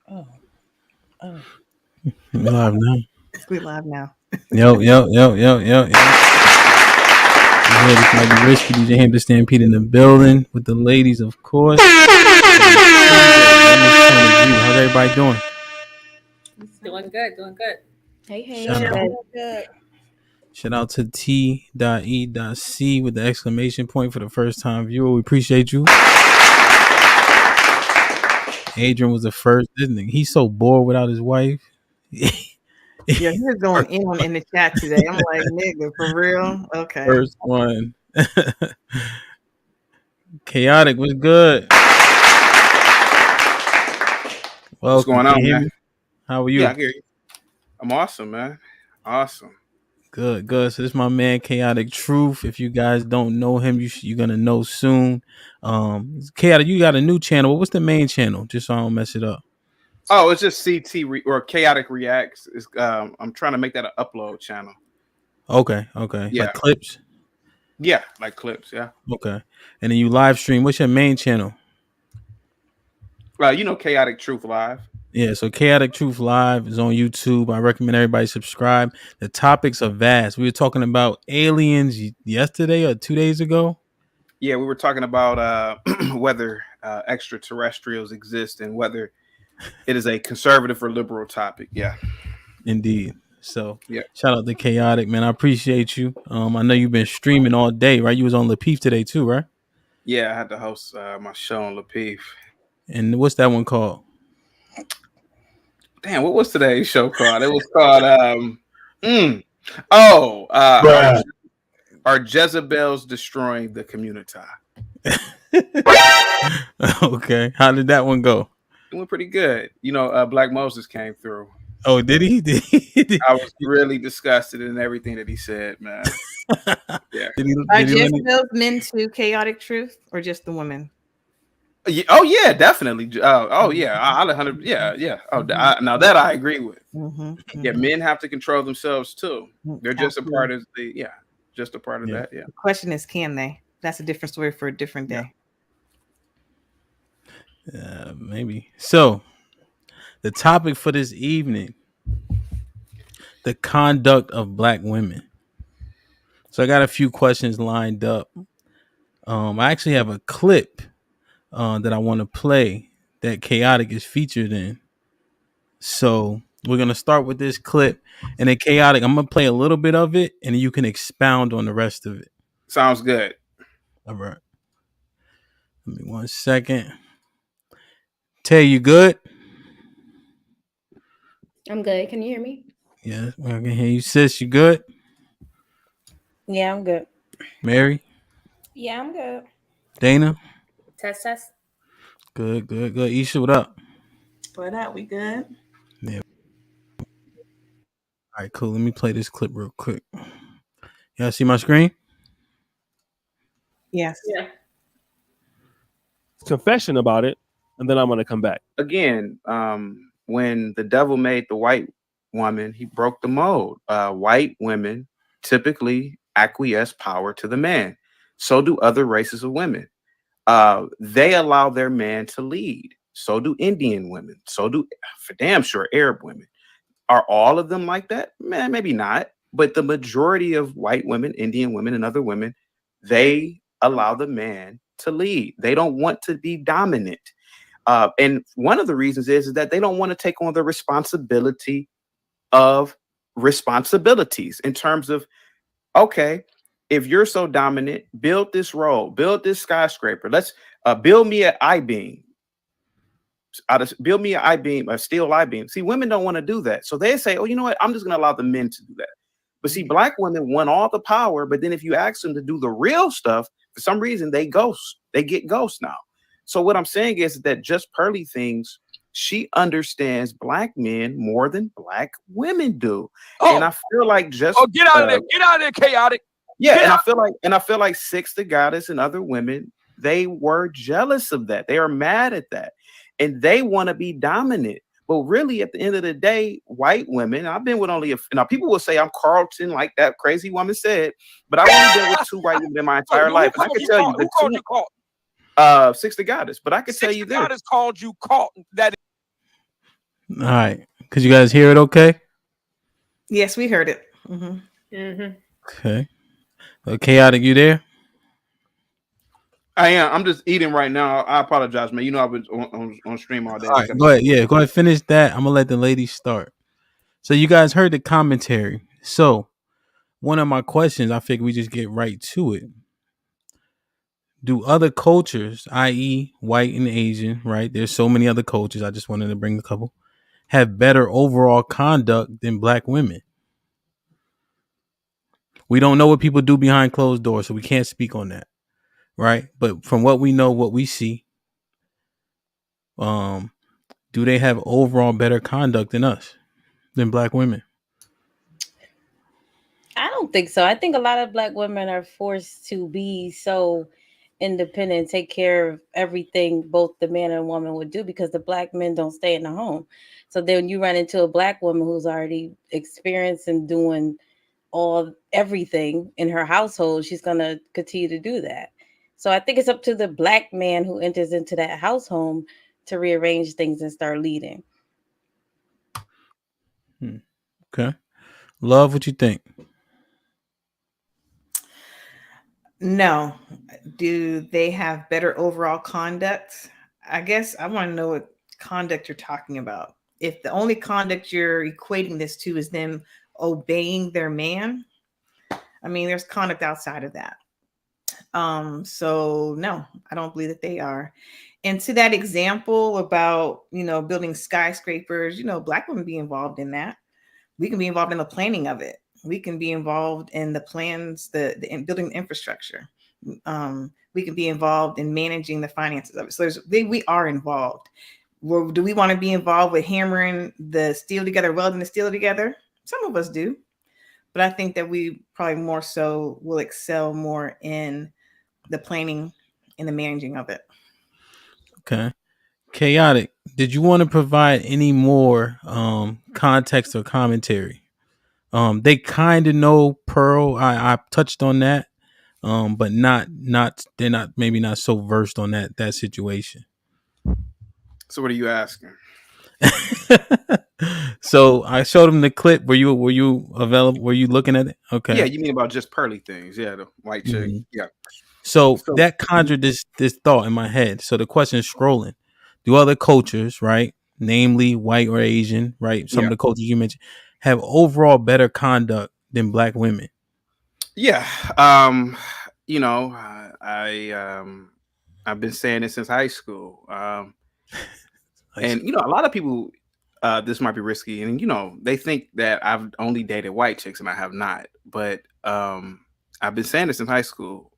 Oh, oh. We live now. We live now. Yo. Yeah, this might be risky. DJ Hampton Stampede in the building with the ladies, of course. How's everybody doing? Doing good, doing good. Hey. Good. Shout out to T.E.C with the exclamation point for the first time viewer. We appreciate you. Adrian was the first, isn't he? He's so bored without his wife. Yeah, he was going in the chat today. I'm like, nigga, for real? Okay. First one. Chaotic was good. What's going on, man? How are you? Yeah, I hear you. I'm awesome, man. Awesome. Good. So this is my man, Chaotic Truth. If you guys don't know him, you're gonna know soon. Chaotic, you got a new channel. What's the main channel? Just so I don't mess it up. Oh, it's just or Chaotic Reacts. It's, I'm trying to make that an upload channel. Okay. Yeah. Like clips? Yeah, like clips, yeah. Okay. And then you live stream. What's your main channel? Chaotic Truth Live. Yeah, so Chaotic Truth Live is on YouTube. I recommend everybody subscribe. The topics are vast. We were talking about aliens yesterday or 2 days ago. Yeah, we were talking about whether extraterrestrials exist and whether it is a conservative or liberal topic. Yeah. Indeed. So yeah, shout out to Chaotic, man. I appreciate you. I know you've been streaming all day, right? You was on Lapeef today too, right? Yeah, I had to host my show on Lapeef. And what's that one called? Damn, what was today's show called? It was called Are Jezebels Destroying the Community? Okay. How did that one go? It went pretty good. Black Moses came through. Oh, did he? I was really disgusted in everything that he said, man. Yeah. Are Jezebels men to Chaotic Truth or just the women? Oh yeah, definitely. Oh yeah, I'll 100. Yeah. Oh, now that I agree with. Yeah, men have to control themselves too. They're just a part of just a part of that. Yeah. The question is, can they? That's a different story for a different day. Maybe. So, the topic for this evening: the conduct of Black women. So, I got a few questions lined up. I actually have a clip that I want to play that Chaotic is featured in. So we're going to start with this clip, and then Chaotic, I'm going to play a little bit of it, and you can expound on the rest of it. Sounds good. All right. Give me 1 second. Tay, you good? I'm good. Can you hear me? Yeah, I can hear you. Sis, you good? Yeah, I'm good. Mary? Yeah, I'm good. Dana? Test. Good. Isha, what up? What up? We good? Yeah. All right, cool. Let me play this clip real quick. Y'all see my screen? Yes. Yeah. Confession about it, and then I'm going to come back. Again, when the devil made the white woman, he broke the mold. White women typically acquiesce power to the man. So do other races of women. They allow their man to lead. So do Indian women. So do, for damn sure, Arab women. Are all of them like that? Man, maybe not. But the majority of white women, Indian women, and other women, they allow the man to lead. They don't want to be dominant. And one of the reasons is that they don't want to take on the responsibility of responsibilities in terms of, okay, if you're so dominant, build this road, build this skyscraper. Let's build me an I-beam. Build me an I-beam, a steel I-beam. See, women don't want to do that. So they say, oh, you know what? I'm just going to allow the men to do that. But see, Black women want all the power. But then if you ask them to do the real stuff, for some reason, they ghost. They get ghosts now. So what I'm saying is that Just Pearly Things, she understands Black men more than Black women do. And I feel like get out of there. Get out of there, Chaotic. Yeah, and I feel like Six the Goddess and other women, they were jealous of that. They are mad at that. And they want to be dominant. But really, at the end of the day, white women, I've been with only now people will say I'm Carlton, like that crazy woman said, but I've only been with 2 white women in my entire life. And I can tell you who called you Carlton? 6 the Goddess, but I can tell you this. Goddess called you Carlton. That All right. Could you guys hear it okay? Yes, we heard it. Mm-hmm. Mm-hmm. Okay. Chaotic, you there? I am. I'm just eating right now. I apologize, man. You know I've been on stream all day. All right. Go ahead. Yeah, go ahead. Finish that. I'm going to let the ladies start. So you guys heard the commentary. So one of my questions, I figure we just get right to it. Do other cultures, i.e., white and Asian, right? There's so many other cultures. I just wanted to bring a couple, have better overall conduct than black women. We don't know what people do behind closed doors, so we can't speak on that, right? But from what we know, what we see, um, do they have overall better conduct than us, than black women? I don't think so. I think a lot of black women are forced to be so independent, take care of everything both the man and woman would do because the black men don't stay in the home. So then you run into a black woman who's already experienced and doing everything in her household. She's gonna continue to do that. So I think it's up to the black man who enters into that household to rearrange things and start leading. Okay. Love, what you think? No. Do they have better overall conduct? I guess I want to know what conduct you're talking about. If the only conduct you're equating this to is them obeying their man, I mean, there's conduct outside of that. So no, I don't believe that they are. And to that example about, building skyscrapers, black women be involved in that. We can be involved in the planning of it. We can be involved in the plans, the building the infrastructure. We can be involved in managing the finances of it. So we are involved. Well, do we want to be involved with hammering the steel together, welding the steel together? Some of us do. But I think that we probably more so will excel more in the planning and the managing of it. Okay. Chaotic, did you want to provide any more context or commentary? They kind of know Pearl. I touched on that, but not they're not maybe not so versed on that situation. So what are you asking? So I showed him the clip. Were you available? Were you looking at it? Okay. Yeah, you mean about just pearly things? Yeah, the white chick. Mhm. Yeah. So So that conjured this thought in my head. So the question is scrolling. Do other cultures, right, namely white or Asian, right, some of yeah, the cultures you mentioned, have overall better conduct than black women? yeah. You know, I've been saying this since high school. And a lot of people, this might be risky, and they think that I've only dated white chicks, and I have not. But I've been saying this since high school.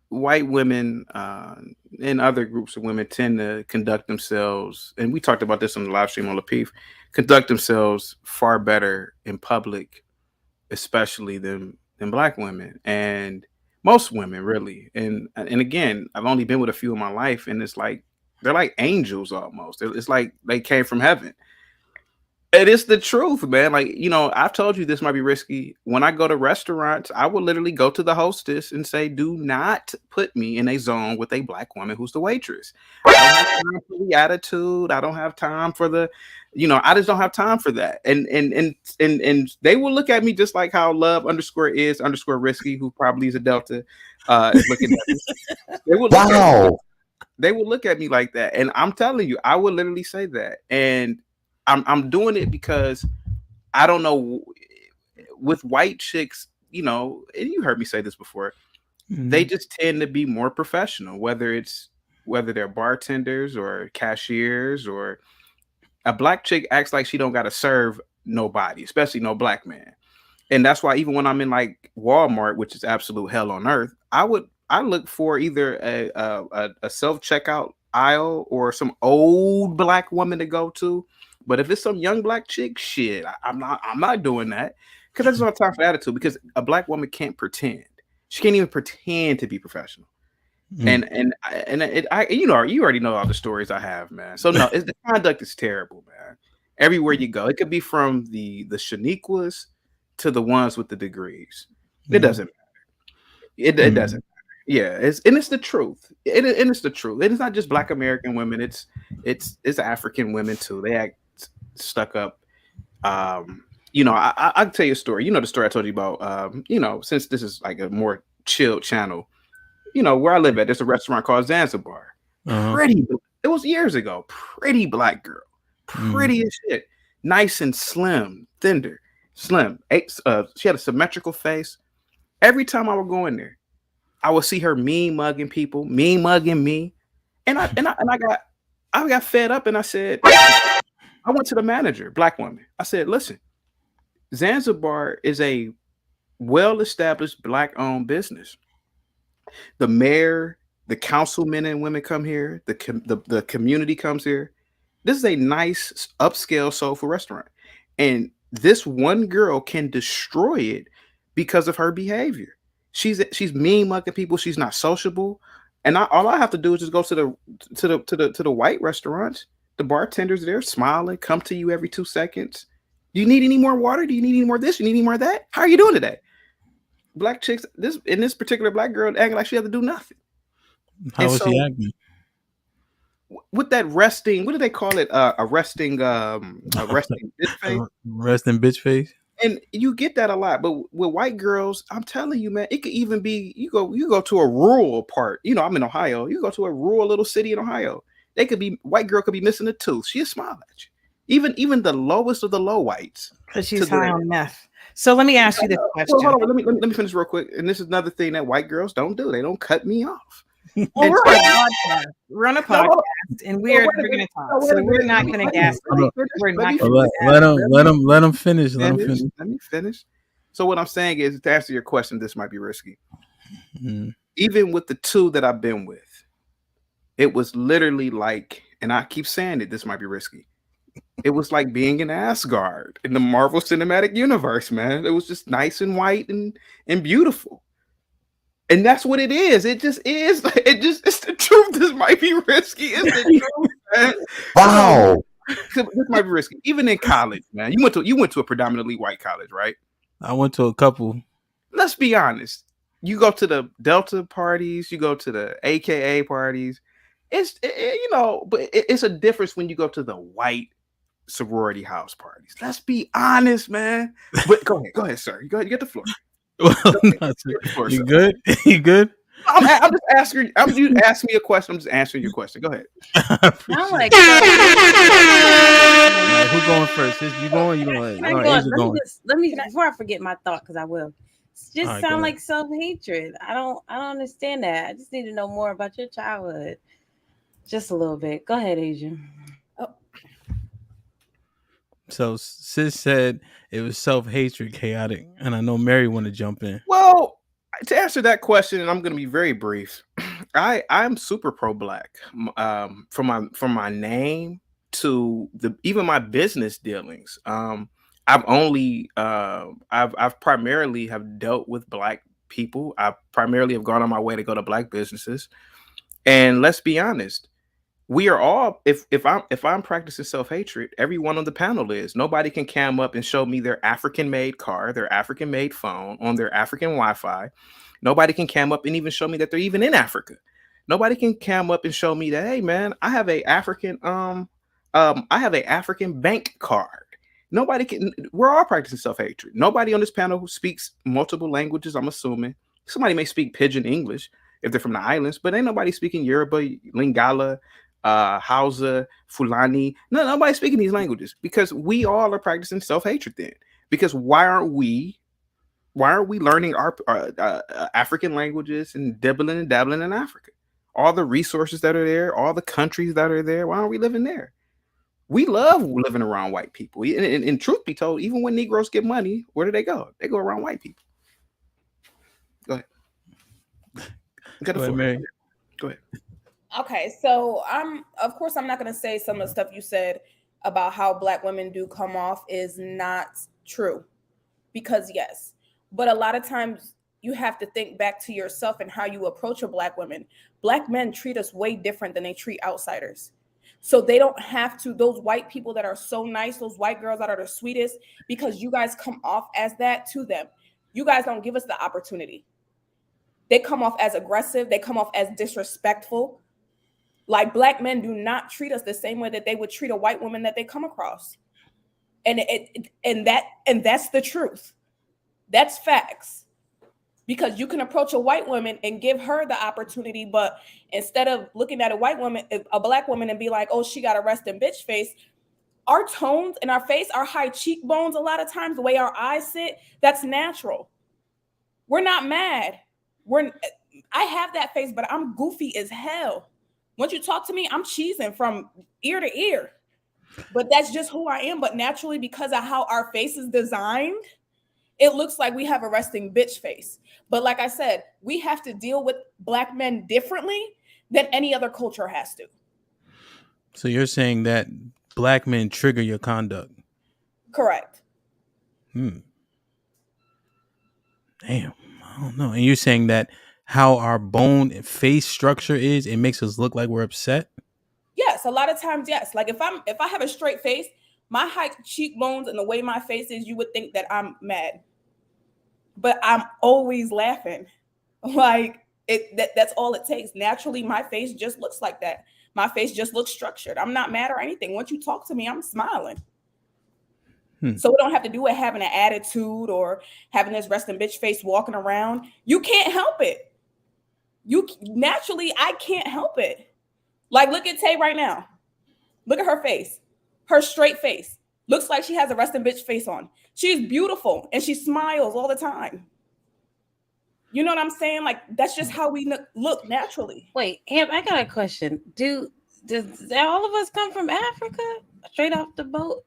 White women and other groups of women tend to conduct themselves, and we talked about this on the live stream on P.O.V, conduct themselves far better in public, especially than black women and most women, really. And again, I've only been with a few in my life, and it's like they're like angels almost. It's like they came from heaven. It is the truth, man. Like, I've told you this might be risky. When I go to restaurants, I will literally go to the hostess and say, do not put me in a zone with a black woman who's the waitress. I don't have time for the attitude. I don't have time for I just don't have time for that. And they will look at me just like how love_is_risky, who probably is a Delta, is looking at me. They will look at me. They will look at me like that. And I'm telling you, I would literally say that. And I'm doing it because I don't know, with white chicks, and you heard me say this before, they just tend to be more professional, whether they're bartenders or cashiers, or a black chick acts like she don't got to serve nobody, especially no black man. And that's why even when I'm in like Walmart, which is absolute hell on earth, I look for either a self-checkout aisle or some old black woman to go to. But if it's some young black chick, shit, I'm not doing that, because I just don't have time for attitude. Because a black woman can't pretend. She can't even pretend to be professional. And you already know all the stories I have, man. So no, the conduct is terrible, man. Everywhere you go, it could be from the Shaniquas to the ones with the degrees. It doesn't matter. It doesn't. Yeah, it's the truth. It's the truth. And it's not just black American women. It's African women too. They act stuck up. I'll tell you a story. You know the story I told you about. Since this is like a more chill channel, where I live at, there's a restaurant called Zanzibar. Pretty. It was years ago. Pretty black girl, pretty as shit, nice and slim, slim. She had a symmetrical face. Every time I would go in there, I would see her mean mugging people, mean mugging me, and I got fed up, and I said, I went to the manager, black woman. I said, listen, Zanzibar is a well-established black-owned business. The mayor, the councilmen and women come here. The community comes here. This is a nice upscale soulful restaurant, and this one girl can destroy it because of her behavior. She's mean mugging people. She's not sociable, and all I have to do is just go to the white restaurants. The bartenders there smiling, come to you every 2 seconds. Do you need any more water? Do you need any more this? You need any more that? How are you doing today? Black chicks, this particular black girl acting like she had to do nothing. How was she acting? With that resting, what do they call it? A resting bitch face. Resting bitch face. And you get that a lot, but with white girls, I'm telling you, man, it could even be you go to a rural part. I'm in Ohio. You go to a rural little city in Ohio. White girl could be missing a tooth. She'll smile at you. Even the lowest of the low whites, because she's high on meth. So let me ask you this question. Hold on, let me finish real quick. And this is another thing that white girls don't do. They don't cut me off. Well, we're on a podcast, and we're going to talk. So we're not going to gas. Let him finish. Let me finish. So what I'm saying is, to answer your question, this might be risky. Mm-hmm. Even with the two that I've been with, it was literally like, and I keep saying it, this might be risky. It was like being in Asgard in the Marvel Cinematic Universe, man. It was just nice and white and beautiful. And that's what it is. It just is. It's the truth. This might be risky. It's the truth, man. Wow. This might be risky. Even in college, man. You went to a predominantly white college, right? I went to a couple. Let's be honest. You go to the Delta parties, you go to the AKA parties. But it's a difference when you go to the white sorority house parties. Let's be honest, man. But go ahead, sir. You get the floor. Well, you good? You good? I'm just asking. You ask me a question. I'm just answering your question. Go ahead. Like, who's going first? You going? You going? Let me before I forget my thought, because I will. Just right, sound like self-hatred. I don't understand that. I just need to know more about your childhood. Just a little bit. Go ahead, Asia. So sis said it was self-hatred, chaotic, and I know Mary want to jump in. Well, to answer that question, and I'm going to be very brief. I'm super pro-black. From my name to even my business dealings. I've primarily have dealt with black people. I primarily have gone on my way to go to black businesses. And let's be honest, we are all, if I'm practicing self-hatred, everyone on the panel is. Nobody can cam up and show me their African-made car, their African-made phone on their African Wi-Fi. Nobody can cam up and even show me that they're even in Africa. Nobody can cam up and show me that, hey man, I have a African bank card. Nobody can. We're all practicing self-hatred. Nobody on this panel who speaks multiple languages, I'm assuming. Somebody may speak Pidgin English if they're from the islands, but ain't nobody speaking Yoruba, Lingala, Hausa, Fulani. Nobody's speaking these languages, because we all are practicing self-hatred then. Because why aren't we learning our African languages and dibbling and dabbling in Africa? All the resources that are there, all the countries that are there, why aren't we living there? We love living around white people. And truth be told, even when Negroes get money, where do they go? They go around white people. Go ahead. Mary. Go ahead. Okay, so I'm not going to say some of the stuff you said about how black women do come off is not true, because yes, but a lot of times you have to think back to yourself and how you approach a black woman. Black men treat us way different than they treat outsiders. So they don't have to, those white people that are so nice, those white girls that are the sweetest, because you guys come off as that to them. You guys don't give us the opportunity. They come off as aggressive. They come off as disrespectful. Like, black men do not treat us the same way that they would treat a white woman that they come across. And that's the truth. That's facts. Because you can approach a white woman and give her the opportunity, but instead of looking at a white woman, a black woman, and be like, oh, she got a resting bitch face, our tones in our face, our high cheekbones, a lot of times, the way our eyes sit, that's natural. We're not mad. I have that face, but I'm goofy as hell. Once you talk to me, I'm cheesing from ear to ear. But that's just who I am. But naturally, because of how our face is designed, it looks like we have a resting bitch face. But like I said, we have to deal with black men differently than any other culture has to. So you're saying that black men trigger your conduct? Correct. Damn, I don't know. And you're saying that how our bone and face structure is, it makes us look like we're upset? Yes, a lot of times, yes. Like if I have a straight face, my high cheekbones and the way my face is, you would think that I'm mad. But I'm always laughing. Like that's all it takes. Naturally, my face just looks like that. My face just looks structured. I'm not mad or anything. Once you talk to me, I'm smiling. So we don't have to do it having an attitude or having this resting bitch face walking around. You can't help it. I can't help it. Like, look at Tay right now. Look at her face. Her straight face. Looks like she has a resting bitch face on. She's beautiful and she smiles all the time. You know what I'm saying? Like, that's just how we look naturally. Wait, Ham, I got a question. Does all of us come from Africa? Straight off the boat?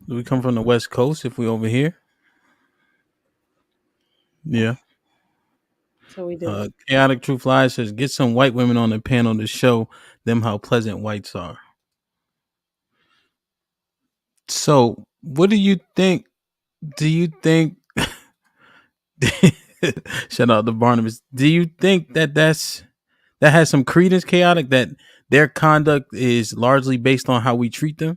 Do we come from the West Coast if we over here? Yeah. So we do. Chaotic Truth Live says, get some white women on the panel to show them how pleasant whites are. So, what do you think? Do you think? Shout out to Barnabas. Do you think that has some credence, Chaotic, that their conduct is largely based on how we treat them?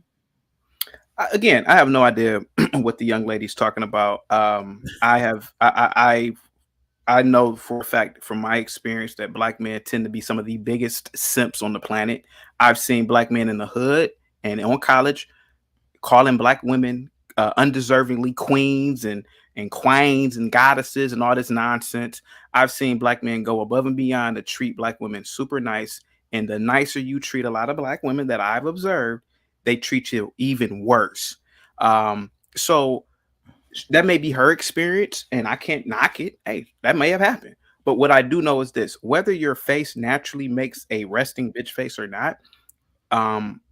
Again, I have no idea what the young lady's talking about. I know for a fact from my experience that black men tend to be some of the biggest simps on the planet. I've seen black men in the hood and on college calling black women undeservingly queens and queens and goddesses and all this nonsense. I've seen black men go above and beyond to treat black women super nice. And the nicer you treat a lot of black women that I've observed, they treat you even worse. So that may be her experience, and I can't knock it. Hey, that may have happened. But what I do know is this: whether your face naturally makes a resting bitch face or not,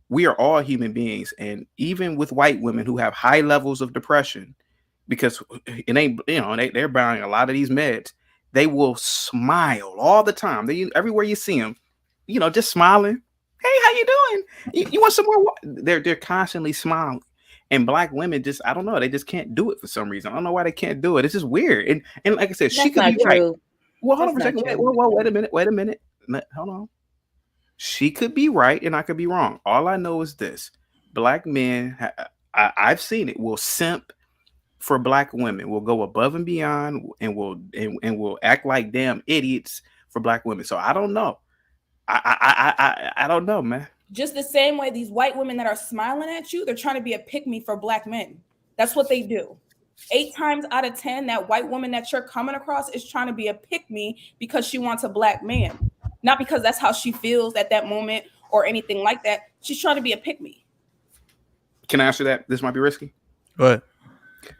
we are all human beings. And even with white women who have high levels of depression, because it ain't, they're buying a lot of these meds, they will smile all the time. Everywhere you see them, just smiling. Hey, how you doing? You want some more? They're constantly smiling. And black women just, I don't know, they just can't do it for some reason. I don't know why they can't do it. It's just weird. And like I said, she could be right. Well, hold on for a second. Wait a minute. Hold on. She could be right and I could be wrong. All I know is this: black men, I've seen it, will simp for black women, will go above and beyond, and will act like damn idiots for black women. So I don't know. I don't know, man. Just the same way these white women that are smiling at you, they're trying to be a pick-me for black men. That's what they do. 8 times out of 10, that white woman that you're coming across is trying to be a pick-me because she wants a black man. Not because that's how she feels at that moment or anything like that. She's trying to be a pick-me. Can I answer that? This might be risky. What?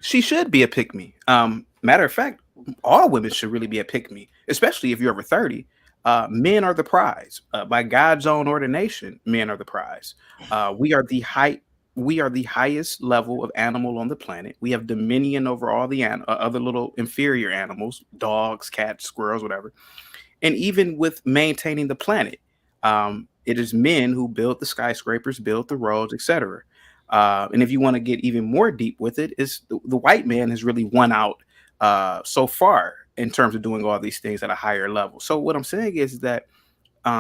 She should be a pick-me. Matter of fact, all women should really be a pick-me, especially if you're over 30. Men are the prize. By God's own ordination, men are the prize. We are the highest level of animal on the planet. We have dominion over all the other little inferior animals, dogs, cats, squirrels, whatever. And even with maintaining the planet, it is men who build the skyscrapers, build the roads, etc. And if you want to get even more deep with it, is the white man has really won out so far in terms of doing all these things at a higher level. So what I'm saying is that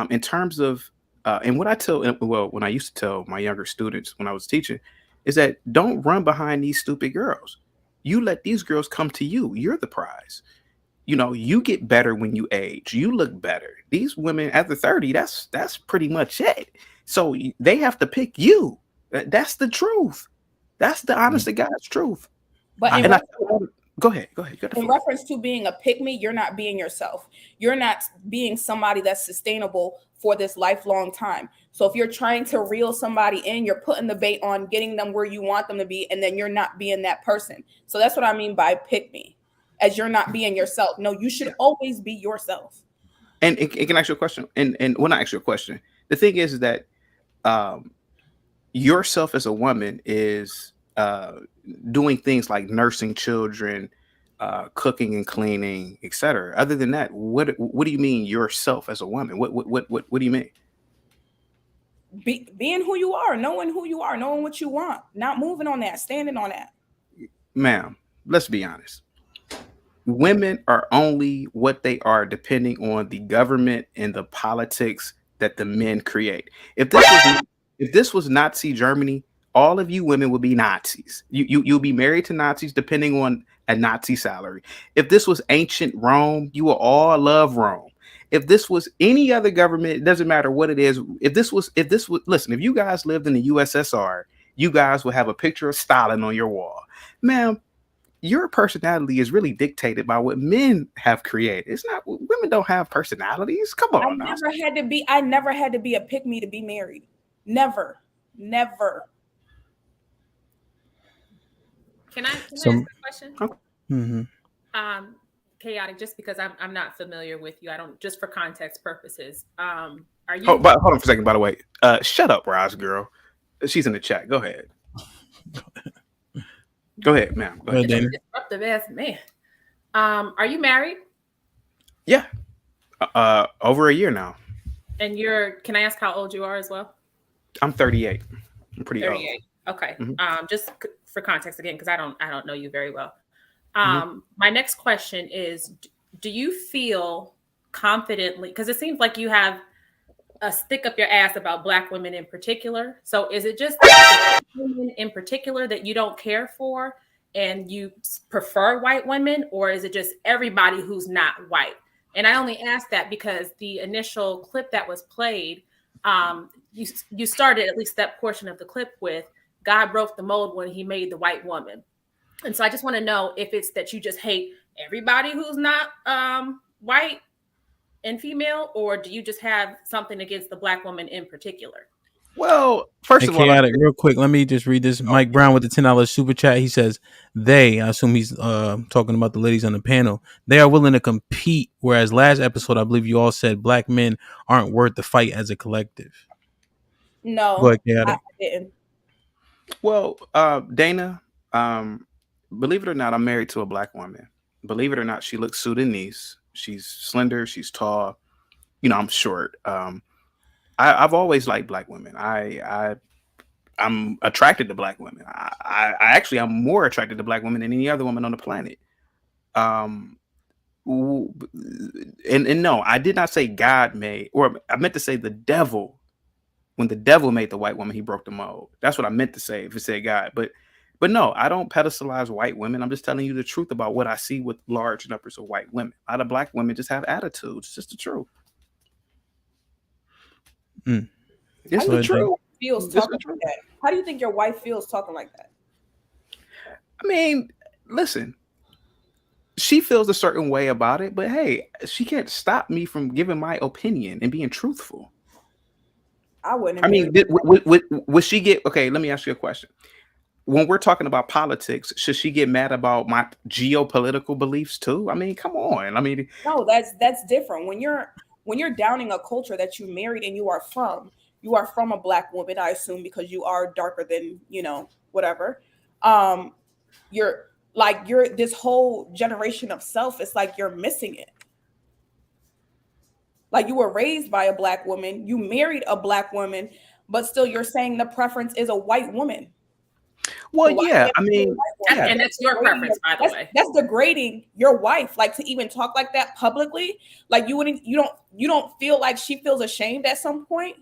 in terms of, and what I when I used to tell my younger students when I was teaching, is that don't run behind these stupid girls. You let these girls come to you. You're the prize. You get better when you age. You look better. These women after 30, that's pretty much it. So they have to pick you. That's the truth. That's the honest to God's truth. But I, in and I, reference, go ahead. You got the in floor. reference to being a pick me, you're not being yourself. You're not being somebody that's sustainable for this lifelong time. So if you're trying to reel somebody in, you're putting the bait on getting them where you want them to be, and then you're not being that person. So that's what I mean by pick me, as you're not being yourself. No, you should always be yourself. And it can ask you a question. And when I ask you a question, the thing is that um, yourself as a woman is doing things like nursing children, cooking and cleaning, etc. Other than that, what do you mean yourself as a woman? What do you mean? Being who you are, knowing who you are, knowing what you want, not moving on that, standing on that. Ma'am, let's be honest. Women are only what they are depending on the government and the politics that the men create. If this was Nazi Germany, all of you women would be Nazis. You'll be married to Nazis depending on a Nazi salary. If this was ancient Rome, you will all love Rome. If this was any other government, it doesn't matter what it is. If this was listen, if you guys lived in the USSR, you guys would have a picture of Stalin on your wall. Ma'am, your personality is really dictated by what men have created. It's not, women don't have personalities. Come on now. I never had to be a pick me to be married. Never. Can I ask a question? Mm-hmm. Chaotic, just because I'm not familiar with you. I don't, just for context purposes. Are you Hold on for a second, by the way. Shut up, Roz girl. She's in the chat. Go ahead. Go ahead, ma'am. Go ahead. Disruptive ass man. Are you married? Yeah. Over a year now. And can I ask how old you are as well? I'm 38. I'm pretty 38. old. Okay. Mm-hmm. Just for context again, because I don't know you very well. Mm-hmm. My next question is, do you feel confidently, because it seems like you have a stick up your ass about Black women in particular. So is it just women in particular that you don't care for and you prefer white women, or is it just everybody who's not white? And I only ask that because the initial clip that was played, you started at least that portion of the clip with God broke the mold when he made the white woman. And so I just want to know if it's that you just hate everybody who's not white and female, or do you just have something against the Black woman in particular? Well, first of all, Chaotic, real quick, let me just read this. Mike Brown with the $10 super chat. He says, I assume he's talking about the ladies on the panel, they are willing to compete, whereas last episode, I believe you all said Black men aren't worth the fight as a collective. No, go ahead, Chaotic. I didn't. Well, Dana, believe it or not, I'm married to a Black woman. Believe it or not, she looks Sudanese. She's slender. She's tall. I'm short. I've always liked Black women. I'm attracted to Black women. I actually I'm more attracted to Black women than any other woman on the planet. And no, I did not say God made, or I meant to say the devil. When the devil made the white woman, he broke the mold. That's what I meant to say if it said God. But no, I don't pedestalize white women. I'm just telling you the truth about what I see with large numbers of white women. A lot of Black women just have attitudes. It's just the truth. It's the truth. How do you think your wife feels talking like that? I mean, listen, she feels a certain way about it, but hey, she can't stop me from giving my opinion and being truthful. I wouldn't. I mean, would she get, okay, let me ask you a question. When we're talking about politics, should she get mad about my geopolitical beliefs too? I mean, come on. I mean, no, that's different. When you're downing a culture that you married and you are from a Black woman, I assume, because you are darker than, whatever. You're this whole generation of self. It's like you're missing it. Like, you were raised by a Black woman, you married a Black woman, but still you're saying the preference is a white woman. Well, so yeah, I mean, and that's your preference, by the way. That's degrading your wife, like, to even talk like that publicly. Like, you don't feel like she feels ashamed at some point?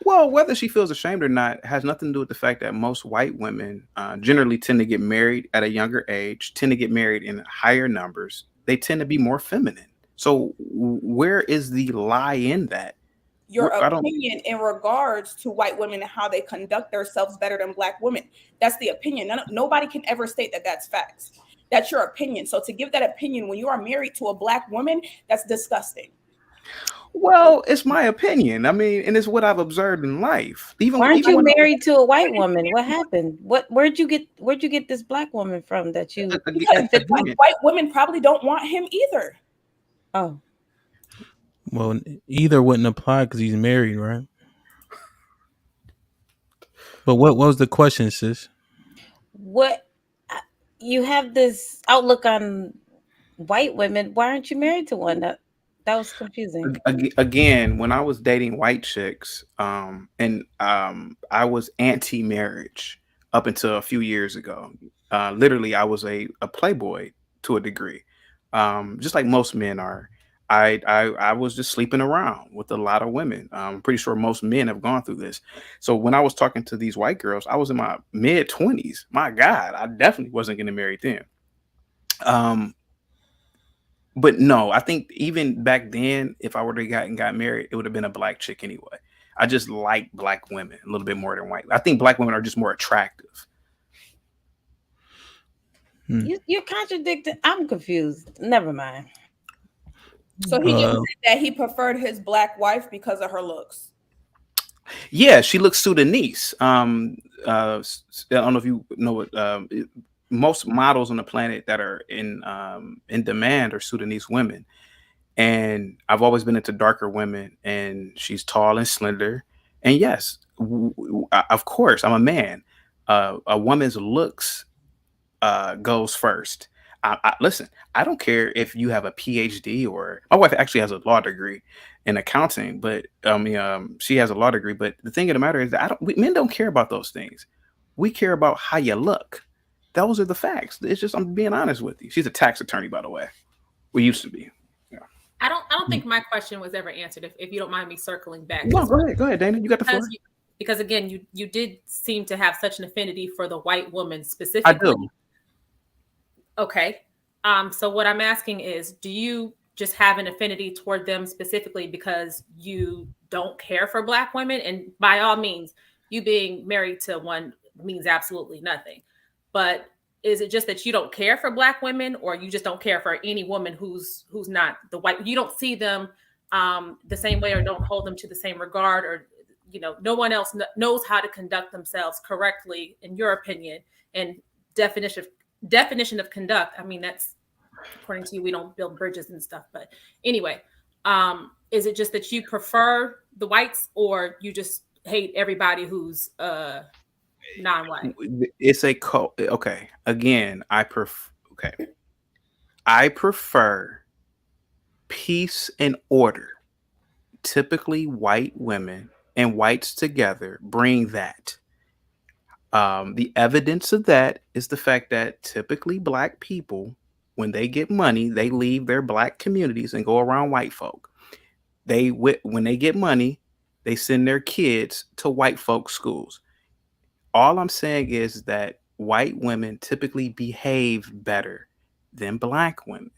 Well, whether she feels ashamed or not has nothing to do with the fact that most white women generally tend to get married at a younger age, tend to get married in higher numbers. They tend to be more feminine. So where is the lie in that? your I don't. opinion in regards to white women and how they conduct themselves better than black women. That's the opinion. Nobody can ever state that that's facts. That's your opinion. So to give that opinion when you are married to a black woman, that's disgusting. Well, it's my opinion. I mean, and it's what I've observed in life. Aren't Even you when married to a white woman? What happened? Where'd you get this black woman from that you Because that fit? again, white women probably don't want him either. Oh, Well, either wouldn't apply because he's married, right? But what was the question, sis? what you have this outlook on white women? Why aren't you married to one? That was confusing. again, when I was dating white chicks, and I was anti-marriage up until a few years ago. Literally, I was a playboy to a degree, just like most men are. I was just sleeping around with a lot of women. I'm pretty sure most men have gone through this. So when I was talking to these white girls, I was in my mid-20s. My God, I definitely wasn't going to marry them. Um, but no, I think even back then, if I would have got married, it would have been a black chick anyway. I just like black women a little bit more than white. I think black women are just more attractive. You're contradicting. I'm confused. Never mind. So he just said that he preferred his black wife because of her looks. Yeah, she looks Sudanese. I don't know if you know what. Most models on the planet that are in demand are Sudanese women, and I've always been into darker women. And she's tall and slender. And yes, of course, I'm a man. A woman's looks goes first. Listen, I don't care if you have a PhD, or my wife actually has a law degree in accounting, but I mean, she has a law degree. But the thing of the matter is that men don't care about those things. We care about how you look. Those are the facts. It's just, I'm being honest with you. She's a tax attorney, by the way. We used to be. Yeah. I don't think my question was ever answered. If you don't mind me circling back. No, go ahead, Dana. You got the floor. Because again, you did seem to have such an affinity for the white woman specifically. I do. Okay. So what I'm asking is, do you just have an affinity toward them specifically because you don't care for black women? And by all means, you being married to one means absolutely nothing. But is it just that you don't care for black women, or you just don't care for any woman who's not the white? You don't see them the same way, or don't hold them to the same regard, or no one else knows how to conduct themselves correctly, in your opinion, and definition of conduct. I mean, that's according to you. We don't build bridges and stuff, but anyway, is it just that you prefer the whites, or you just hate everybody who's non-white? It's a okay. Again, I prefer peace and order. Typically, white women and whites together bring that. The evidence of that is the fact that typically black people, when they get money, they leave their black communities and go around white folk. When they get money, they send their kids to white folk schools. All I'm saying is that white women typically behave better than black women.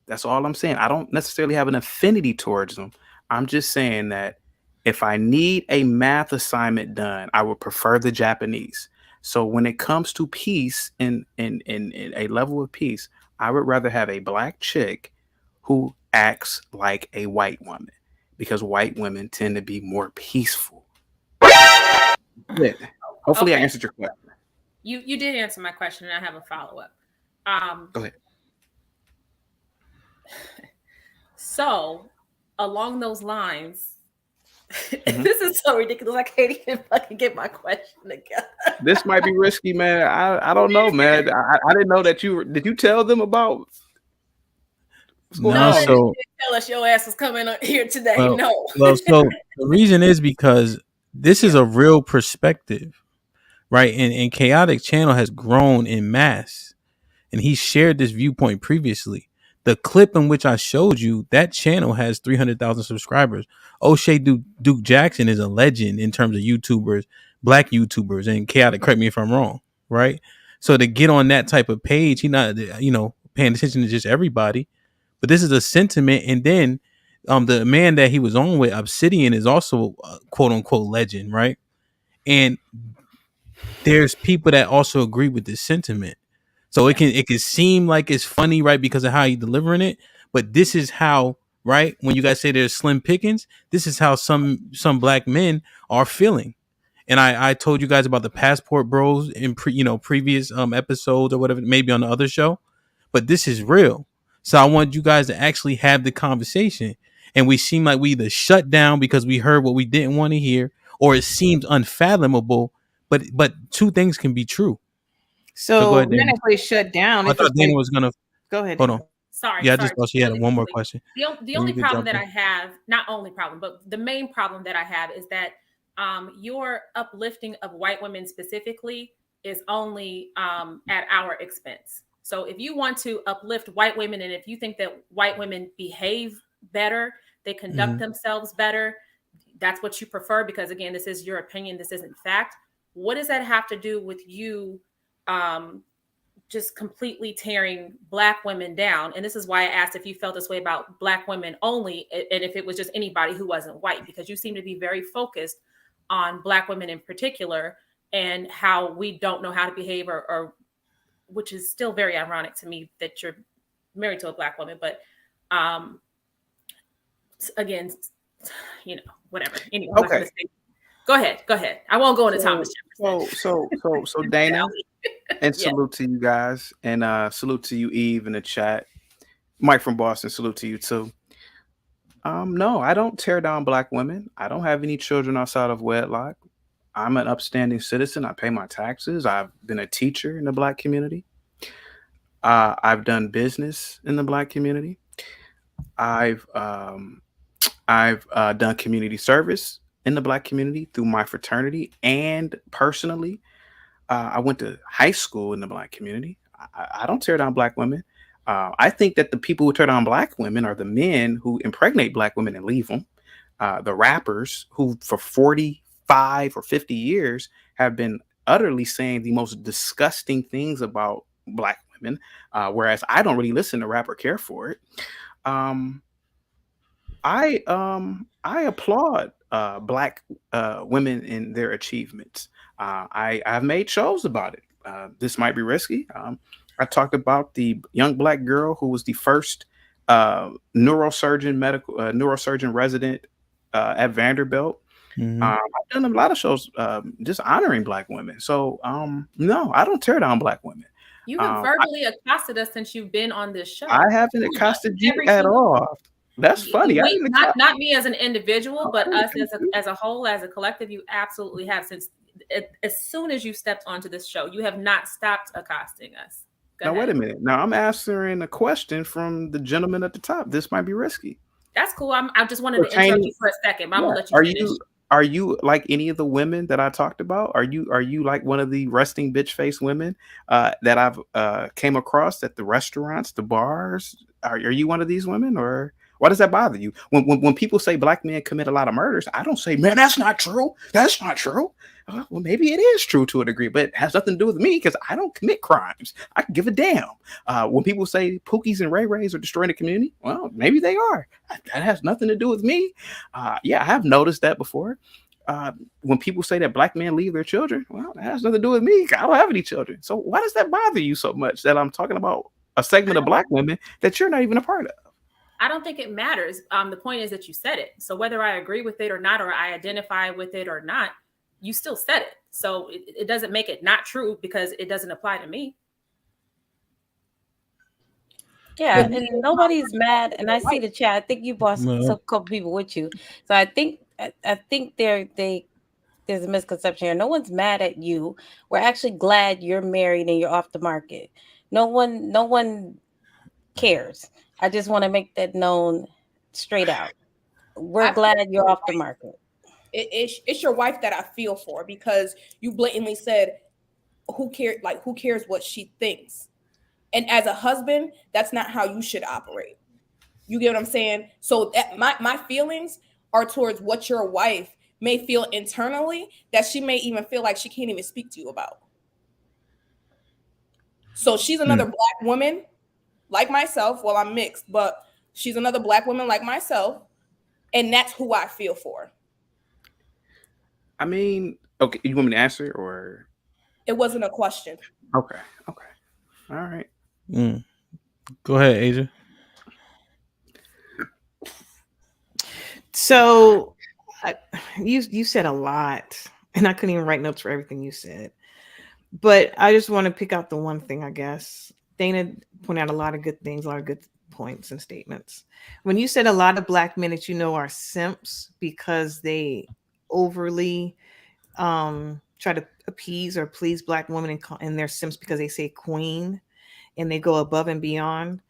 That's all I'm saying. I don't necessarily have an affinity towards them. I'm just saying that if I need a math assignment done, I would prefer the Japanese. So when it comes to peace in a level of peace, I would rather have a black chick who acts like a white woman, because white women tend to be more peaceful. Yeah. Hopefully, I answered your question. You did answer my question, and I have a follow-up. Go ahead. So, along those lines, this is so ridiculous. I can't even fucking get my question together. This might be risky, man. I don't know, man. I didn't know that did you tell them about what's going on? So tell us your ass was coming here today. No. Well, so the reason is because this is a real perspective, right? And Chaotic Channel has grown in mass, and he shared this viewpoint previously. The clip in which I showed you, that channel has 300,000 subscribers. O'Shea Duke Jackson is a legend in terms of YouTubers, black YouTubers, and Chaotic, correct me if I'm wrong, right? So to get on that type of page, he not, paying attention to just everybody, but this is a sentiment. And then the man that he was on with, Obsidian, is also a quote unquote legend, right? And there's people that also agree with this sentiment. So it can seem like it's funny, right, because of how you delivering it. But this is how, right, when you guys say there's slim pickings, this is how some black men are feeling. And I told you guys about the passport bros in previous episodes or whatever, maybe on the other show. But this is real. So I want you guys to actually have the conversation. And we seem like we either shut down because we heard what we didn't want to hear, or it seems unfathomable. But two things can be true. So go So ahead, we're not Dana. necessarily shut down. I It's thought just Dana like, was gonna go ahead, hold Dana. on. Sorry, Yeah, I sorry. just thought she had Really one more quickly. question. The Then only you could problem jump that in. I have, not only problem, but the main problem that I have is that your uplifting of white women specifically is only at our expense. So if you want to uplift white women, and if you think that white women behave better, they conduct Mhm. themselves better, that's what you prefer, because again, this is your opinion, this isn't fact. What does that have to do with you um, just completely tearing black women down? And this is why I asked if you felt this way about black women only, and if it was just anybody who wasn't white, because you seem to be very focused on black women in particular and how we don't know how to behave, or which is still very ironic to me that you're married to a black woman. But um again, whatever. Anyway, I'm not Okay. going to say. Go ahead. I won't go into Thomas So Jefferson. so Dana, and Yeah. salute to you guys, and salute to you, Eve, in the chat. Mike from Boston, salute to you too. No, I don't tear down black women. I don't have any children outside of wedlock. I'm an upstanding citizen. I pay my taxes. I've been a teacher in the black community. I've done business in the black community. I've um, I've done community service in the black community through my fraternity and personally. I went to high school in the black community. I don't tear down black women. I think that the people who tear down black women are the men who impregnate black women and leave them. The rappers who, for 45 or 50 years, have been utterly saying the most disgusting things about black women, whereas I don't really listen to rap or care for it. Um, I applaud black women in their achievements. I've made shows about it. This might be risky. I talked about the young black girl who was the first neurosurgeon resident at Vanderbilt. Mhm. I've done a lot of shows just honoring black women. So no, I don't tear down black women. You have Um, verbally accosted us since you've been on this show. I haven't Told us accosted you every at single all. That's funny. I we, didn't not me as an individual, but us accost you. as a whole, as a collective. You absolutely have, since as soon as you stepped onto this show. You have not stopped accosting us. Go Now, wait a ahead. minute. Now, I'm answering a question from the gentleman at the top. This might be risky. That's cool. I just wanted to interrupt Pertaining, you for a second, but I'm yeah. gonna let you finish. Are you like any of the women that I talked about? Are you like one of the resting bitch face women that I've came across at the restaurants, the bars? Are you one of these women, or why does that bother you? When people say black men commit a lot of murders, I don't say, man, that's not true. That's not true. Well, maybe it is true to a degree, but it has nothing to do with me because I don't commit crimes. I can give a damn. When people say Pookies and Ray Rays are destroying the community, well, maybe they are. That has nothing to do with me. Yeah, I have noticed that before. When people say that black men leave their children, well, that has nothing to do with me. I don't have any children. So why does that bother you so much that I'm talking about a segment of black women that you're not even a part of? I don't think it matters. The point is that you said it. So whether I agree with it or not, or I identify with it or not, you still said it. So it doesn't make it not true because it doesn't apply to me. Yeah, and nobody's mad. And I see the chat. I think you brought some couple people with you. So I think there's a misconception here. No one's mad at you. We're actually glad you're married and you're off the market. No one cares. I just want to make that known straight out. We're glad you're off the market. It's your wife that I feel for, because you blatantly said, who cares? Like, who cares what she thinks? And as a husband, that's not how you should operate. You get what I'm saying? So that my feelings are towards what your wife may feel internally, that she may even feel like she can't even speak to you about. So she's another black woman like myself. Well, I'm mixed, but she's another black woman like myself And that's who I feel for. I mean, okay, you want me to answer or It wasn't a question. okay, okay, all right. Mm. Go ahead, Asia. So I, you said a lot, and I couldn't even write notes for everything you said. But I just want to pick out the one thing, I guess. Dana pointed out a lot of good things, a lot of good points and statements. When you said a lot of black men that you know are simps because they overly try to appease or please black women, and they're simps because they say queen and they go above and beyond.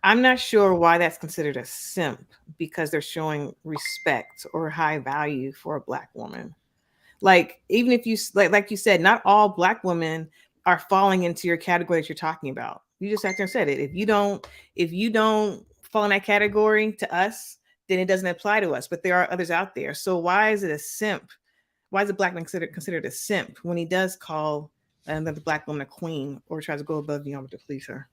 I'm not sure why that's considered a simp, because they're showing respect or high value for a black woman. Like, even if you like you said, not all black women are falling into your category that you're talking about. You just sat there and said it. If you don't fall in that category to us, then it doesn't apply to us. But there are others out there. So why is it a simp? Why is a black man considered a simp when he does call another black woman a queen or tries to go above and beyond to please her?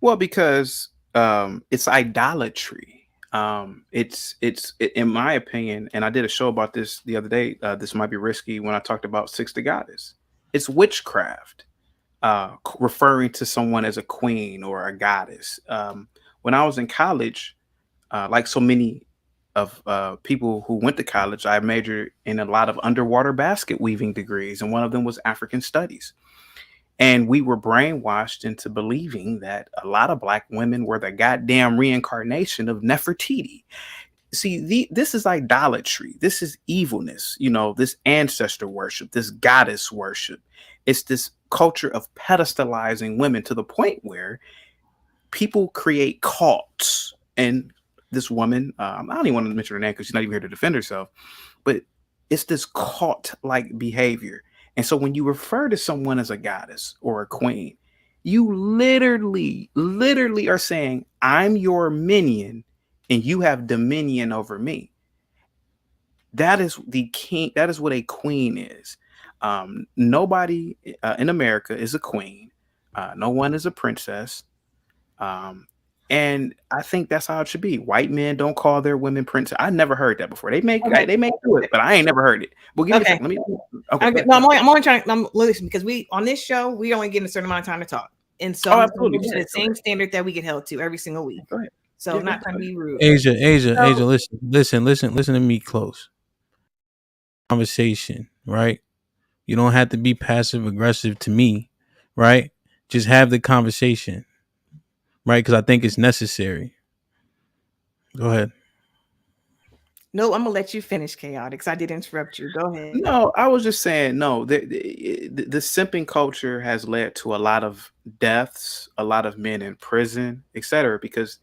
Well, because it's idolatry. In my opinion, and I did a show about this the other day. This might be risky when I talked about Six the Goddess. It's witchcraft, referring to someone as a queen or a goddess. When I was in college, like so many of people who went to college, I majored in a lot of underwater basket weaving degrees, and one of them was African studies. And we were brainwashed into believing that a lot of black women were the goddamn reincarnation of Nefertiti. See, this is idolatry. This is evilness. This ancestor worship, this goddess worship. It's this culture of pedestalizing women to the point where people create cults. And this woman, I don't even want to mention her name because she's not even here to defend herself, but it's this cult like behavior. And so when you refer to someone as a goddess or a queen, you literally are saying, I'm your minion and you have dominion over me. That is the king. That is what a queen is. Nobody in America is a queen. No one is a princess. Um, and I think that's how it should be. White men don't call their women princess. I never heard that before. Okay. They may do it, but I ain't never heard it. Well, give me a Okay. second. Let me. Okay. Okay. No, I'm only trying. Listen, because we on this show we only get a certain amount of time to talk, and so Oh, I'm absolutely. the same standard that we get held to every single week. Go ahead. So Yeah, I'm not trying to be rude. Asia, So- listen to me close. Conversation, right? You don't have to be passive aggressive to me, right? Just have the conversation, right? Because I think it's necessary. Go ahead. No, I'm gonna let you finish, chaotic. 'Cause I did interrupt you. Go ahead. No, I was just saying, no, the simping culture has led to a lot of deaths, a lot of men in prison, etc., because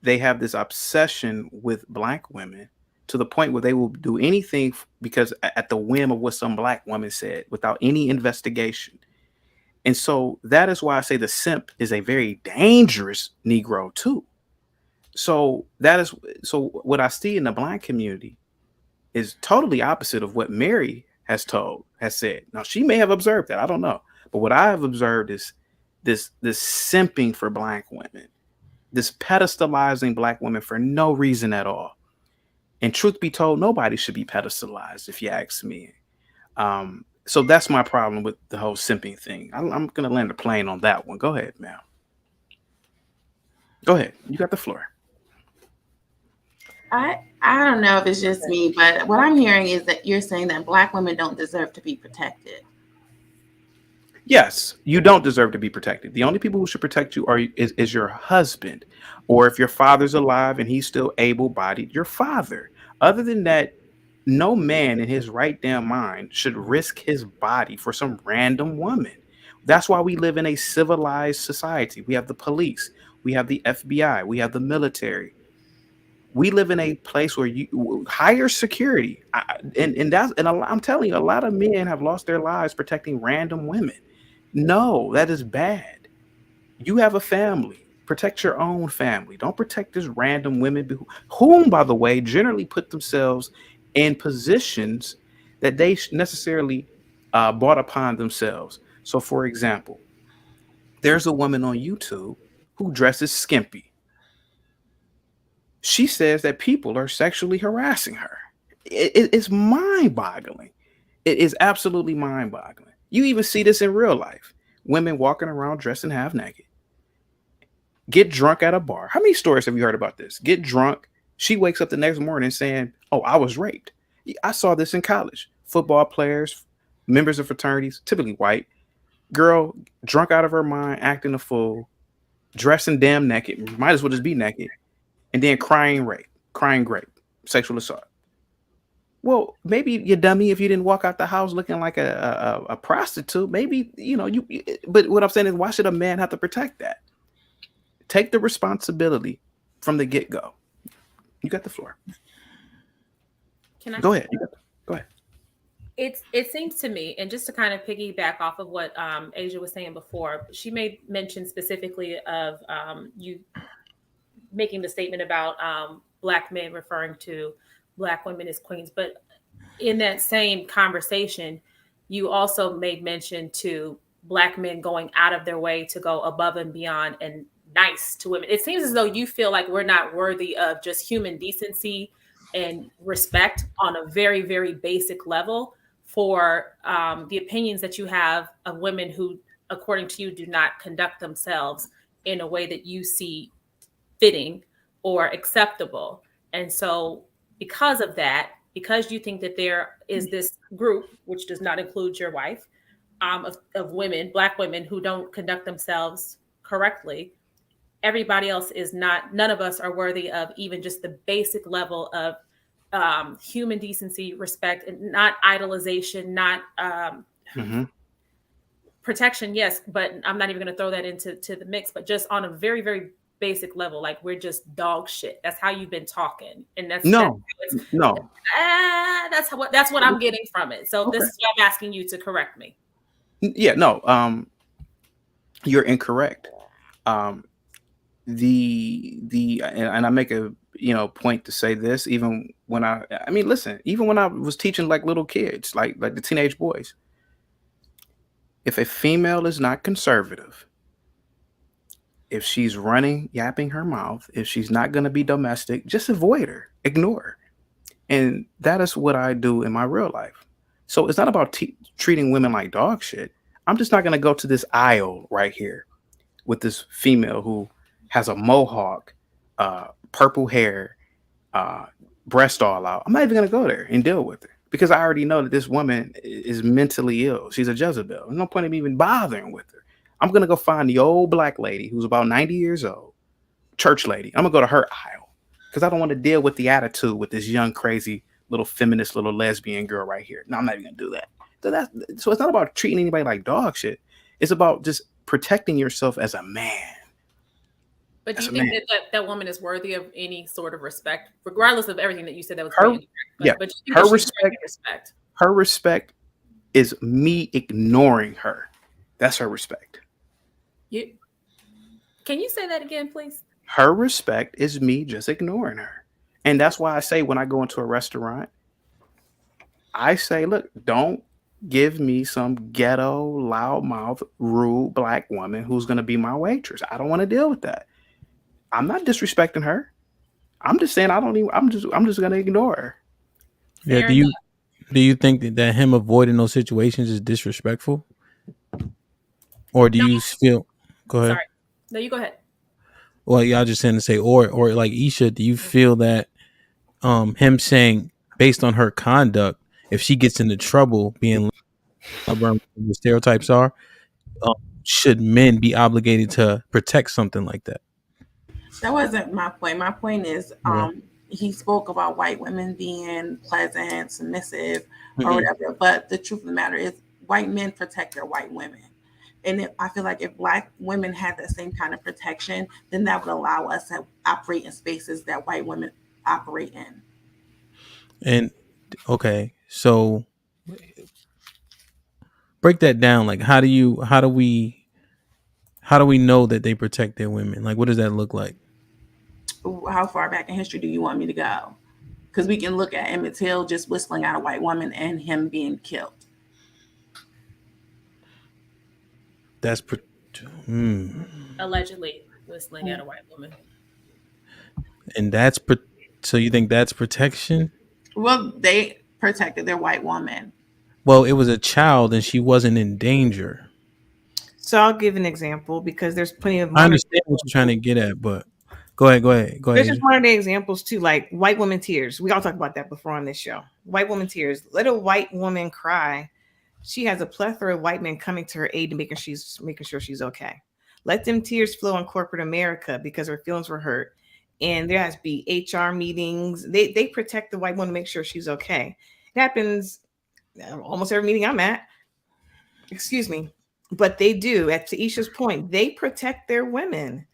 they have this obsession with black women to the point where they will do anything because at the whim of what some black woman said without any investigation. And so that is why I say the simp is a very dangerous Negro too. So what I see in the black community is totally opposite of what Mary has said. Now she may have observed that, I don't know. But what I have observed is this simping for black women, this pedestalizing black women for no reason at all. And truth be told, nobody should be pedestalized, if you ask me. So that's my problem with the whole simping thing. I'm gonna land the plane on that one. Go ahead, ma'am. Go ahead. You got the floor. I don't know if it's just me, but what I'm hearing is that you're saying that black women don't deserve to be protected. Yes, you don't deserve to be protected. The only people who should protect you is your husband, or if your father's alive and he's still able-bodied, your father. Other than that, no man in his right damn mind should risk his body for some random woman. That's why we live in a civilized society. We have the police, we have the FBI, we have the military. We live in a place where you higher security, I'm telling you, a lot of men have lost their lives protecting random women. No, that is bad. You have a family. Protect your own family. Don't protect this random women whom, by the way, generally put themselves in positions that they necessarily brought upon themselves. So, for example, there's a woman on YouTube who dresses skimpy. She says that people are sexually harassing her. It's mind-boggling. It is absolutely mind-boggling. You even see this in real life. Women walking around dressing half naked, get drunk at a bar. How many stories have you heard about this? Get drunk. She wakes up the next morning saying, "Oh, I was raped." I saw this in college. Football players, members of fraternities, typically white, girl drunk out of her mind, acting a fool, dressing damn naked, might as well just be naked, and then crying rape, sexual assault. Well, maybe you dummy if you didn't walk out the house looking like a prostitute. Maybe you. But what I'm saying is, why should a man have to protect that? Take the responsibility from the get go. You got the floor. Can I? Go ahead. Go ahead. It seems to me, and just to kind of piggyback off of what Asia was saying before, she made mention specifically of you making the statement about Black men referring to Black women as queens, but in that same conversation, you also made mention to Black men going out of their way to go above and beyond and nice to women. It seems as though you feel like we're not worthy of just human decency and respect on a very, very basic level for the opinions that you have of women who, according to you, do not conduct themselves in a way that you see fitting or acceptable. And so, because of that, because you think that there is this group, which does not include your wife, of women, Black women who don't conduct themselves correctly, everybody else is not, none of us are worthy of even just the basic level of human decency, respect, and not idolization, not Mm-hmm. protection, yes, but I'm not even going to throw that into the mix, but just on a very, very basic level, like we're just dog shit. That's how you've been talking, and No, no. that's what I'm getting from it. So this Okay. is why I'm asking you to correct me. Yeah, no. You're incorrect. Um, and I make a point to say this even when I mean listen, even when I was teaching like little kids, like the teenage boys, if a female is not conservative, if she's running, yapping her mouth, if she's not going to be domestic, just avoid her, ignore her. And that is what I do in my real life. So it's not about treating women like dog shit. I'm just not going to go to this aisle right here with this female who has a mohawk, purple hair, uh, breast all out. I'm not even going to go there and deal with her because I already know that this woman is mentally ill. She's a Jezebel. There's no point in even bothering with her. I'm going to go find the old Black lady who's about 90 years old, church lady. I'm going to go to her aisle because I don't want to deal with the attitude with this young, crazy, little feminist, little lesbian girl right here. No, I'm not even going to do that. So it's not about treating anybody like dog shit. It's about just protecting yourself as a man. But do As you a think man. that woman is worthy of any sort of respect, regardless of everything that you said that was Her, very incorrect? But do you think her that she's respect, worthy of respect? her respect is me ignoring her. That's her respect. Can you say that again, please? Her respect is me just ignoring her. And that's why I say when I go into a restaurant, I say, look, don't give me some ghetto, loudmouth, rude Black woman who's going to be my waitress. I don't want to deal with that. I'm not disrespecting her. I'm just saying I'm just going to ignore her. Yeah. Fair enough. Do you think that him avoiding those situations is disrespectful, or do No, you feel? Go ahead. sorry. No, you go ahead. Well, yeah, I was just saying to say, or like Isha, do you feel that him saying based on her conduct, if she gets into trouble, being stubborn, the stereotypes are, um, should men be obligated to protect something like that? That wasn't my point. My point is, Okay. he spoke about white women being pleasant, submissive, or Mm-mm. whatever. But the truth of the matter is, white men protect their white women. And I feel like if Black women had that same kind of protection, then that would allow us to operate in spaces that white women operate in. And okay, so break that down. Like, how do we know that they protect their women? Like, what does that look like? How far back in history do you want me to go? Because we can look at Emmett Till just whistling at a white woman and him being killed. That's Allegedly whistling at a white woman. And so you think that's protection? Well, they protected their white woman. Well, it was a child and she wasn't in danger. So I'll give an example because there's plenty of I modern. understand what you're trying to get at, but go ahead, There's just Asia. modern day examples too, like white woman tears. We all talked about that before on this show. White woman tears. Let a white woman cry. She has a plethora of white men coming to her aid and making sure she's okay. Let them tears flow in corporate America because her feelings were hurt. And there has to be HR meetings. They protect the white woman to make sure she's okay. It happens almost every meeting I'm at. Excuse me. But they do, at Taisha's point, they protect their women.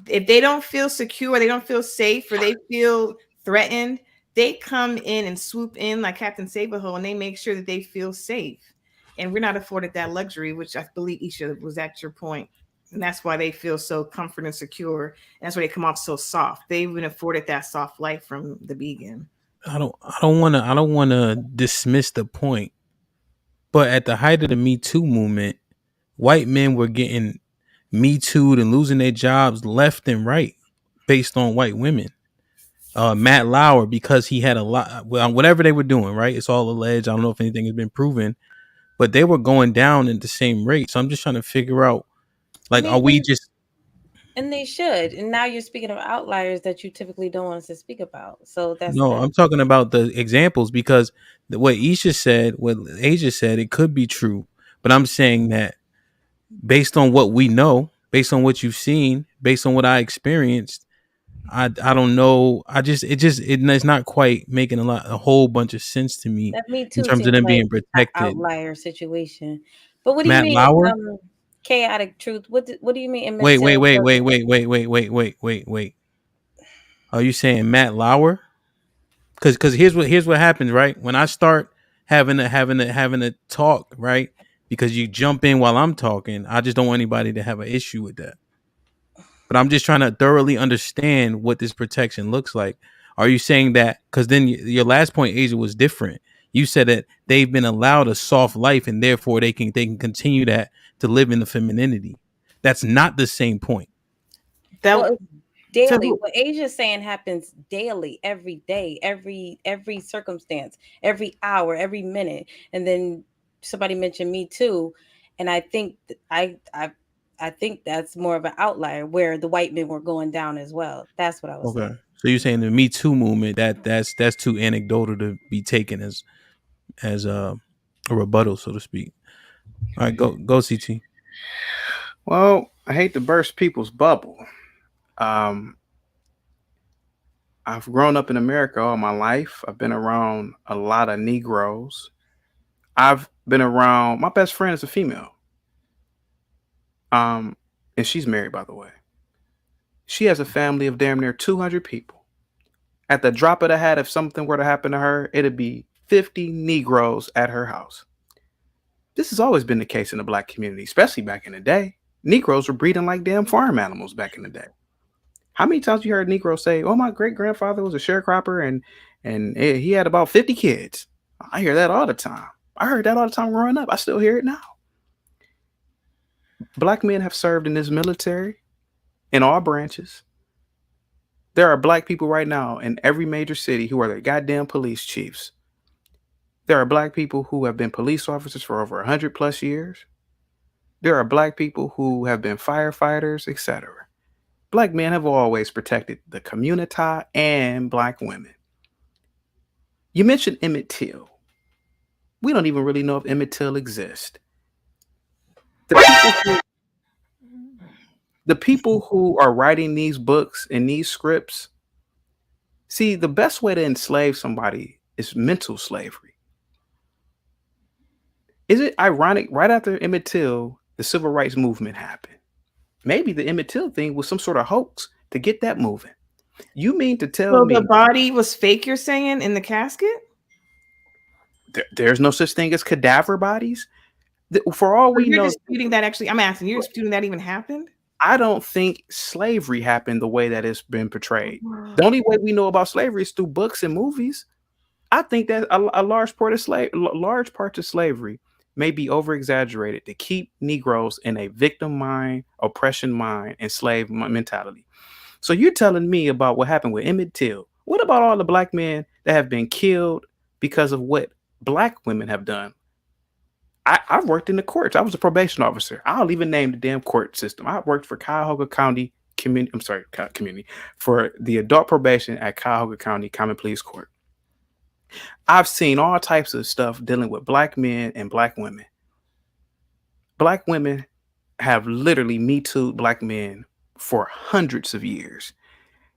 If they don't feel secure, they don't feel safe, or they feel threatened, they come in and swoop in like Captain Saberho, and they make sure that they feel safe. And we're not afforded that luxury, which I believe Isha was at your point. And that's why they feel so comfort and secure. And that's why they come off so soft. They've been afforded that soft life from the beginning. I don't want to dismiss the point, but at the height of the Me Too movement, white men were getting Me Too'd and losing their jobs left and right based on white women. Matt Lauer, because he had a lot, well, whatever they were doing, right? It's all alleged. I don't know if anything has been proven, but they were going down at the same rate. So I'm just trying to figure out, like, are we just? And they should. And now you're speaking of outliers that you typically don't want us to speak about. So No, I'm talking about the examples because what Asia said, it could be true, but I'm saying that based on what we know, based on what you've seen, based on what I experienced, I don't know. It's not quite making a whole bunch of sense to me that Me in Too terms of seems them like being an protected. outlier situation. But what do you Matt mean? Lauer. Chaotic truth. What do you mean? Wait. Are you saying Matt Lauer? Because here's what happens, right? When I start having a talk, right? Because you jump in while I'm talking, I just don't want anybody to have an issue with that. But I'm just trying to thoroughly understand what this protection looks like. Are you saying that? Because then your last point, Asia, was different. You said that they've been allowed a soft life, and therefore they can continue that to live in the femininity. That's not the same point. Well, it's daily. What Asia's saying happens daily, every day, every circumstance, every hour, every minute. And then somebody mentioned Me Too, and I think I think that's more of an outlier where the white men were going down as well. That's what I was saying. So you're saying the Me Too movement that's too anecdotal to be taken as a rebuttal, so to speak. All right, go CT. Well, I hate to burst people's bubble. I've grown up in America all my life. I've been around a lot of Negroes. I've been around, my best friend is a female. And she's married, by the way. She has a family of damn near 200 people. At the drop of the hat, if something were to happen to her, it'd be 50 Negroes at her house. This has always been the case in the black community, especially back in the day. Negroes were breeding like damn farm animals back in the day. How many times you heard Negroes say, "Oh, my great grandfather was a sharecropper and he had about 50 kids"? I hear that all the time. I heard that all the time growing up. I still hear it now. Black men have served in this military in all branches. There are black people right now in every major city who are the goddamn police chiefs. There are black people who have been police officers for over 100 plus years. There are black people who have been firefighters, etc. Black men have always protected the community and black women. You mentioned Emmett Till. We don't even really know if Emmett Till exists. The people who are writing these books and these scripts, see, the best way to enslave somebody is mental slavery. Is it ironic right after Emmett Till, the civil rights movement happened? Maybe the Emmett Till thing was some sort of hoax to get that moving. You mean to tell me the body was fake, you're saying, in the casket? There's no such thing as cadaver bodies? For all we know, disputing that actually, I'm asking, you're disputing that even happened? I don't think slavery happened the way that it's been portrayed. The only way we know about slavery is through books and movies. I think that a large part of slavery may be over exaggerated to keep Negroes in a victim mind, oppression mind, and slave mentality. So you're telling me about what happened with Emmett Till. What about all the black men that have been killed because of what black women have done? I worked in the courts. I was a probation officer. I'll even name the damn court system. I worked for Cuyahoga County Community. I'm sorry, community for the adult probation at Cuyahoga County Common Pleas Court. I've seen all types of stuff dealing with black men and black women. Black women have literally Me Too black men for hundreds of years.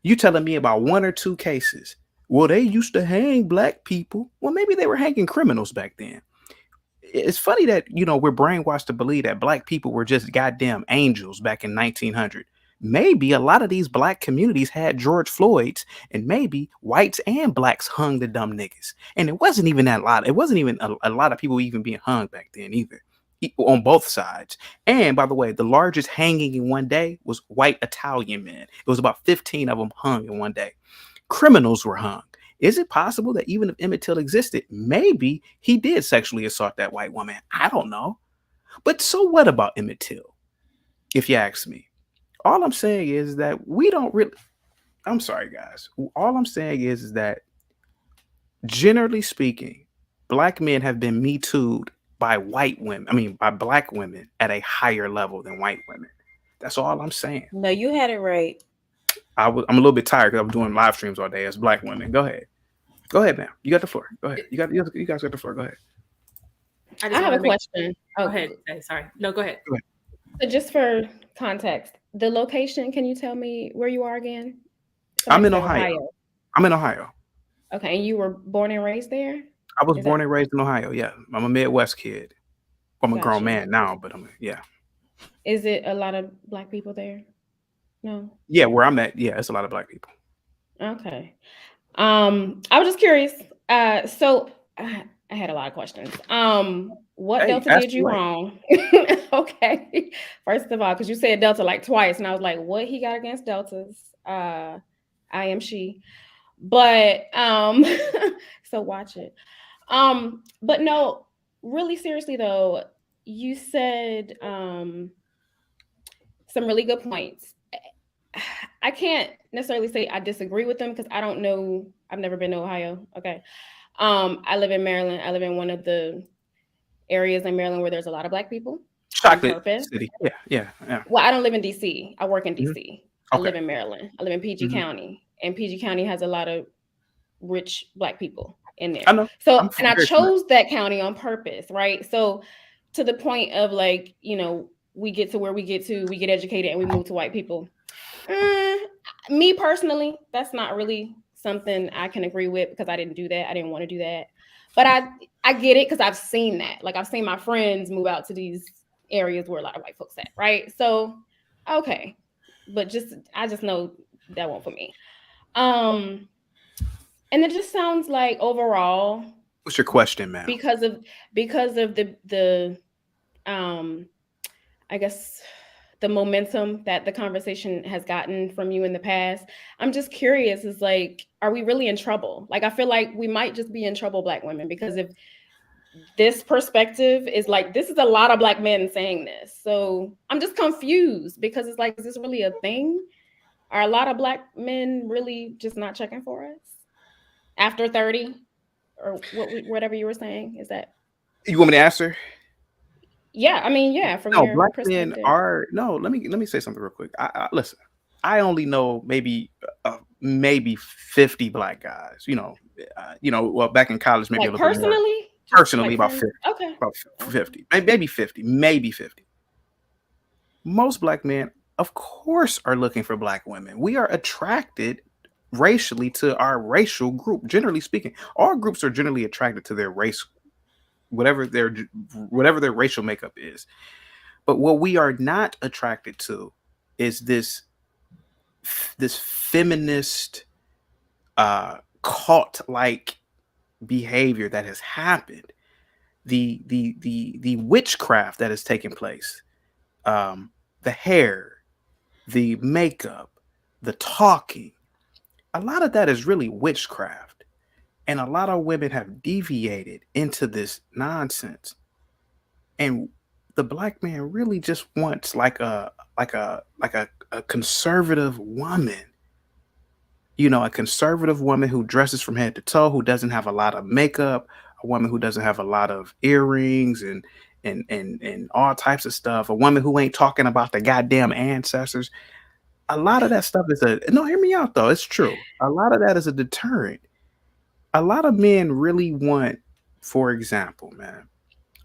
You telling me about one or two cases? Well, they used to hang black people. Well, maybe they were hanging criminals back then. It's funny that we're brainwashed to believe that black people were just goddamn angels back in 1900. Maybe a lot of these black communities had George Floyd's, and maybe whites and blacks hung the dumb niggas. And it wasn't even that lot. It wasn't even a lot of people even being hung back then either, on both sides. And by the way, the largest hanging in one day was white Italian men. It was about 15 of them hung in one day. Criminals were hung. Is it possible that even if Emmett Till existed, maybe he did sexually assault that white woman? I don't know. But so what about Emmett Till, if you ask me? All I'm saying is that we don't really... I'm sorry, guys. All I'm saying is that, generally speaking, black men have been Me Too'd by white women. I mean, by black women at a higher level than white women. That's all I'm saying. No, you had it right. I'm a little bit tired because I was doing live streams all day as black women. Go ahead. Go ahead, ma'am. You got the floor. Go ahead. You guys got the floor. Go ahead. I have a question. Go ahead. Sorry. No, go ahead. Go ahead. So just for context, the location, can you tell me where you are again? I'm in Ohio. I'm in Ohio. Okay. And you were born and raised there? I was born and raised in Ohio. Yeah. I'm a Midwest kid. I'm a grown Gotcha. man now, but yeah. Is it a lot of black people there? No. Yeah, where I'm at, yeah, it's a lot of black people. Okay. I was just curious. So I had a lot of questions. What Delta did you wrong? Okay. First of all, because you said Delta like twice, and I was like, what he got against Deltas? I am she. But so watch it. But no, really seriously though, you said some really good points. I can't necessarily say I disagree with them because I don't know. I've never been to Ohio. Okay. I live in Maryland. I live in one of the areas in Maryland where there's a lot of black people. Chocolate City. Yeah. Well, I don't live in DC. I work in DC. Okay. I live in Maryland. I live in PG County, and PG County has a lot of rich black people in there. I know. So, and I chose that county on purpose, right? So, to the point of like, we get to where we get to, we get educated, and we move to white people. Me personally, that's not really something I can agree with because I didn't do that. I didn't want to do that. But I get it because I've seen that. Like I've seen my friends move out to these areas where a lot of white folks at, right? So, okay. But I just know that won't for me. And it just sounds like overall. What's your question, ma'am? Because of the I guess the momentum that the conversation has gotten from you in the past. I'm just curious, is like, are we really in trouble? Like, I feel like we might just be in trouble, black women, because if this perspective is like, this is a lot of black men saying this. So I'm just confused because it's like, is this really a thing? Are a lot of black men really just not checking for us after 30 or whatever you were saying? Is that? You want me to answer? Yeah, I mean, yeah. From your black perspective. men are no. Let me say something real quick. Listen. I only know maybe 50 black guys. Well, back in college, maybe like personally, like about 50. Okay, about 50, maybe 50. Most black men, of course, are looking for black women. We are attracted racially to our racial group. Generally speaking, all groups are generally attracted to their race. Whatever their racial makeup is. But what we are not attracted to is this feminist cult-like behavior that has happened. The witchcraft that has taken place. The hair, the makeup, the talking. A lot of that is really witchcraft. And a lot of women have deviated into this nonsense. And the black man really just wants like a conservative woman A conservative woman who dresses from head to toe, who doesn't have a lot of makeup, a woman who doesn't have a lot of earrings and all types of stuff, a woman who ain't talking about the goddamn ancestors. A lot of that stuff is a no, hear me out though. It's true. A lot of that is a deterrent. A lot of men really want, for example, man,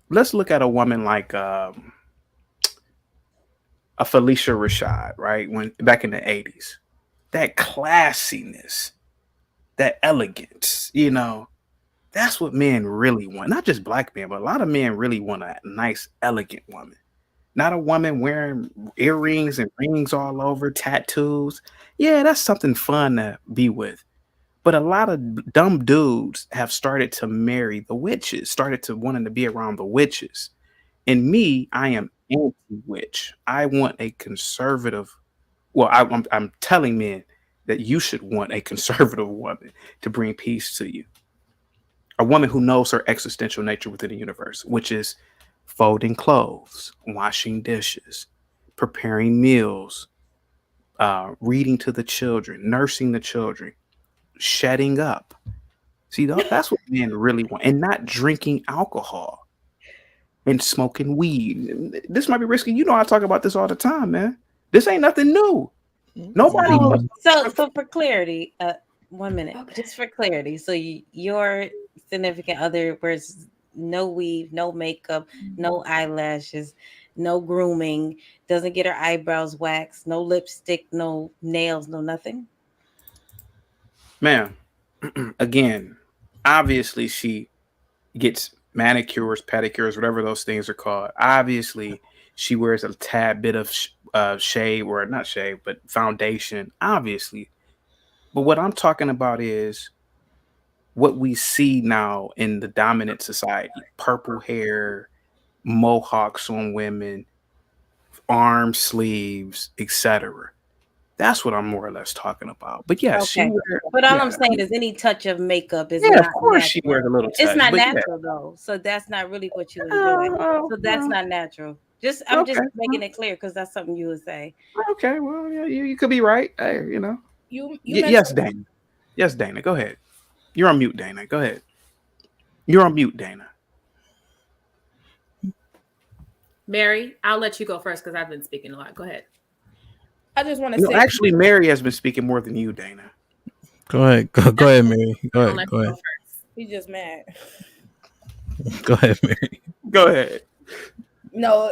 let's look at a woman like a Felicia Rashad, right? When back in the 80s. That classiness, that elegance, that's what men really want. Not just black men, but a lot of men really want a nice, elegant woman. Not a woman wearing earrings and rings all over, tattoos. Yeah, that's something fun to be with. But a lot of dumb dudes have started to marry the witches, started to wanting to be around the witches. And me, I am anti-witch. I want a conservative. Well, I'm telling men that you should want a conservative woman to bring peace to you. A woman who knows her existential nature within the universe, which is folding clothes, washing dishes, preparing meals, reading to the children, nursing the children, shutting up. See, that's what men really want, and not drinking alcohol and smoking weed. This might be risky. I talk about this all the time, man. This ain't nothing new. Nobody. So for clarity, 1 minute, just for clarity. So your significant other wears no weave, no makeup, no eyelashes, no grooming, doesn't get her eyebrows waxed, no lipstick, no nails, no nothing. Ma'am, again, obviously she gets manicures, pedicures, whatever those things are called. Obviously, she wears a tad bit of shade, or not shade, but foundation. Obviously, but what I'm talking about is what we see now in the dominant society: purple hair, mohawks on women, arm sleeves, etc. That's what I'm more or less talking about. But yes, Okay. But all I'm saying is any touch of makeup is yeah, not of course natural. she wears a little touch. It's not but natural though. So that's not really what you enjoy. So that's not natural. I'm just Okay. making it clear because that's something you would say. Okay, well, yeah, you could be right. Hey, You Yes, mentioned Dana. Yes, Dana. Go ahead. You're on mute, Dana. Go ahead. You're on mute, Dana. Mary, I'll let you go first because I've been speaking a lot. Go ahead. I just want to No, say actually, Mary has been speaking more than you, Dana. Go ahead. Go ahead, Mary. Go I'll ahead. let Go you ahead. go first. he's just mad. Go ahead, Mary. Go ahead. No,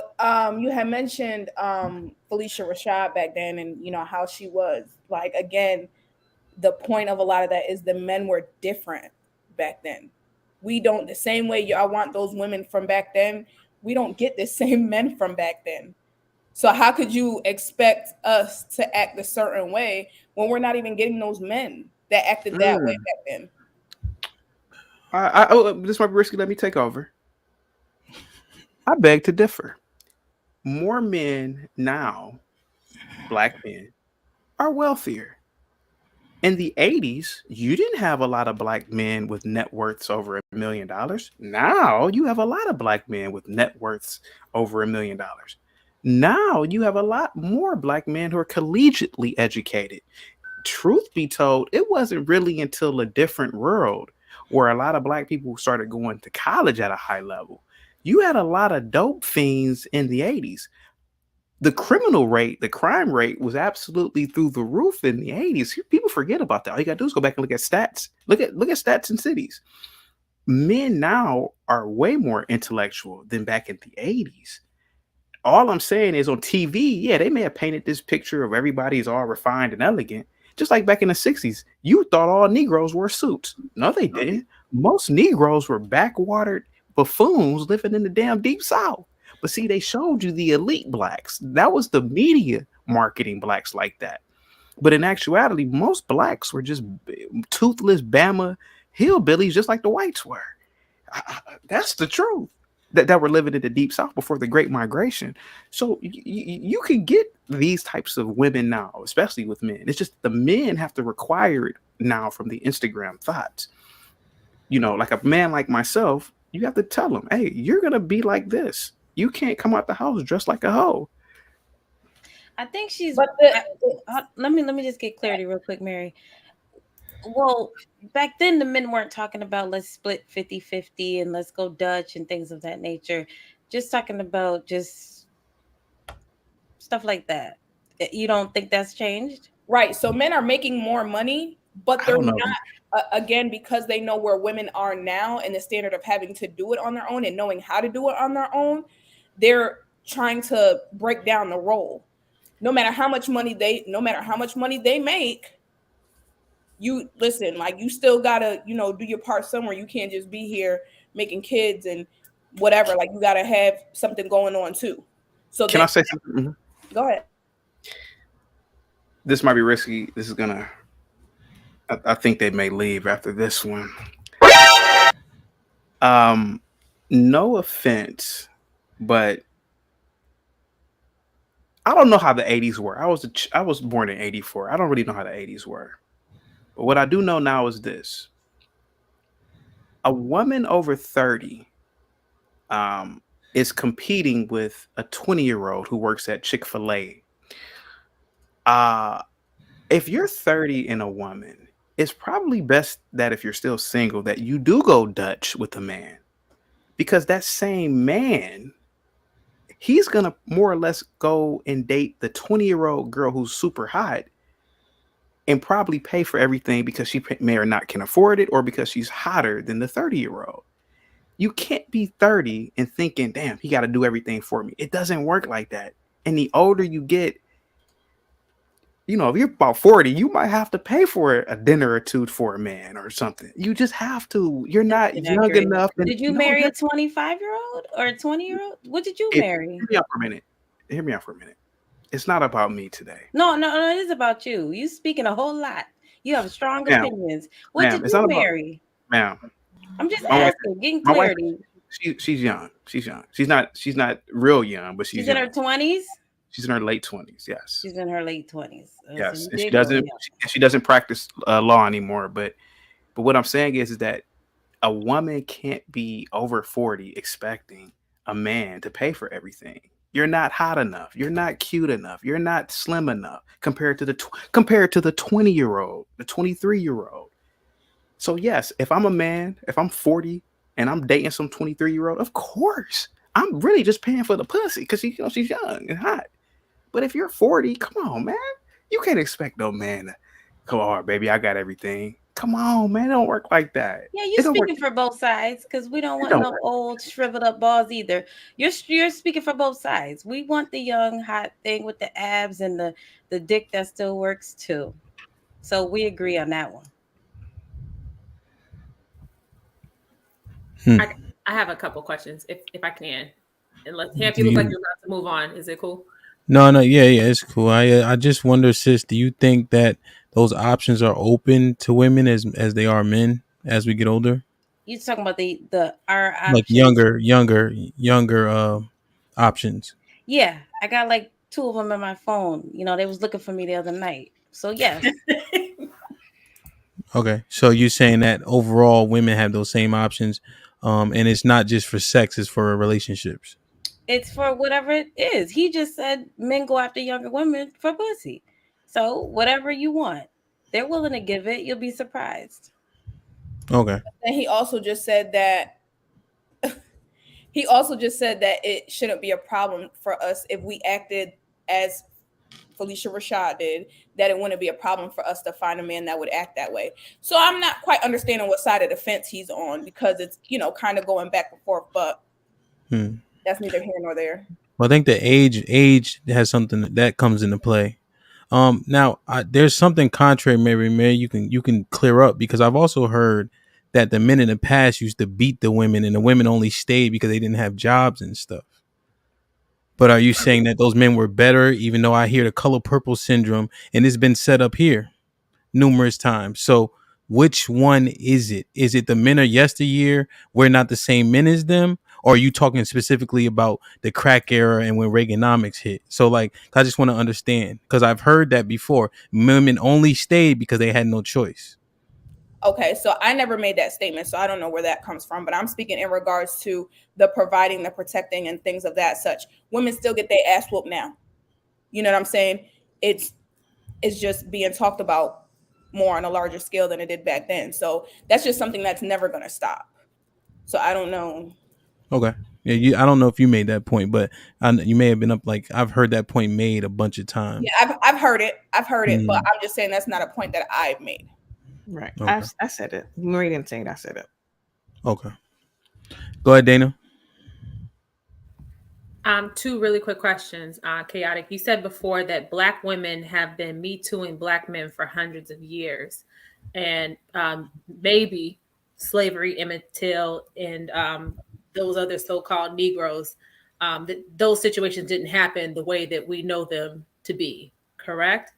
you had mentioned Felicia Rashad back then, and how she was like. Again, the point of a lot of that is the men were different back then. We don't the same way y'all want those women from back then. We don't get the same men from back then. So how could you expect us to act a certain way when we're not even getting those men that acted that way back then? This might be risky. Let me take over. I beg to differ. More men now, black men, are wealthier. In the 80s, you didn't have a lot of black men with net worths over $1 million. Now you have a lot of black men with net worths over $1 million. Now you have a lot more black men who are collegiately educated. Truth be told, it wasn't really until a different world where a lot of black people started going to college at a high level. You had a lot of dope fiends in the 80s. The crime rate was absolutely through the roof in the 80s. People forget about that. All you gotta do is go back and look at stats. Look at stats in cities. Men now are way more intellectual than back in the 80s. All I'm saying is on TV, yeah, they may have painted this picture of everybody's all refined and elegant. Just like back in the 60s, you thought all Negroes wore suits. No, they didn't. Most Negroes were backwatered buffoons living in the damn deep South. But see, they showed you the elite blacks. That was the media marketing blacks like that. But in actuality, most blacks were just toothless Bama hillbillies, just like the whites were. That's the truth. That were living in the deep South before the Great Migration. So you can get these types of women now, especially with men. It's just the men have to require it now from the Instagram thoughts. Like a man like myself, you have to tell them, hey, you're going to be like this. You can't come out the house dressed like a hoe. I think she's. But let me just get clarity real quick, Mary. Well, back then the men weren't talking about let's split 50-50 and let's go Dutch and things of that nature. Just talking about just stuff like that. You don't think that's changed? Right. So men are making more money, but I they're don't know. not, again, because they know where women are now and the standard of having to do it on their own and knowing how to do it on their own. They're trying to break down the role. No matter how much money they make, you listen, like you still gotta, do your part somewhere. You can't just be here making kids and whatever. Like you gotta have something going on too. So Can I they say something? Mhm. go ahead. This might be risky. This is gonna. I think they may leave after this one. Um, no offense, but I don't know how the '80s were. I was born in '84. I don't really know how the '80s were. But what I do know now is this: a woman over 30 um, is competing with a 20-year-old who works at Chick-fil-A. Uh, if you're 30 and a woman, it's probably best that if you're still single, that you do go Dutch with a man. Because that same man, he's gonna more or less go and date the 20-year-old girl who's super hot and probably pay for everything because she may or not can afford it or because she's hotter than the 30-year-old. You can't be 30 and thinking, damn, he got to do everything for me. It doesn't work like that. And the older you get, if you're about 40, you might have to pay for a dinner or two for a man or something. You just have to. You're not young enough. Did you marry a 25-year-old or a 20-year-old? What did you marry? Hear me out for a minute. Hear me out for a minute. It's not about me today. No, it is about you. You speaking a whole lot. You have strong opinions. What did you marry? Ma'am. I'm just asking, getting clarity. She's young. She's young. She's not real young, but she's in her 20s. She's in her late 20s. Yes. She's in her late 20s. Yes. And she doesn't practice law anymore. But what I'm saying is that a woman can't be over 40 expecting a man to pay for everything. You're not hot enough. You're not cute enough. You're not slim enough compared to the 20-year-old, the 23-year-old. So yes, if I'm a man, if I'm 40 and I'm dating some 23-year-old, of course I'm really just paying for the pussy because she's young and hot. But if you're 40, come on, man, you can't expect no man to come on, baby. I got everything. Come on, man, it don't work like that. Yeah, you're speaking for both sides because we don't want no old shriveled up balls either. You're speaking for both sides. We want the young hot thing with the abs and the dick that still works too. So we agree on that one. I have a couple questions if I can. And Hamp, you look like you're about to move on. Is it cool? No, yeah, it's cool. I just wonder, sis, do you think that those options are open to women as they are men as we get older? You talking about our options? Like younger options. Yeah, I got like 2 of them in my phone. They was looking for me the other night. So yes. Okay, so you're saying that overall women have those same options, and it's not just for sex; it's for relationships. It's for whatever it is. He just said men go after younger women for pussy. So whatever you want, they're willing to give it. You'll be surprised. Okay. And he also just said that it shouldn't be a problem for us if we acted as Felicia Rashad did, that it wouldn't be a problem for us to find a man that would act that way. So I'm not quite understanding what side of the fence he's on because it's, kind of going back and forth, but that's neither here nor there. Well, I think the age has something that comes into play. Now there's something contrary, maybe you can clear up, because I've also heard that the men in the past used to beat the women and the women only stayed because they didn't have jobs and stuff. But are you saying that those men were better, even though I hear the color purple syndrome and it's been set up here numerous times? So which one is it? Is it the men of yesteryear, we're not the same men as them? Or are you talking specifically about the crack era and when Reaganomics hit? So I just want to understand, because I've heard that before. Women only stayed because they had no choice. Okay, so I never made that statement, so I don't know where that comes from, but I'm speaking in regards to the providing, the protecting, and things of that such. Women still get their ass whooped now. You know what I'm saying? It's just being talked about more on a larger scale than it did back then. So that's just something that's never going to stop. So I don't know. Okay. Yeah, I don't know if you made that point, but you may have been up. Like, I've heard that point made a bunch of times. Yeah, I've heard it. But I'm just saying that's not a point that I've made. Right. Okay. I said it. Marie didn't say it. I said it. Okay. Go ahead, Dana. Two really quick questions. Chaotic, you said before that Black women have been Me Tooing Black men for hundreds of years, and maybe slavery, Emmett Till, and those other so-called Negroes, those situations didn't happen the way that we know them to be, correct?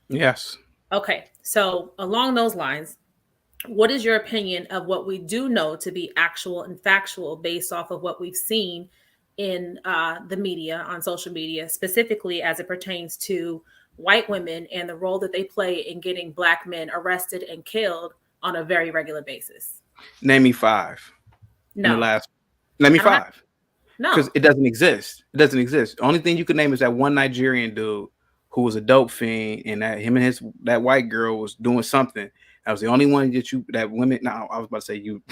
Yes. Okay, so along those lines, what is your opinion of what we do know to be actual and factual based off of what we've seen in the media, on social media, specifically as it pertains to white women and the role that they play in getting Black men arrested and killed on a very regular basis? Name me 5. No. In the last. Name me 5. No. Because it doesn't exist. It doesn't exist. The only thing you could name is that one Nigerian dude who was a dope fiend, and that him and that white girl was doing something. That was the only one that women. No, I was about to say you.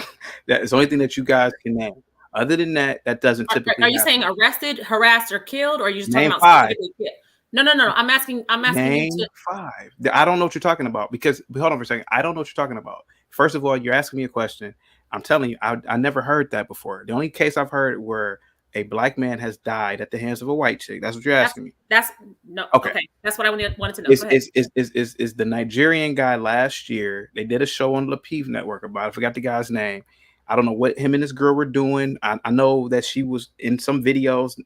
That is the only thing that you guys can name. Other than that, that doesn't typically. Are you saying arrested, harassed, or killed, or are you just Name talking about 5. specifically killed? No. I'm asking Name you to 5. I don't know what you're talking about, because hold on for a second. I don't know what you're talking about. First of all, you're asking me a question. I'm telling you, I never heard that before. The only case I've heard where a Black man has died at the hands of a white chick. That's what you're asking me. That's no. Okay. That's what I wanted to know. Is the Nigerian guy last year? They did a show on the P.O.V network about it. I forgot the guy's name. I don't know what him and this girl were doing. I know that she was in some videos,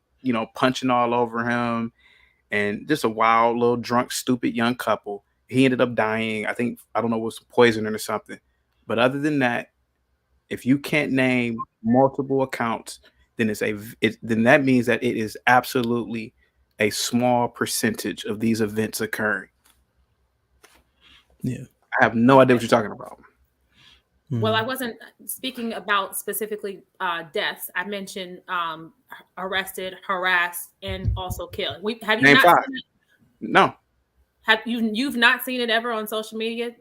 punching all over him, and just a wild little drunk, stupid young couple. He ended up dying. I don't know, it was poisoning or something. But other than that, if you can't name multiple accounts, then then that means that it is absolutely a small percentage of these events occurring. Yeah, I have no idea what you're talking about. Well, I wasn't speaking about specifically deaths. I mentioned arrested, harassed, and also killed. Have you Name not 5. seen it? No. Have you've not seen it ever on social media?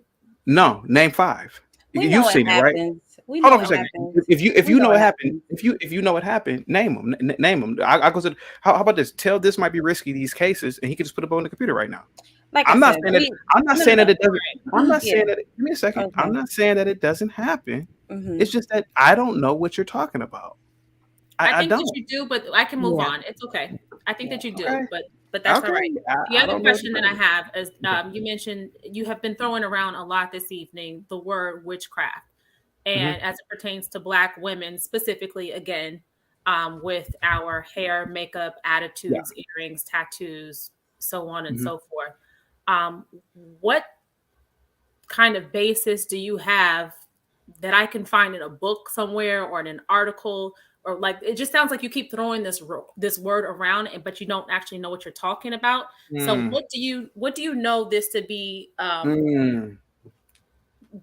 No. Name 5. You've seen it, right? We Hold know on for a second. happens. If you know what happened, if you know what happened, name them. Name them. I go to. How about this? Tell this might be risky, these cases, and he can just put it up on the computer right now. I'm not saying that it doesn't. I'm not saying that. Give me a second. Okay. I'm not saying that it doesn't happen. Mm-hmm. It's just that I don't know what you're talking about. I think that you do, but I can move on. It's okay. I think that you do, but that's all right. The other question that I have is, you mentioned you have been throwing around a lot this evening the word witchcraft, and as it pertains to Black women specifically, again, with our hair, makeup, attitudes, earrings, tattoos, so on and so forth. What kind of basis do you have that I can find in a book somewhere or in an article, or like, it just sounds like you keep throwing this word around, but you don't actually know what you're talking about. So what do you know this to be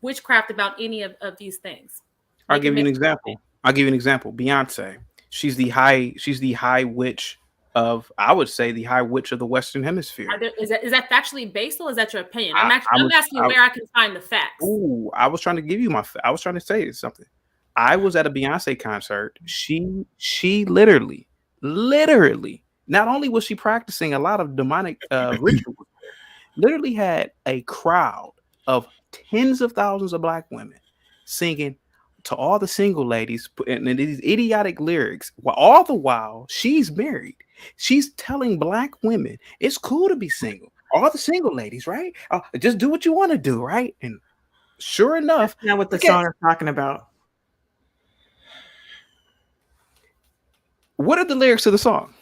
witchcraft about any of these things? I'll give you an example. Beyonce. She's the high witch of, I would say, the high witch of the Western Hemisphere. Is that factually based, or is that your opinion? I'm asking where I can find the facts. Ooh, I was trying to give you I was trying to say something. I was at a Beyonce concert. She literally, not only was she practicing a lot of demonic rituals, literally had a crowd of tens of thousands of Black women singing to all the single ladies and these idiotic lyrics, all the while she's married. She's telling Black women it's cool to be single. All the single ladies, right? Just do what you want to do, right? And sure enough, that's not what the song is talking about. What are the lyrics to the song?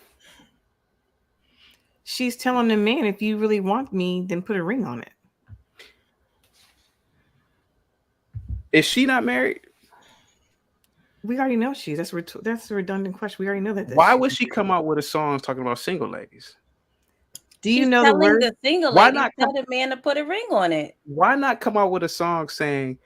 She's telling the man, if you really want me, then put a ring on it. Is she not married? We already know she is. That's a redundant question. We already know that. Why would she come out with a song talking about single ladies? Do you know the word? The single lady, why not tell the man to put a ring on it? Why not come out with a song saying,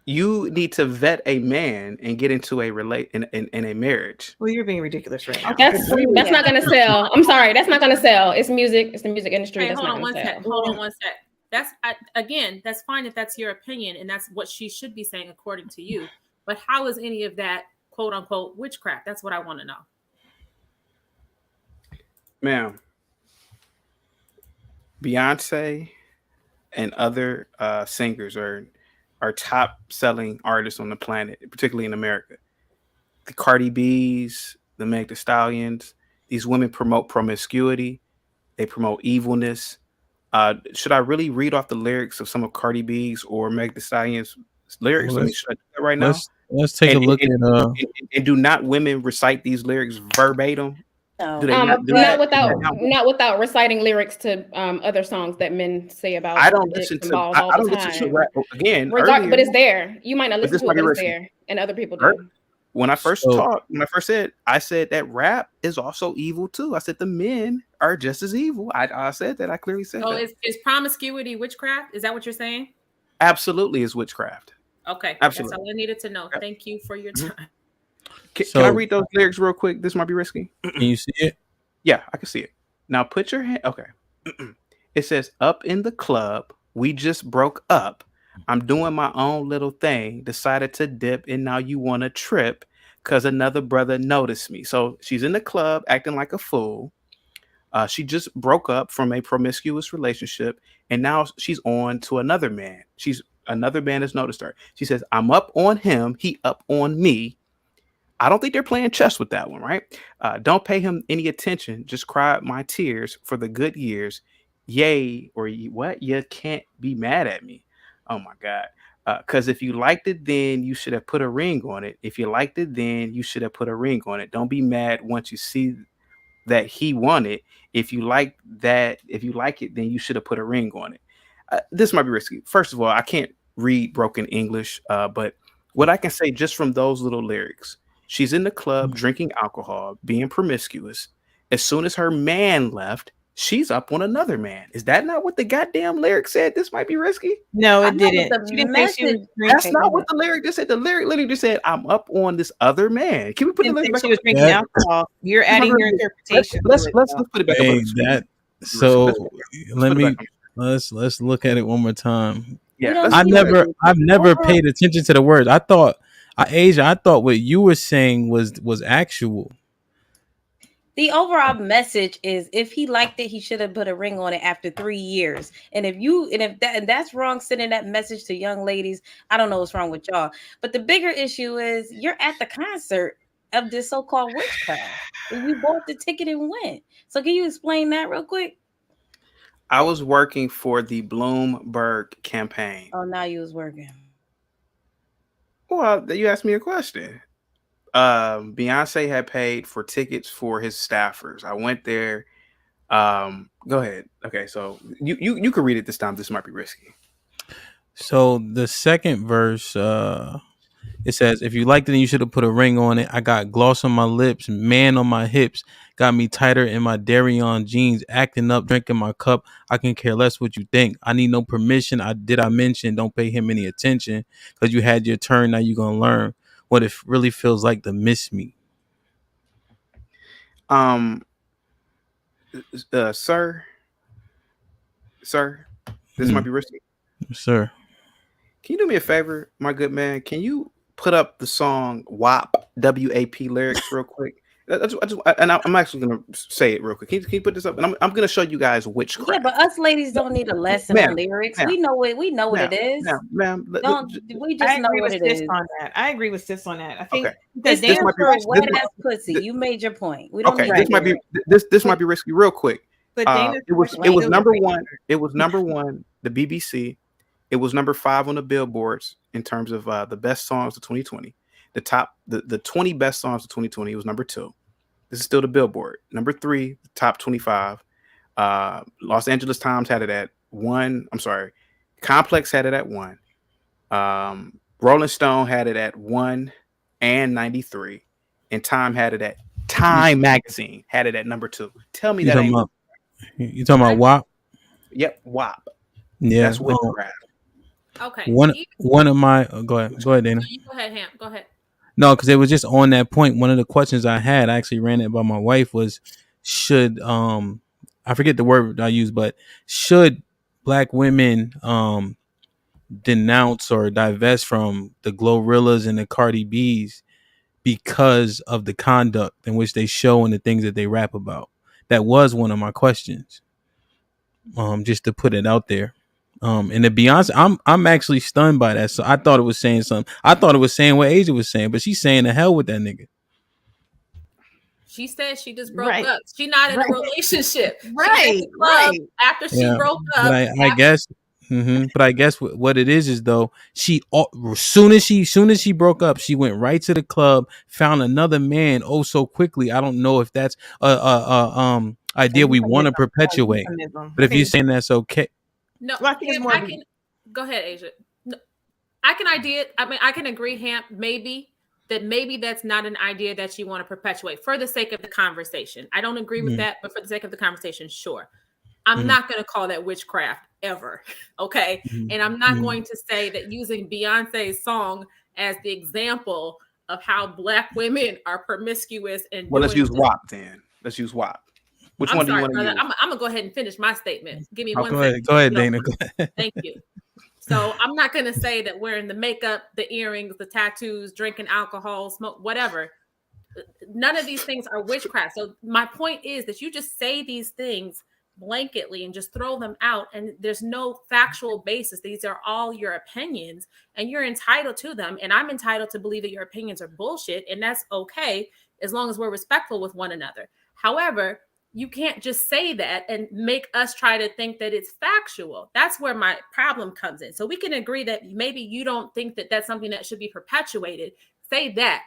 you need to vet a man and get into a in a marriage? Well, you're being ridiculous right now. That's not going to sell. I'm sorry, that's not going to sell. It's music. It's the music industry. That's not going to sell. Hold on one sec. Again, that's fine if that's your opinion and that's what she should be saying according to you. But how is any of that quote unquote witchcraft? That's what I want to know. Ma'am, Beyonce and other singers are top selling artists on the planet, particularly in America. The Cardi B's, the Meg Thee Stallions, these women promote promiscuity. They promote evilness. Should I really read off the lyrics of some of Cardi B's or Meg Thee Stallion's lyrics? Well, I mean, should I do that right now? Let's take a look and do not women recite these lyrics verbatim? No. Do they not do that? Not without reciting lyrics to other songs that men say about I don't dicks listen and to. balls I all don't the listen to time. rap again. But it's there. You might not But listen this to might it, be but it's risky. there, and other people do. When I first talked, when I said that rap is also evil too. I said the men are just as evil. I said that. I clearly said So that. is promiscuity witchcraft? Is that what you're saying? Absolutely is witchcraft. Okay, Absolutely. that's all I needed to know. Thank you for your time. Can I read those lyrics real quick? This might be risky. Can you see it? Yeah, I can see it. Now put your hand. Okay. It says, "Up in the club, we just broke up. I'm doing my own little thing. Decided to dip, and now you want to trip because another brother noticed me." So she's in the club acting like a fool. She just broke up from a promiscuous relationship, and now she's on to another man. Another man has noticed her. She says, "I'm up on him. He up on me." I don't think they're playing chess with that one, right? Don't pay him any attention. Just cry my tears for the good years. Yay, or what? You can't be mad at me. Oh my God. Because if you liked it, then you should have put a ring on it. If you liked it, then you should have put a ring on it. Don't be mad once you see that he won it. If you like it, then you should have put a ring on it. This might be risky. First of all, I can't read broken English, but what I can say just from those little lyrics, she's in the club drinking alcohol, being promiscuous. As soon as her man left, she's up on another man. Is that not what the goddamn lyric said? This might be risky. No, it didn't. She didn't say she was drinking. That's not what the lyric just said. The lyric literally just said, "I'm up on this other man." Can we put the lyric back? She was drinking alcohol. You're adding your interpretation. Let's put it back up. So let's look at it one more time. Yeah, I've never paid attention to the words. I thought what you were saying was actual. The overall message is, if he liked it, he should have put a ring on it after 3 years. And if that's wrong, sending that message to young ladies, I don't know what's wrong with y'all. But the bigger issue is, you're at the concert of this so-called witchcraft, and you bought the ticket and went. So can you explain that real quick? I was working for the Bloomberg campaign. Oh, now you was working. Well, you asked me a question. Beyonce had paid for tickets for his staffers. I went there. Go ahead. Okay, so you can read it this time. This might be risky. So the second verse, it says, "If you liked it, then you should have put a ring on it. I got gloss on my lips, man on my hips, got me tighter in my dairy on jeans, acting up, drinking my cup. I can care less what you think. I need no permission. I mention, don't pay him any attention, because you had your turn. Now you're gonna learn what it really feels like to miss me." Sir, this might be risky. Sir, can you do me a favor, my good man? Can you put up the song WAP, WAP lyrics real quick? I'm actually going to say it real quick. Can you put this up? And I'm going to show you guys witchcraft. Yeah, but us ladies don't need a lesson on lyrics. We know it. We know what it is. Ma'am, we just know what it is. On that. I agree with sis on that. I think this might be wet ass pussy. You made your point. We don't this might be this might be risky real quick. But it was number one. It was number one, the BBC. It was number 5 on the billboards in terms of the best songs of 2020. The 20 best songs of 2020 was number 2. This is still the Billboard. Number 3, the top 25. Los Angeles Times had it at 1. I'm sorry. Complex had it at 1. Rolling Stone had it at 1 and 93. And Time Magazine had it at number 2. Tell me that ain't. You talking about WAP? Yep, WAP. Yeah. That's witchcraft. Okay. One of my go ahead, Dana. Go ahead, Ham. Go ahead. No, because it was just on that point. One of the questions I had, I actually ran it by my wife, was should I forget the word I used, but should black women denounce or divest from the Glorrillas and the Cardi B's because of the conduct in which they show and the things that they rap about. That was one of my questions. Just to put it out there. And to be honest, I'm actually stunned by that. So I thought it was saying something. I thought it was saying what Asia was saying, but she's saying the hell with that nigga. She said she just broke up. She not in a relationship. Right. She at the club after she broke up. But I guess. But I guess what it is though, she soon as she broke up, she went right to the club, found another man so quickly. I don't know if that's idea we want to perpetuate, but if you're saying that's okay, no, I can go ahead, Asia. No, I can I can agree, Hamp, maybe that's not an idea that you want to perpetuate for the sake of the conversation. I don't agree with that, but for the sake of the conversation, sure. I'm not going to call that witchcraft ever. Okay. And I'm not going to say that using Beyonce's song as the example of how black women are promiscuous and let's use WAP then. Let's use WAP. Which one do you want to use? I'm going to go ahead and finish my statement. Give me 1 second. second. Go ahead, Dana. Go ahead. Thank you. So I'm not going to say that wearing the makeup, the earrings, the tattoos, drinking alcohol, smoke, whatever. None of these things are witchcraft. So my point is that you just say these things blanketly and just throw them out, and there's no factual basis. These are all your opinions, and you're entitled to them, and I'm entitled to believe that your opinions are bullshit, and that's okay as long as we're respectful with one another. However, you can't just say that and make us try to think that it's factual. That's where my problem comes in. So we can agree that maybe you don't think that that's something that should be perpetuated. Say that.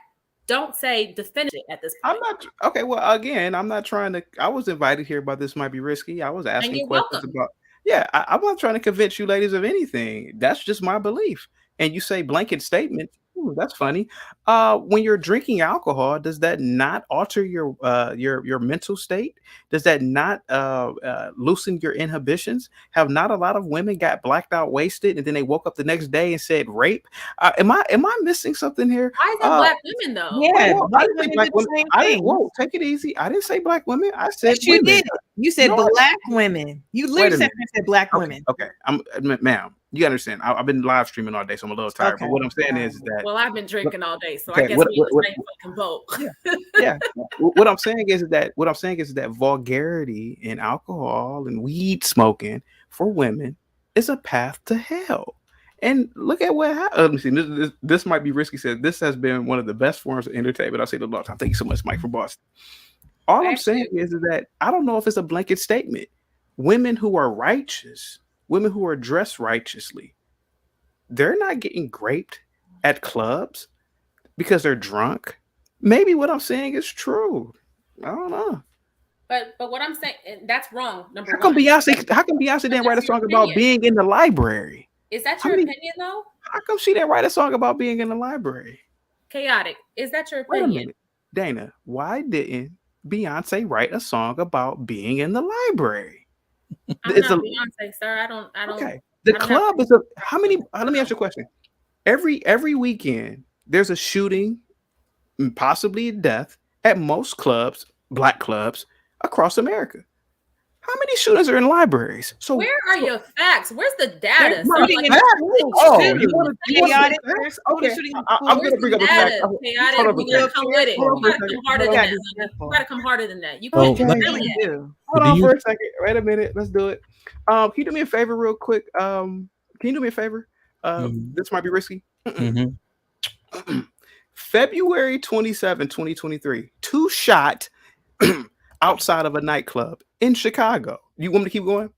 Don't say definitive at this point. I'm not okay. Well, again, I'm not trying to. I was invited here, but this might be risky. I was asking questions about. Yeah, I'm not trying to convince you ladies of anything. That's just my belief. And you say blanket statement. Ooh, that's funny. When you're drinking alcohol, does that not alter your mental state? Does that not loosen your inhibitions? Have not a lot of women got blacked out, wasted, and then they woke up the next day and said rape? Am I missing something here? Why is that black women though? Yeah, I didn't say black women. Whoa, take it easy. I didn't say black women. I said you women. did. You said black women. You literally said black women. Okay, ma'am. You understand? I've been live streaming all day, so I'm a little tired. Okay. But what I'm saying is that I've been drinking all day, so I guess we in the same fucking boat. Yeah. What I'm saying is that vulgarity in alcohol and weed smoking for women is a path to hell. And look at what happened. Let me see. This might be risky. Said this has been one of the best forms of entertainment I've seen in a long time. Thank you so much, Mike, from Boston. All I'm saying is that I don't know if it's a blanket statement. Women who are righteous. Women who are dressed righteously, they're not getting raped at clubs because they're drunk. Maybe what I'm saying is true. I don't know. But what I'm saying, that's wrong. Number one. How come Beyonce didn't write a song about being in the library? Is that your opinion though? How come she didn't write a song about being in the library? Chaotic. Is that your opinion? Wait a minute. Dana, why didn't Beyonce write a song about being in the library? I'm not Beyonce, sir. I don't. Okay. The club is how many? Let me ask you a question. Every weekend, there's a shooting, possibly death, at most clubs, black clubs across America. How many shootings are in libraries? So where are your facts? Where's the data? You want facts? Okay. I'm going to bring up the facts. You got to come with it. You got to come harder than that. You got to come harder than that. You can't really do. Hold on for a second. Wait a minute. Let's do it. Can you do me a favor real quick? Can you do me a favor? This might be risky. February 27, 2023. 2 shot outside of a nightclub in Chicago. You want me to keep going?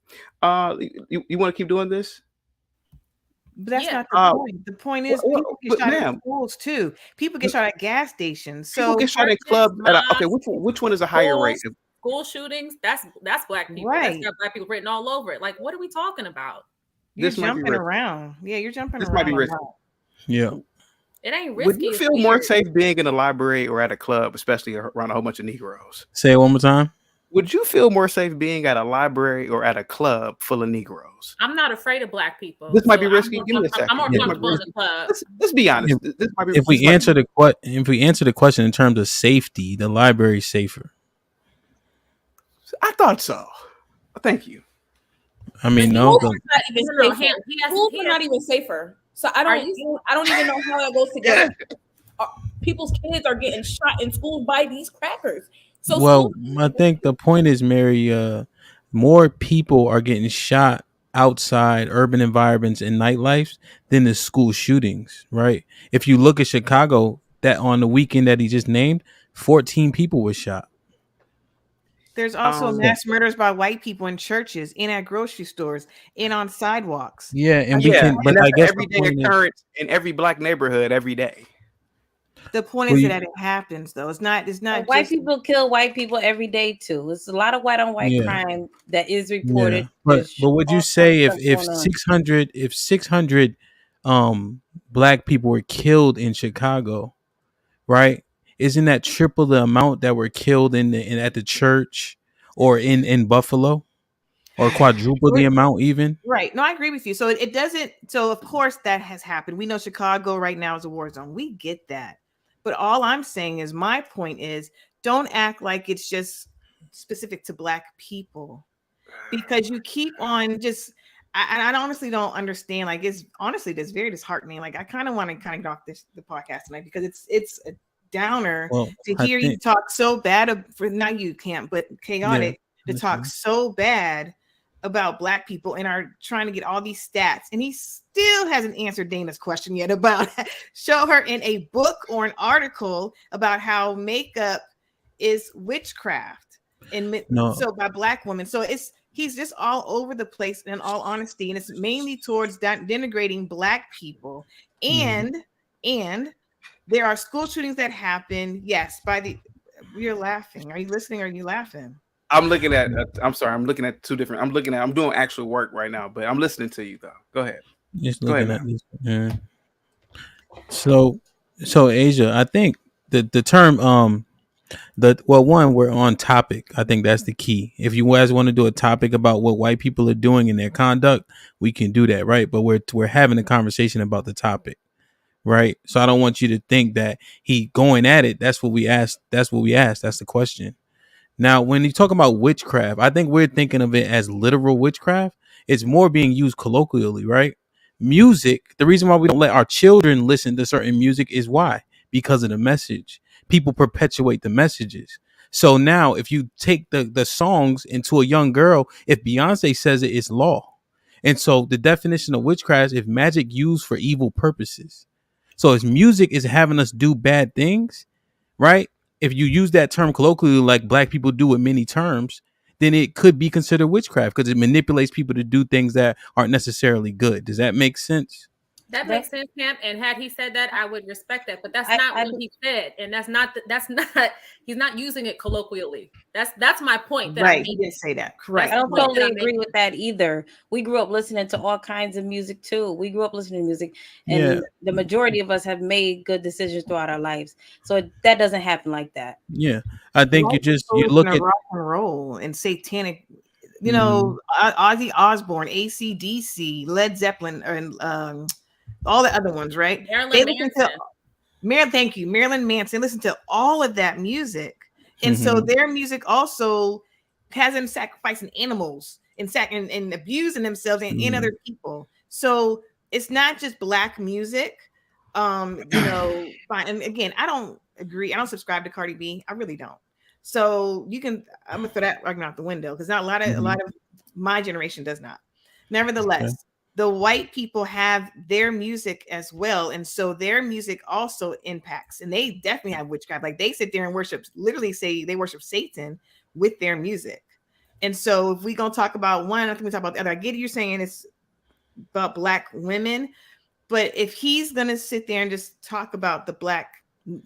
You want to keep doing this? But that's not the point. The point is people get shot at schools too. People get shot at gas stations. So people get shot at clubs. Okay, which one is a higher rate? School shootings, that's black people. Right. That's got black people written all over it. Like, what are we talking about? You're jumping around. Yeah, you're jumping around. This might be risky. Yeah. It ain't risky. Would you feel more safe being in a library or at a club, especially around a whole bunch of Negroes? Say it one more time. Would you feel more safe being at a library or at a club full of Negroes? I'm not afraid of black people. This might be risky. Give me a second. I'm more comfortable in the club. Let's be honest. If we answer the question in terms of safety, the library's safer. I thought so. Thank you. I mean, But no, Schools but are not even no, safer. he has Schools he are has. not even safer. So Are you? I don't even know how that goes together. Uh, People's kids are getting shot in school by these crackers. So schools. well, I think the point is, Mary, more people are getting shot outside urban environments and nightlife than the school shootings, right? If you look at Chicago, that on the weekend that he just named, 14 people were shot. There's also Um, So, mass murders by white people in churches, in at grocery stores, in on sidewalks. yeah, I and we mean, yeah, can, and but that's I an guess the everyday point is, occurrence in every black neighborhood every day. the point is we, that it happens though. It's not. It's not White just people kill white people every day too. It's a lot of white on white yeah, crime that is yeah, reported. There's but would you all kinds say of stuff if going on. 600 black people were killed in Chicago, right? Isn't that triple the amount that were killed in at the church or in Buffalo, or quadruple the amount even? right. No, I agree with you. So it doesn't. So of course that has happened. We know Chicago right now is a war zone. We get that. But all I'm saying is, my point is, don't act like it's just specific to black people, because you keep on just. I honestly don't understand. Like, it's honestly this very disheartening. Like, I kind of want to kind of get off the podcast tonight, because it's a downer Well, to I hear you think talk so bad for, not you can't, but yeah. chaotic, to That's talk fine. so bad about black people and are trying to get all these stats, and he still hasn't answered Dana's question yet about show her in a book or an article about how makeup is witchcraft, and No, so by black women. So he's just all over the place, in all honesty, and it's mainly towards denigrating black people. mhm. And there are school shootings that happen, yes, by the. You're laughing. Are you listening, or are you laughing? I'm looking at. I'm sorry. I'm looking at two different. I'm looking at. I'm doing actual work right now, but I'm listening to you though. Go ahead. Just Go ahead, looking at man. this. Yeah. So, Asia, I think the term one, we're on topic. I think that's the key. If you guys want to do a topic about what white people are doing in their conduct, we can do that, right? But we're having a conversation about the topic, right? So I don't want you to think that he going at it. That's what we asked. That's what we asked. That's the question. Now, when you talk about witchcraft, I think we're thinking of it as literal witchcraft. It's more being used colloquially, right? Music, the reason why we don't let our children listen to certain music is why? Because of the message. People perpetuate the messages. So now, if you take the songs into a young girl, if Beyonce says it, it's law. And so the definition of witchcraft is magic used for evil purposes. So as music is having us do bad things, right? If you use that term colloquially, like black people do with many terms, then it could be considered witchcraft because it manipulates people to do things that aren't necessarily good. Does that make sense? That That makes sense, Camp. And had he said that, I would respect that. But that's I, not I what he said, and that's not. He's not using it colloquially. That's my point that I'm Right, he making. didn't say that. That's Correct. I the don't point Right. that totally I'm agree making. with that either. We grew up listening to all kinds of music too. We grew up listening to music, Yeah, and the majority of us have made good decisions throughout our lives. So that doesn't happen like that. yeah. I think White you people listen look to at. rock and roll and satanic, Mhm. Ozzy Osbourne, AC/DC, Led Zeppelin, and all the other ones, right? They Marilyn listen to Manson. Thank you, Marilyn Manson. Listen to all of that music, and so Mhm. their music also has them sacrificing animals and abusing themselves and Mhm. other people. So it's not just black music. Fine. And again, I don't agree. I don't subscribe to Cardi B. I really don't. So I'm gonna throw that argument out the window, because not a Mhm. lot of my generation does not. Okay. Nevertheless, the white people have their music as well, and so their music also impacts, and they definitely have witchcraft. Like, they sit there and literally say they worship Satan with their music. And so if we gonna talk about one, I think we talk about the other. I get you're saying it's about black women, but if he's gonna sit there and just talk about the black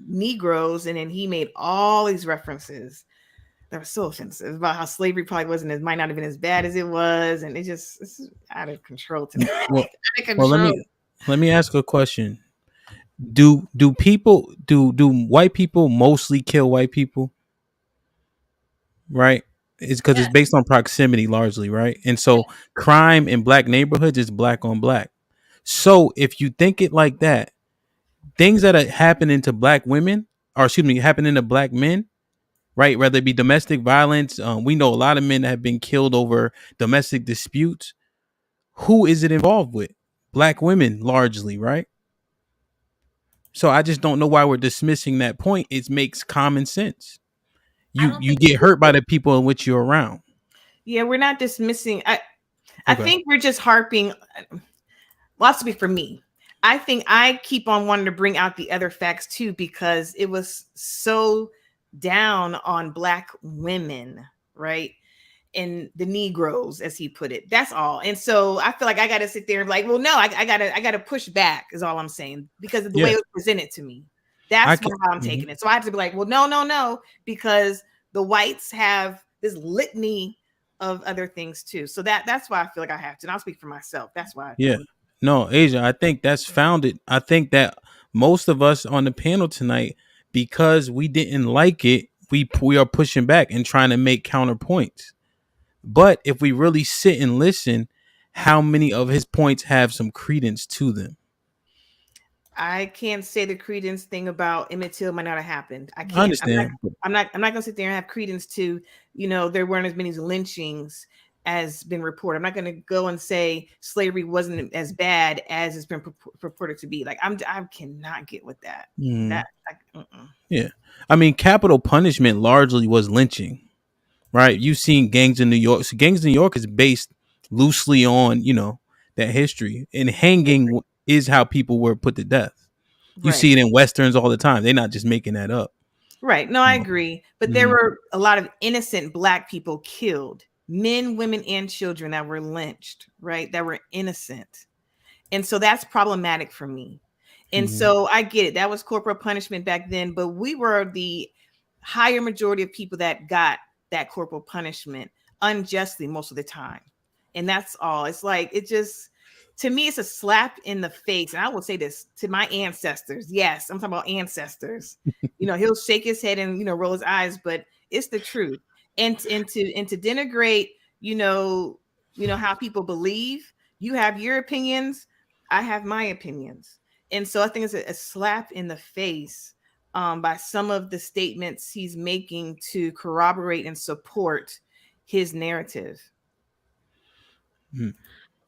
Negroes, and then he made all these references that were so offensive about how slavery probably might not have been as bad as it was, and it's out of control to me. Well, Out of well, control. let me ask a question. Do white people mostly kill white people? Right? It's because it's Yes. based on proximity largely, right? And so crime in black neighborhoods is black on black. So if you think it like that, things that are happening to black women, or excuse me, happening to black men, right? Whether it be domestic violence, we know a lot of men that have been killed over domestic disputes. who is it involved with? Black women largely, right? So I just don't know why we're dismissing that point. It makes common sense. You get hurt by the people in which you're around. Yeah, we're not dismissing. I Okay. think we're just harping. Well, to be for me, I think I keep on wanting to bring out the other facts too, because it was so down on Black women, right? And the Negroes, as he put it. That's all. And so I feel like I got to sit there and be like, well, no, I gotta push back, is all I'm saying, because of the way it was presented to me. That's how I'm taking it. So I have to be like, well, no, because the whites have this litany of other things too. So that's why I feel like I have to. And I'll speak for myself. That's why. No, Asia, I think that's founded. I think that most of us on the panel tonight, because we didn't like it, we are pushing back and trying to make counterpoints. But if we really sit and listen, how many of his points have some credence to them? I can't say the credence thing about Emmett Till might not have happened. I can't. I understand. I'm not gonna sit there and have credence to, there weren't as many lynchings as been reported. I'm not gonna go and say slavery wasn't as bad as it's been purported to be. Like I cannot get with that. Yeah, I mean, capital punishment largely was lynching, right? You've seen Gangs in New York. So Gangs in New York is based loosely on that history, and hanging is how people were put to death. You see it in westerns all the time. They're not just making that up. Right. No, I agree. But there were a lot of innocent Black people killed, men, women, and children that were lynched, right? That were innocent. And so that's problematic for me. And so I get it. That was corporal punishment back then, but we were the higher majority of people that got that corporal punishment unjustly most of the time. And that's all. It's like, to me, it's a slap in the face. And I will say this to my ancestors. Yes, I'm talking about ancestors. He'll shake his head and, roll his eyes, but it's the truth. And to denigrate, how people believe. You have your opinions. I have my opinions. And so I think it's a slap in the face by some of the statements he's making to corroborate and support his narrative.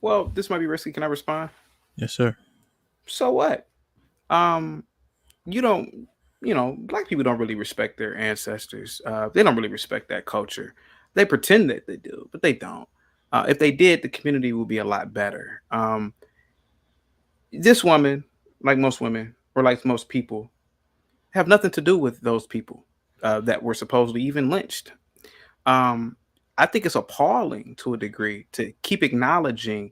Well, this might be risky. Can I respond? Yes, sir. So what? Black people don't really respect their ancestors. They don't really respect that culture. They pretend that they do, but they don't. If they did, the community would be a lot better. This woman, like most women, or like most people, have nothing to do with those people that were supposedly even lynched. I think it's appalling to a degree to keep acknowledging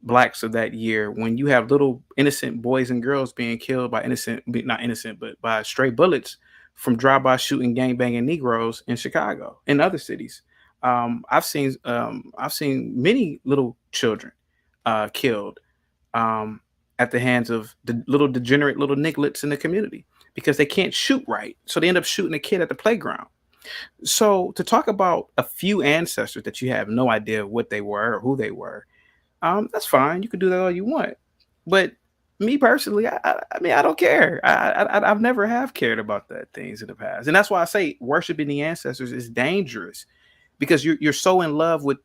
Blacks of that year when you have little innocent boys and girls being killed by not innocent, but by stray bullets from drive-by shooting, gang-banging Negroes in Chicago and other cities. I've seen many little children killed at the hands of the little degenerate little nigglets in the community because they can't shoot right, so they end up shooting a kid at the playground. So to talk about a few ancestors that you have no idea what they were or who they were, that's fine. You can do that all you want. But me personally, I mean, I don't care. I've never have cared about that things in the past. And that's why I say worshiping the ancestors is dangerous because you're so in love with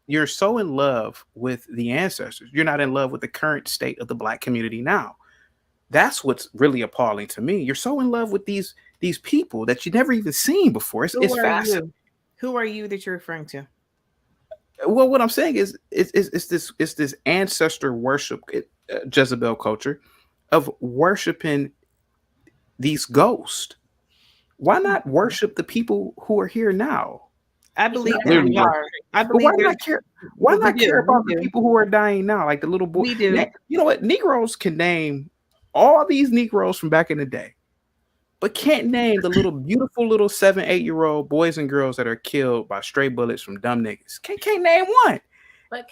the ancestors. You're not in love with the current state of the Black community now. That's what's really appalling to me. You're so in love with these people that you never even seen before. It's fascinating. Who are you that you're referring to? Well, what I'm saying is it's this ancestor worship, Jezebel culture of worshiping these ghosts. Why not worship the people who are here now? I believe that we are. I believe why not care? Why not care about the people who are dying now, like the little boy? We do. You know what? Negroes can name all these Negroes from back in the day, but can't name the little beautiful little 7-8-year-old boys and girls that are killed by stray bullets from dumb niggas. Can't name one. But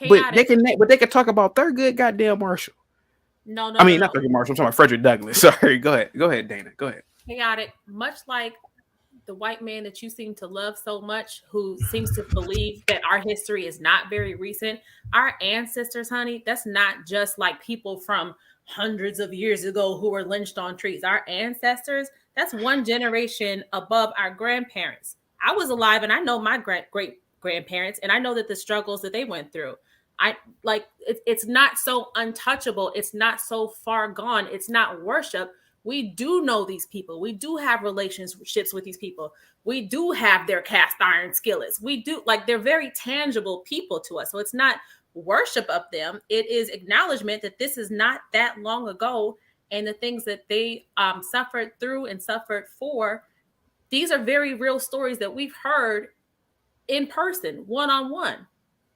they can talk about Thurgood goddamn Marshall. No. I mean, not Thurgood Marshall. I'm talking about Frederick Douglass. Sorry. Go ahead, Dana. Go ahead. Chaotic. Much like the white man that you seem to love so much, who seems to believe that our history is not very recent. Our ancestors, honey, that's not just like people from hundreds of years ago who were lynched on trees. Our ancestors, that's one generation above our grandparents. I was alive and I know my great grandparents, and I know that the struggles that they went through. It's not so untouchable. It's not so far gone. It's not worship. We do know these people. We do have relationships with these people. We do have their cast iron skillets. We do, like, they're very tangible people to us. So it's not worship of them. It is acknowledgement that this is not that long ago, and the things that they suffered through and suffered for. These are very real stories that we've heard in person, one-on-one.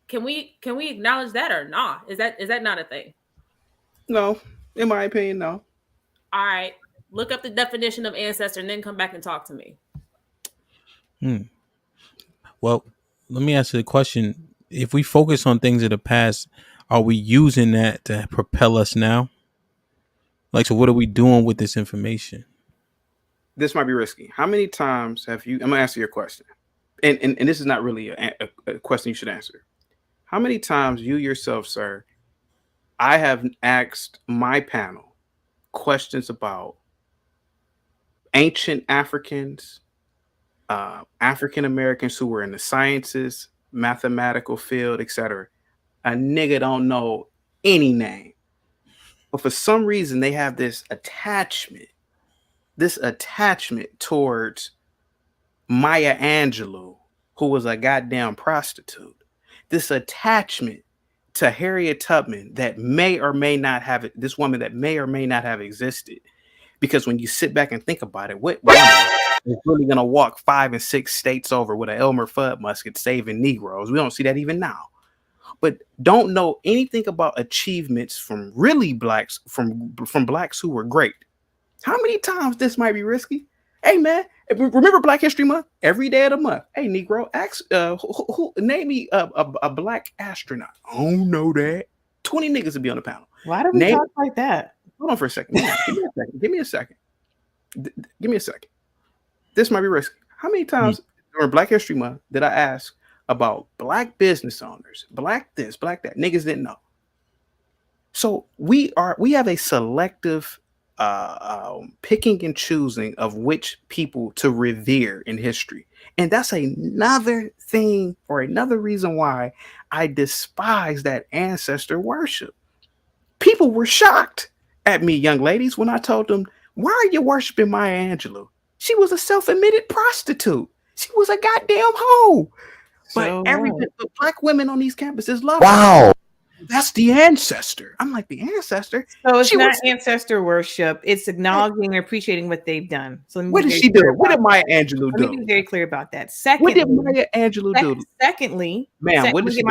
Can we acknowledge that or not? Is that not a thing? No, in my opinion, no. All right, look up the definition of ancestor and then come back and talk to me. Well, let me ask you the question. If we focus on things of the past, are we using that to propel us now? Like, so what are we doing with this information? This might be risky. How many times have you, I'm going to answer your question. And this is not really a question you should answer. How many times you yourself, sir, I have asked my panel questions about ancient Africans, African Americans who were in the sciences, mathematical field, etc. A nigga don't know any name, but for some reason they have this attachment towards Maya Angelou, who was a goddamn prostitute. This attachment to Harriet Tubman that may or may not have it, this woman that may or may not have existed. Because when you sit back and think about it, what woman is really going to walk 5 and 6 states over with an Elmer Fudd musket saving Negroes? We don't see that even now. But don't know anything about achievements from really blacks, from blacks who were great. How many times this might be risky? Hey, man, remember Black History Month? Every day of the month. Hey, Negro, ask, name me a black astronaut. I don't know that. 20 niggas would be on the panel. Why do we talk like that? Hold on for a second. Give me a second. This might be risky. How many times during Black History Month did I ask about black business owners, black this, black that? Niggas didn't know. So we have a selective picking and choosing of which people to revere in history. And that's another thing, or another reason why I despise that ancestor worship. People were shocked at me, young ladies, when I told them, why are you worshiping Maya Angelou? She was a self-admitted prostitute. She was a goddamn hoe. But but black women on these campuses love her. That's the ancestor. I'm like, the ancestor? So it's not ancestor worship. It's acknowledging and appreciating what they've done. So what did she do? What did Maya Angelou do? Let me be very clear about that. Secondly, what did Maya Angelou do? Secondly, ma'am, what did she do?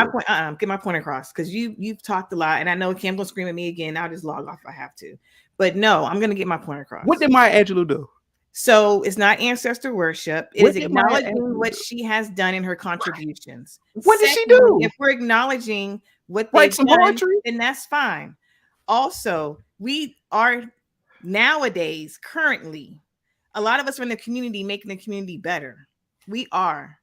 Get my point across, because you've talked a lot, and I know Kim gonna scream at me again. I'll just log off if I have to. But no, I'm gonna get my point across. What did Maya Angelou do? So it's not ancestor worship. It is acknowledging what she has done in her contributions. What did she do? If we're acknowledging what they've done, poetry, then that's fine. Also, we are nowadays, currently, a lot of us are in the community making the community better. We are.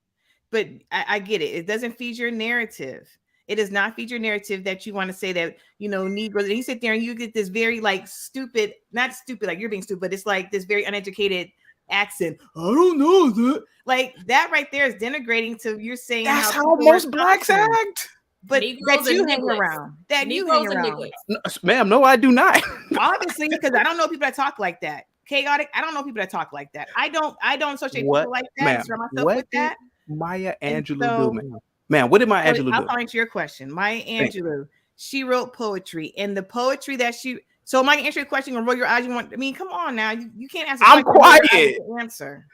But I get it. It doesn't feed your narrative. It does not feed your narrative that you want to say that, Negroes, and you sit there and you get this very stupid, not stupid, like you're being stupid, but it's like this very uneducated accent. I don't know that. Like that right there is denigrating to you're saying that's how most blacks act. But Negroes that you hang around. That you hang around. No, ma'am, no, I do not. Obviously, because I don't know people that talk like that. Chaotic. I don't know people that talk like that. I don't associate people like that. What with that. Maya Angelou do, ma'am? What did Maya Angelou do? I'll answer your question. Maya Angelou, she wrote poetry, and the poetry that she. So, am I answer your question or roll your eyes? I mean, come on now. You can't answer. I'm quiet. Answer.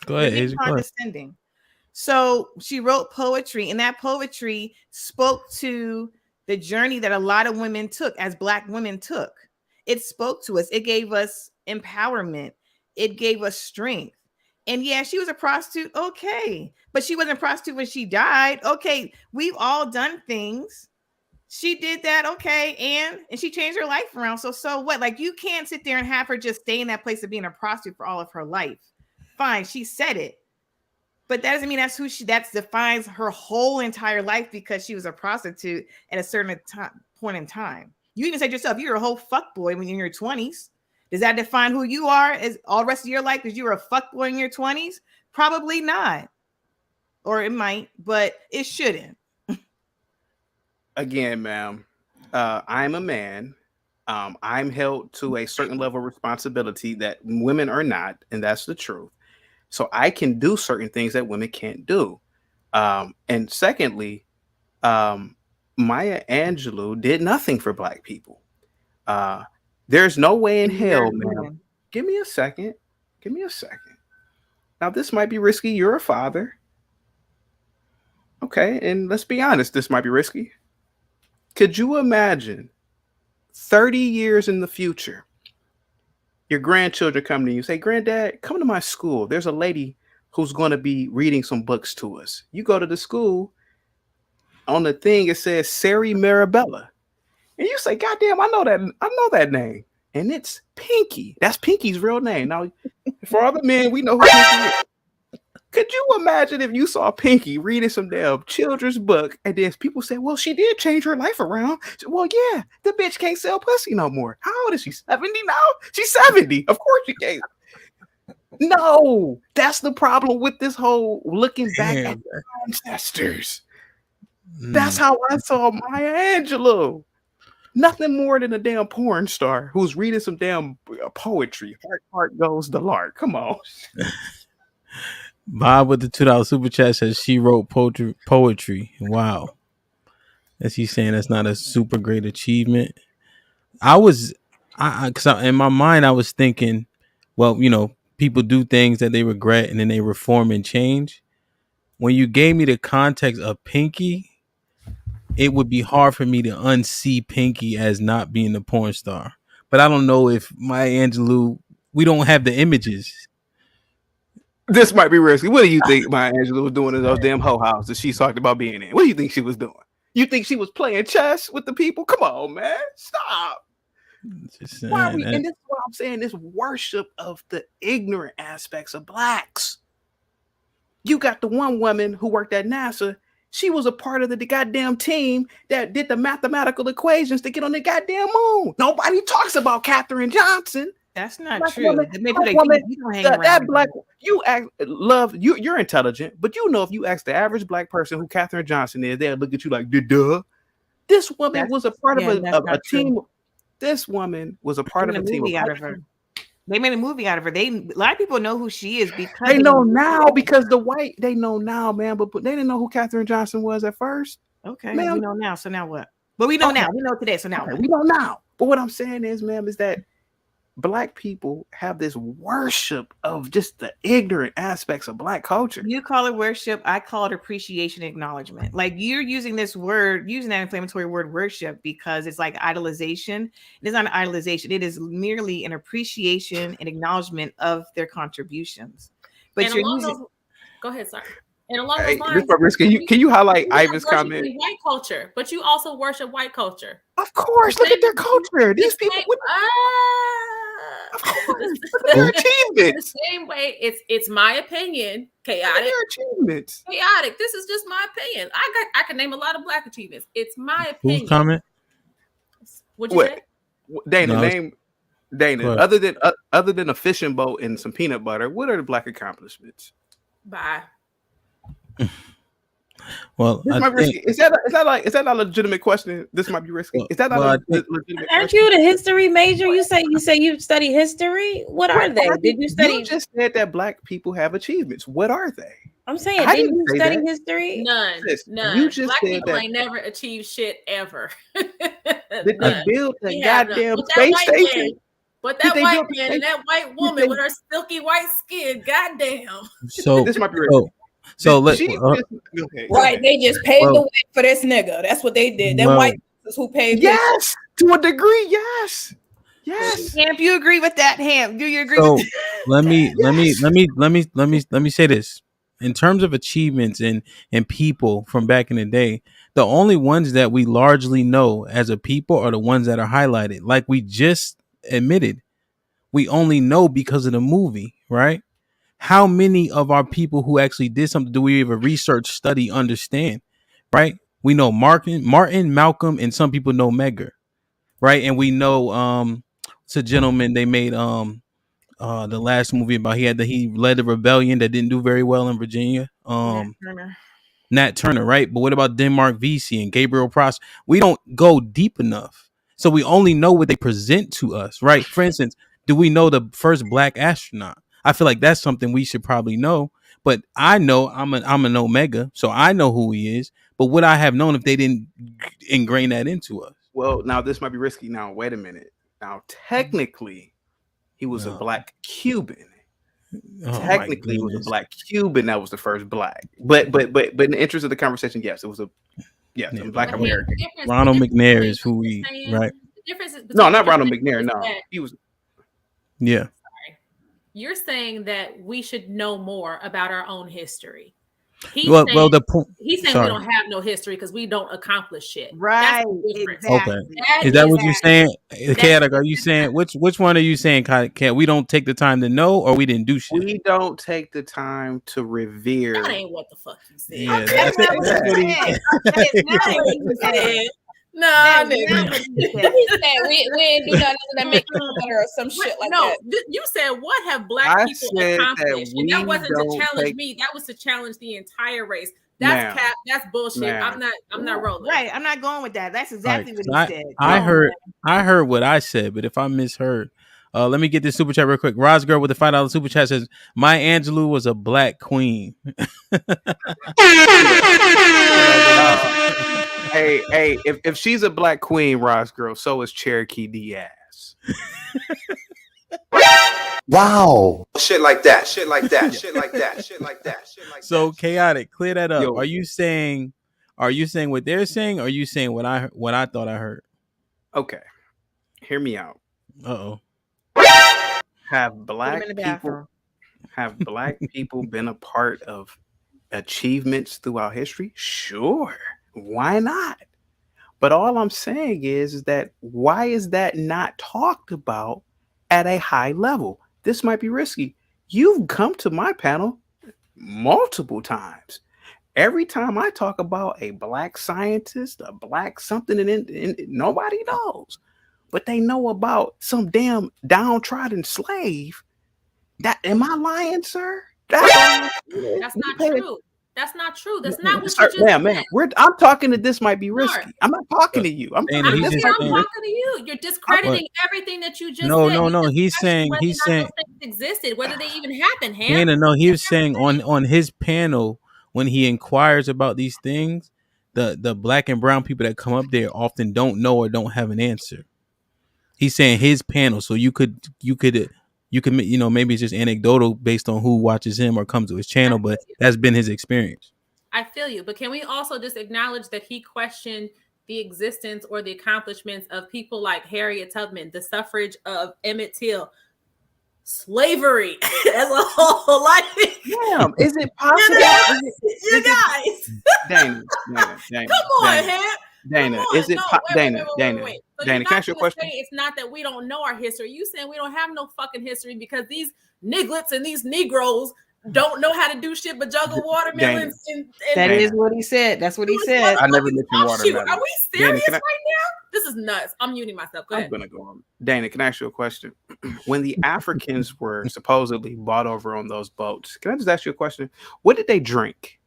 Go ahead. Condescending. So she wrote poetry, and that poetry spoke to the journey that a lot of women took, as Black women took. It spoke to us. It gave us empowerment. It gave us strength. And yeah, she was a prostitute. Okay. But she wasn't a prostitute when she died. Okay. We've all done things. She did that. Okay. And she changed her life around. So what? Like, you can't sit there and have her just stay in that place of being a prostitute for all of her life. Fine. She said it. But that doesn't mean that's who that defines her whole entire life, because she was a prostitute at a certain point in time. You even said yourself, you're a whole fuckboy when you're in your 20s. Does that define who you are as all the rest of your life because you were a fuckboy in your 20s? Probably not. Or it might, but it shouldn't. Again, ma'am, I'm a man. I'm held to a certain level of responsibility that women are not, and that's the truth. So I can do certain things that women can't do. And secondly, um, Maya Angelou did nothing for black people. Uh, there's no way in And neither hell, is ma'am. women. Give me a second. Give me a second. Now, this might be risky. You're a father. Okay. And let's be honest, this might be risky. Could you imagine 30 years in the future, your grandchildren come to you, say, Granddad, come to my school. There's a lady who's going to be reading some books to us. You go to the school, on the thing, it says Sari Marabella. And you say, God damn, I know that name. And it's Pinky. That's Pinky's real name. Now, for other men, we know who Pinky is. Could you imagine if you saw Pinky reading some damn children's book and then people say, well, she did change her life around. Well, yeah, the bitch can't sell pussy no more. How old is she? 70 now? She's 70. Of course she can't. No, that's the problem with this whole looking back at the ancestors. That's how I saw Maya Angelou. Nothing more than a damn porn star who's reading some damn poetry. Heart goes the lark. Come on. Bob with the $2 super chat says she wrote poetry. Wow. As he's saying that's not a super great achievement. Cause in my mind, I was thinking, well, people do things that they regret and then they reform and change. When you gave me the context of Pinky, it would be hard for me to unsee Pinky as not being a porn star. But I don't know if Maya Angelou, we don't have the images. This might be risky. What do you think Maya Angelou was doing in those damn hoe houses she talked about being in? What do you think she was doing? You think she was playing chess with the people? Come on, man. Stop. Why are we? And this is what I'm saying, this worship of the ignorant aspects of blacks. You got the one woman who worked at NASA. She was a part of the goddamn team that did the mathematical equations to get on the goddamn moon. Nobody talks about Katherine Johnson. That's not Black true. woman, Maybe black like, woman, you don't hang that around. black you act love you. You're intelligent, but you know if you ask the average black person who Katherine Johnson is, they'll look at you like, duh. This woman was a part of a team. This woman was a part of a team. Out of her. They made a movie out of her. A lot of people know who she is because they know now because they know now, man. But they didn't know who Katherine Johnson was at first. Okay, man, we know now. So now what? But we know now. We know today. So now we know now. But what I'm saying is, ma'am, is that black people have this worship of just the ignorant aspects of black culture. You call it worship. I call it appreciation, acknowledgement. Like you're using this word, using that inflammatory word worship because it's like idolization. It is not an idolization. It is merely an appreciation and acknowledgement of their contributions. But and you're using. Go ahead, sorry. And along those lines, can you highlight Ivan's comment? White culture, but you also worship white culture. Of course, look at their culture. These people. Of course, look at their achievements. The same way, it's my opinion. Chaotic. Their achievements. Chaotic. This is just my opinion. I can name a lot of black achievements. It's my opinion. Who's comment? What'd you say? Dana, Dana. Other than a fishing boat and some peanut butter, what are the black accomplishments? Bye. Well, is that a legitimate question? This might be risky. Is that not a legitimate Aren't question? you the history major? You say you study history. What are they? Did you study? You just said that black people have achievements. What are they? I'm saying, did you study history? None. You just black said people ain't never achieved shit ever. Did they build a goddamn space station? But that white man and that white woman with her silky white skin, goddamn. So this might be risky. So let's right. They just paved the way for this nigga. That's what they did. Them white who paved. Yes, to a degree. Yes. Ham, you agree with that? Ham, do you agree? So with that? let me say this. In terms of achievements and people from back in the day, the only ones that we largely know as a people are the ones that are highlighted. Like we just admitted, we only know because of the movie, right? How many of our people who actually did something do we even research, study, understand, right? We know Martin, Malcolm, and some people know Medgar, right? And we know it's a gentleman they made the last movie about he led the rebellion that didn't do very well in Virginia. Nat Turner, right? But what about Denmark VC and Gabriel Prosser? We don't go deep enough. So we only know what they present to us, right? For instance, do we know the first black astronaut? I feel like that's something we should probably know. But I know I'm an Omega, so I know who he is. But would I have known if they didn't ingrain that into us? Well, now this might be risky. Now, wait a minute. Now, technically, he was a black Cuban. Technically, he was a black Cuban that was the first black. But in the interest of the conversation, yes, it was a black American. Ronald McNair is who we right. The difference is no, not Ronald McNair. No, he was. Yeah. Sorry. You're saying that we should know more about our own history. He's saying we don't have no history because we don't accomplish shit. Right. Exactly. Okay. Is that what you're saying? Chaotic, are you saying which one are you saying? Cat, we don't take the time to know, or we didn't do shit? We don't take the time to revere. That ain't what the fuck you said. Yeah, that's what you said. No, nigga. He said we ain't do nothing that make it better or some shit like that. You said what have black people accomplished? And that wasn't to challenge me. That was to challenge the entire race. That's cap. That's bullshit. I'm not rolling. Right. I'm not going with that. That's exactly what he said. I heard what I said, but if I misheard, let me get this super chat real quick. Roz Girl with the $5 super chat says, "My Angelou was a black queen." Hey, if she's a black queen, Ross Girl, so is Cherokee Diaz. Wow. Shit like that. So chaotic, clear that up. Yo. Are you saying what they're saying, or are you saying what I thought I heard? Okay. Hear me out. Uh-oh. Have black people been a part of achievements throughout history? Sure. Why not? But all I'm saying is that why is that not talked about at a high level? This might be risky. You've come to my panel multiple times. Every time I talk about a black scientist, a black something, and nobody knows, but they know about some damn downtrodden slave. That am I lying, sir? That's not true. That's not true. That's not what you just said. Man, I'm talking to this might be risky. I'm not talking to you. I'm talking to you. You're discrediting everything that you just said. No. He's saying existed, whether they even happened. Dana, no, he was saying on his panel when he inquires about these things, the black and brown people that come up there often don't know or don't have an answer. He's saying his panel, so you could maybe it's just anecdotal based on who watches him or comes to his channel, but that's been his experience. I feel you, but can we also just acknowledge that he questioned the existence or the accomplishments of people like Harriet Tubman, the suffrage of Emmett Till, slavery as a whole? Like, damn, is it possible? You guys, Dana, come on, Ham. Dana, is it Dana? So Dana, can I ask you a question? It's not that we don't know our history. You saying we don't have no fucking history because these nigglets and these Negroes don't know how to do shit but juggle watermelons. That is what he said. That's what he said. I never mentioned watermelon. Are we serious right now? This is nuts. I'm muting myself. Go ahead. I'm gonna go on. Dana, can I ask you a question? When the Africans were supposedly bought over on those boats, can I just ask you a question? What did they drink?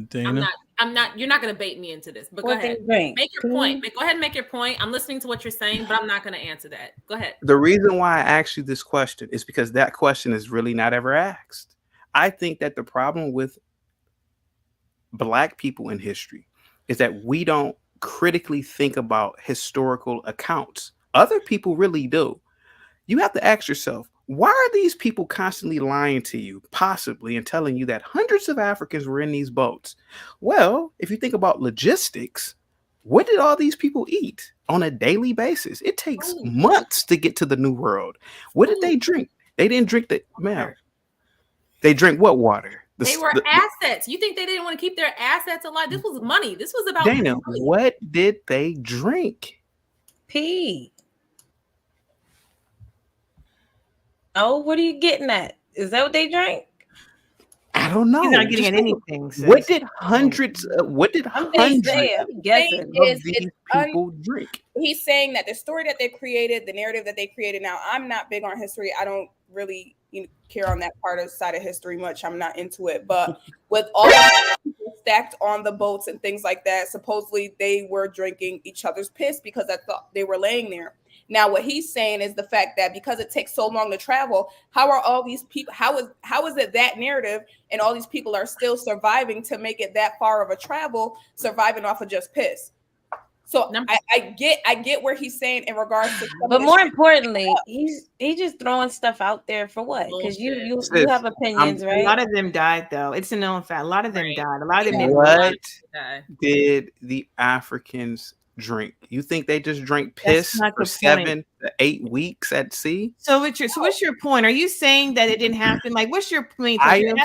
Dana? I'm not. You're not going to bait me into this. But go ahead. Make your point. Go ahead and make your point. I'm listening to what you're saying, but I'm not going to answer that. Go ahead. The reason why I asked you this question is because that question is really not ever asked. I think that the problem with black people in history is that we don't critically think about historical accounts. Other people really do. You have to ask yourself, why are these people constantly lying to you, possibly, and telling you that hundreds of Africans were in these boats? Well, if you think about logistics, what did all these people eat on a daily basis? It takes months to get to the New World. What did they drink? They didn't drink they drink what water? They were assets. You think they didn't want to keep their assets alive? This was money. This was about Dana, money. What did they drink? Pee. Oh, what are you getting at? Is that what they drank? I don't know. He's not getting Just at think, anything. So what he's did hundreds? What did I'm just hundreds saying, I'm guessing. of Is these people drink? he's saying that the story that they created, the narrative that they created. Now, I'm not big on history. I don't really care on that part of side of history much. I'm not into it. But with all the people stacked on the boats and things like that, supposedly they were drinking each other's piss because I thought they were laying there. Now, what he's saying is the fact that because it takes so long to travel, how are all these people? How is it that narrative and all these people are still surviving to make it that far of a travel, surviving off of just piss? So I get where he's saying in regards to, but more importantly, he's just throwing stuff out there for what? Because you have opinions, right? A lot of them died, though. It's a known fact. A lot of them died. A lot of them didn't. What did the Africans drink? You think they just drank piss for 7 to 8 weeks at sea? So what's your point? Are you saying that it didn't happen? Like, what's your point? I am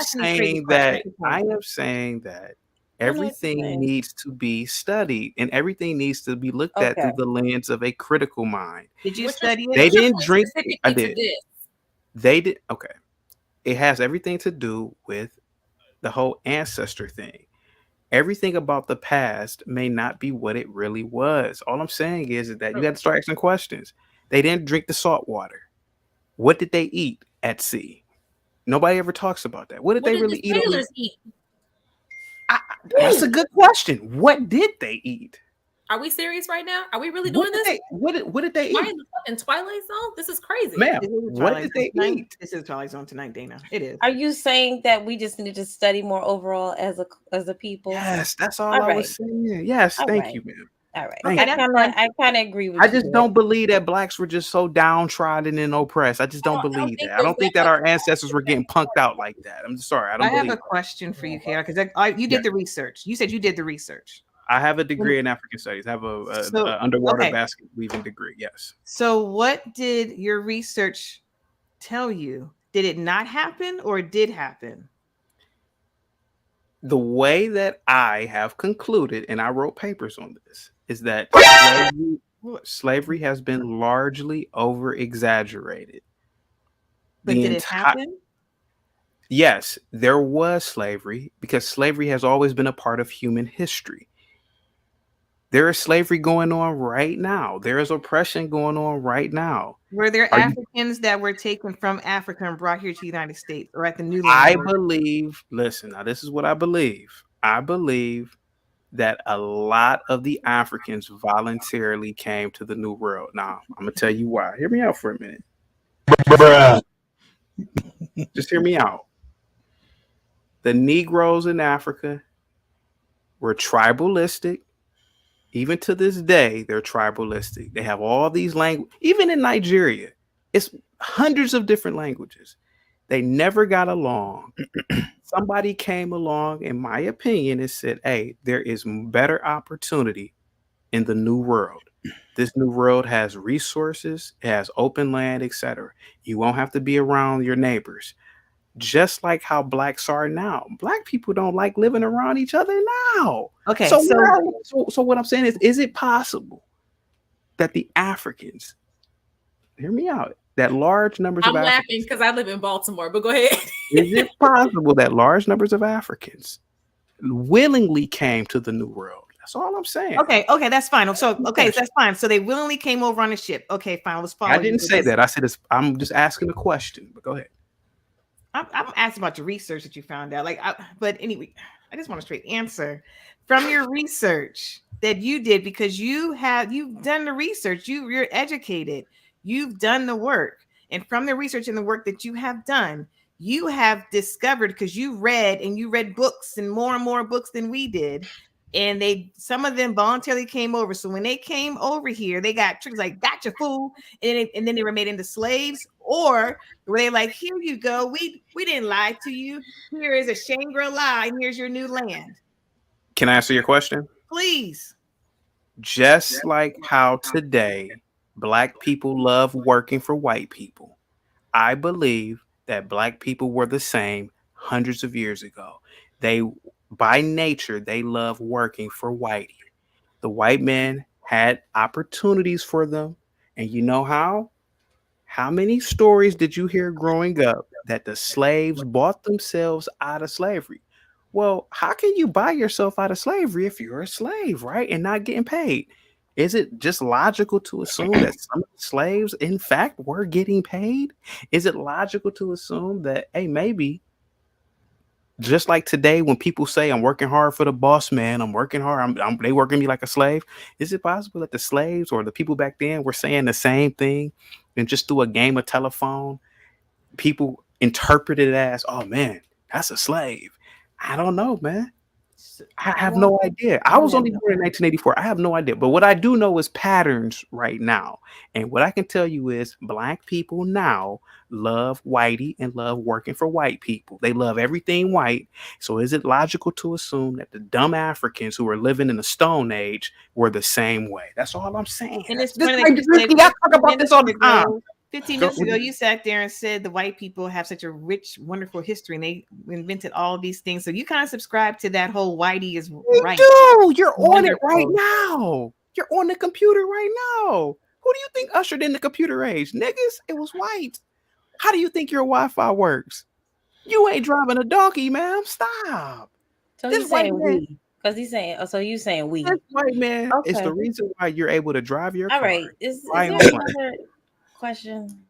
saying that everything needs to be studied and everything needs to be looked at through the lens of a critical mind. Did you study it? They didn't drink it. I did. They did. Okay. It has everything to do with the whole ancestor thing. Everything about the past may not be what it really was. All I'm saying is that you got to start asking questions. They didn't drink the salt water. What did they eat at sea? Nobody ever talks about that. What did they really eat? That's a good question. What did they eat? Are we serious right now? Are we really doing this? What did they eat? Am I in the fucking Twilight Zone? This is crazy. Ma'am, what did they eat? This is Twilight Zone tonight, Dana. It is. Are you saying that we just need to study more overall as a people? Yes, that's all I was saying. Yes, thank you, ma'am. All right. Thank I kind of agree with you. I just don't believe that blacks were just so downtrodden and oppressed. I just don't believe that. I don't think that our ancestors were getting punked out like that. I'm sorry. I have a question for you, Kara, because you did the research. You said you did the research. I have a degree in African studies. I have a underwater basket weaving degree. Yes. So what did your research tell you? Did it not happen or it did happen? The way that I have concluded, and I wrote papers on this, is that slavery has been largely over exaggerated. But did it happen? Yes, there was slavery because slavery has always been a part of human history. There is slavery going on right now. There is oppression going on right now. Were there Africans that were taken from Africa and brought here to the United States or at the New Land? I believe, listen, now this is what I believe. I believe that a lot of the Africans voluntarily came to the New World. Now, I'm going to tell you why. Hear me out for a minute. Just hear me out. The Negroes in Africa were tribalistic. Even to this day, they're tribalistic. They have all these languages. Even in Nigeria, it's hundreds of different languages. They never got along. Somebody came along, in my opinion, and said, hey, there is better opportunity in the New World. This New World has resources, it has open land, etc. You won't have to be around your neighbors. Just like how blacks are now. Black people don't like living around each other now. Okay. So what I'm saying is it possible that the Africans, hear me out, that large numbers I'm of Africans. I'm laughing because I live in Baltimore, but go ahead. Is it possible that large numbers of Africans willingly came to the New World? That's all I'm saying. Okay, that's fine. So that's fine. So they willingly came over on a ship. Okay, fine. Let's follow. I didn't say that. I said I'm just asking a question. But go ahead. I'm asking about your research that you found out. But anyway, I just want a straight answer from your research that you did because you've done the research. You're educated. You've done the work, and from the research and the work that you have done, you have discovered because you read books and more books than we did. And some of them voluntarily came over. So when they came over here, they got tricked like, gotcha, fool. And then they were made into slaves. Or were they like, here you go. We didn't lie to you. Here is a Shangri-La, and here's your new land. Can I answer your question? Please. Just like how today Black people love working for white people, I believe that Black people were the same hundreds of years ago. By nature, they love working for whitey. The white men had opportunities for them. And you know how? How many stories did you hear growing up that the slaves bought themselves out of slavery. Well, how can you buy yourself out of slavery if you're a slave, right? And not getting paid? Is it just logical to assume that some of the slaves, in fact, were getting paid? Is it logical to assume that, hey, maybe just like today when people say I'm working hard for the boss man, I'm working hard, they working me like a slave? Is it possible that the slaves or the people back then were saying the same thing and just through a game of telephone, people interpreted it as, oh man, that's a slave? I don't know, man. I have no idea. I was only born in 1984. I have no idea. But what I do know is patterns right now. And what I can tell you is Black people now love whitey and love working for white people. They love everything white. So is it logical to assume that the dumb Africans who were living in the Stone Age were the same way? That's all I'm saying. And it's This funny might be risky. I talk about this all the time. 15 minutes ago, you sat there and said the white people have such a rich, wonderful history, and they invented all these things. So you kind of subscribe to that whole whitey is right. You do. You're on it right now. You're on the computer right now. Who do you think ushered in the computer age? Niggas, it was white. How do you think your Wi-Fi works? You ain't driving a donkey, ma'am. Stop. So he's saying we. Because he's saying, so you saying we. This white man is the reason why you're able to drive your car. All right. Is there another question?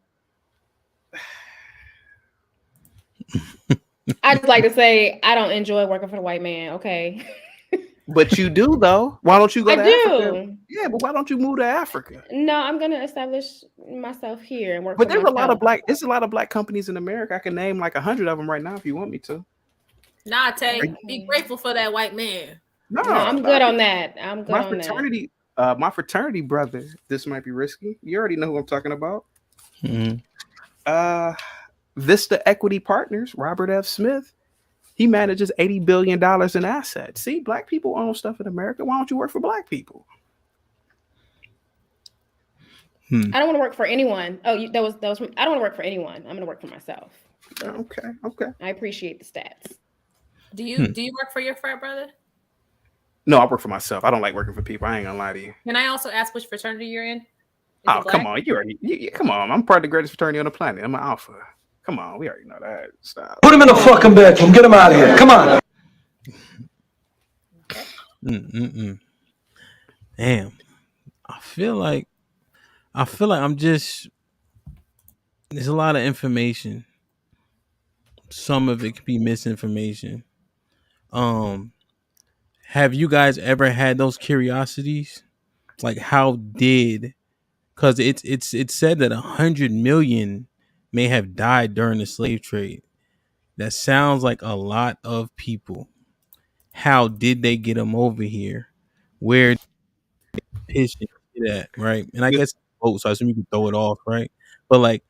I'd just like to say I don't enjoy working for the white man. Okay. But you do though. Why don't you go to Africa? Do. Yeah, but why don't you move to Africa? No, I'm gonna establish myself here and work. But there's a lot of black companies in America. I can name like 100 of them right now if you want me to. Nah, Tay, be grateful for that white man. No, I'm good on that. I'm good on that. My fraternity brother. This might be risky. You already know who I'm talking about. Mm-hmm. Vista Equity Partners, Robert F. Smith. He manages $80 billion in assets. See, Black people own stuff in America. Why don't you work for Black people? I don't want to work for anyone. Oh, that was. I don't want to work for anyone. I'm going to work for myself. Okay. I appreciate the stats. Do you work for your frat brother? No, I work for myself. I don't like working for people. I ain't gonna lie to you. Can I also ask which fraternity you're in? Oh, come on. Come on. I'm part of the greatest fraternity on the planet. I'm an alpha. Come on. We already know that. Stop. Put him in the fucking bedroom. Get him out of here. Come on. Damn. I feel like I'm just, there's a lot of information. Some of it could be misinformation. Have you guys ever had those curiosities? Like because it's said that 100 million may have died during the slave trade. That sounds like a lot of people. How did they get them over here? Where pitch that, right? And I guess boat, so I assume you can throw it off, right? But like,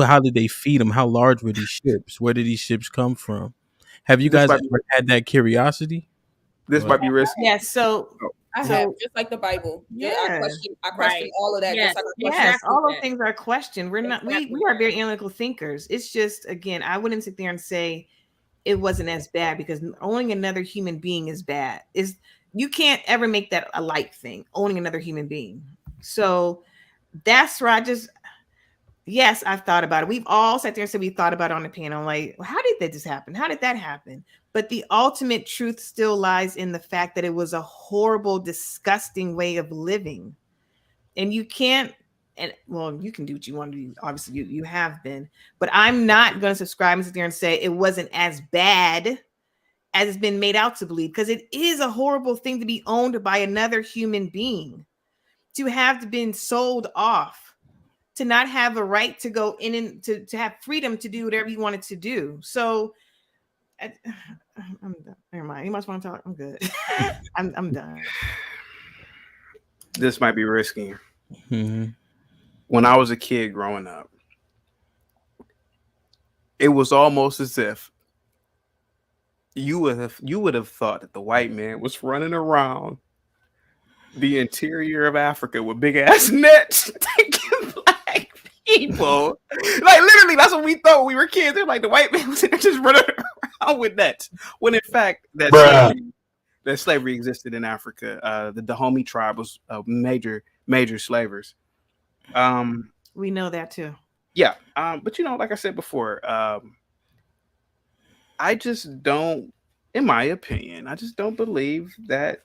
how did they feed them? How large were these ships? Where did these ships come from? Have you guys ever had that curiosity? This might be risky. Yes. So I have, just like the Bible. I question all of that. Yes, all those things are questioned. We're not. We are very analytical thinkers. It's just, again, I wouldn't sit there and say it wasn't as bad because owning another human being is bad. You can't ever make that a light thing. Owning another human being. So that's where yes, I've thought about it. We've all sat there and said we thought about it on the panel. Like, well, how did that just happen? How did that happen? But the ultimate truth still lies in the fact that it was a horrible, disgusting way of living. And you can't, you can do what you want to do. Obviously, you have been. But I'm not going to subscribe and sit there and say it wasn't as bad as it's been made out to believe, because it is a horrible thing to be owned by another human being, to have been sold off, to not have a right to go in and to have freedom to do whatever you wanted to do. So I'm done. Never mind. You must want to talk. I'm good. I'm done. This might be risky. Mm-hmm. When I was a kid growing up, it was almost as if you would have thought that the white man was running around the interior of Africa with big ass nets taking Black people. Like, literally, that's what we thought when we were kids. They're like, the white man was just running around with nets. When in fact, that slavery existed in Africa. The Dahomey tribe was major slavers. We know that too. Yeah. But like I said before, I just don't, in my opinion, I just don't believe that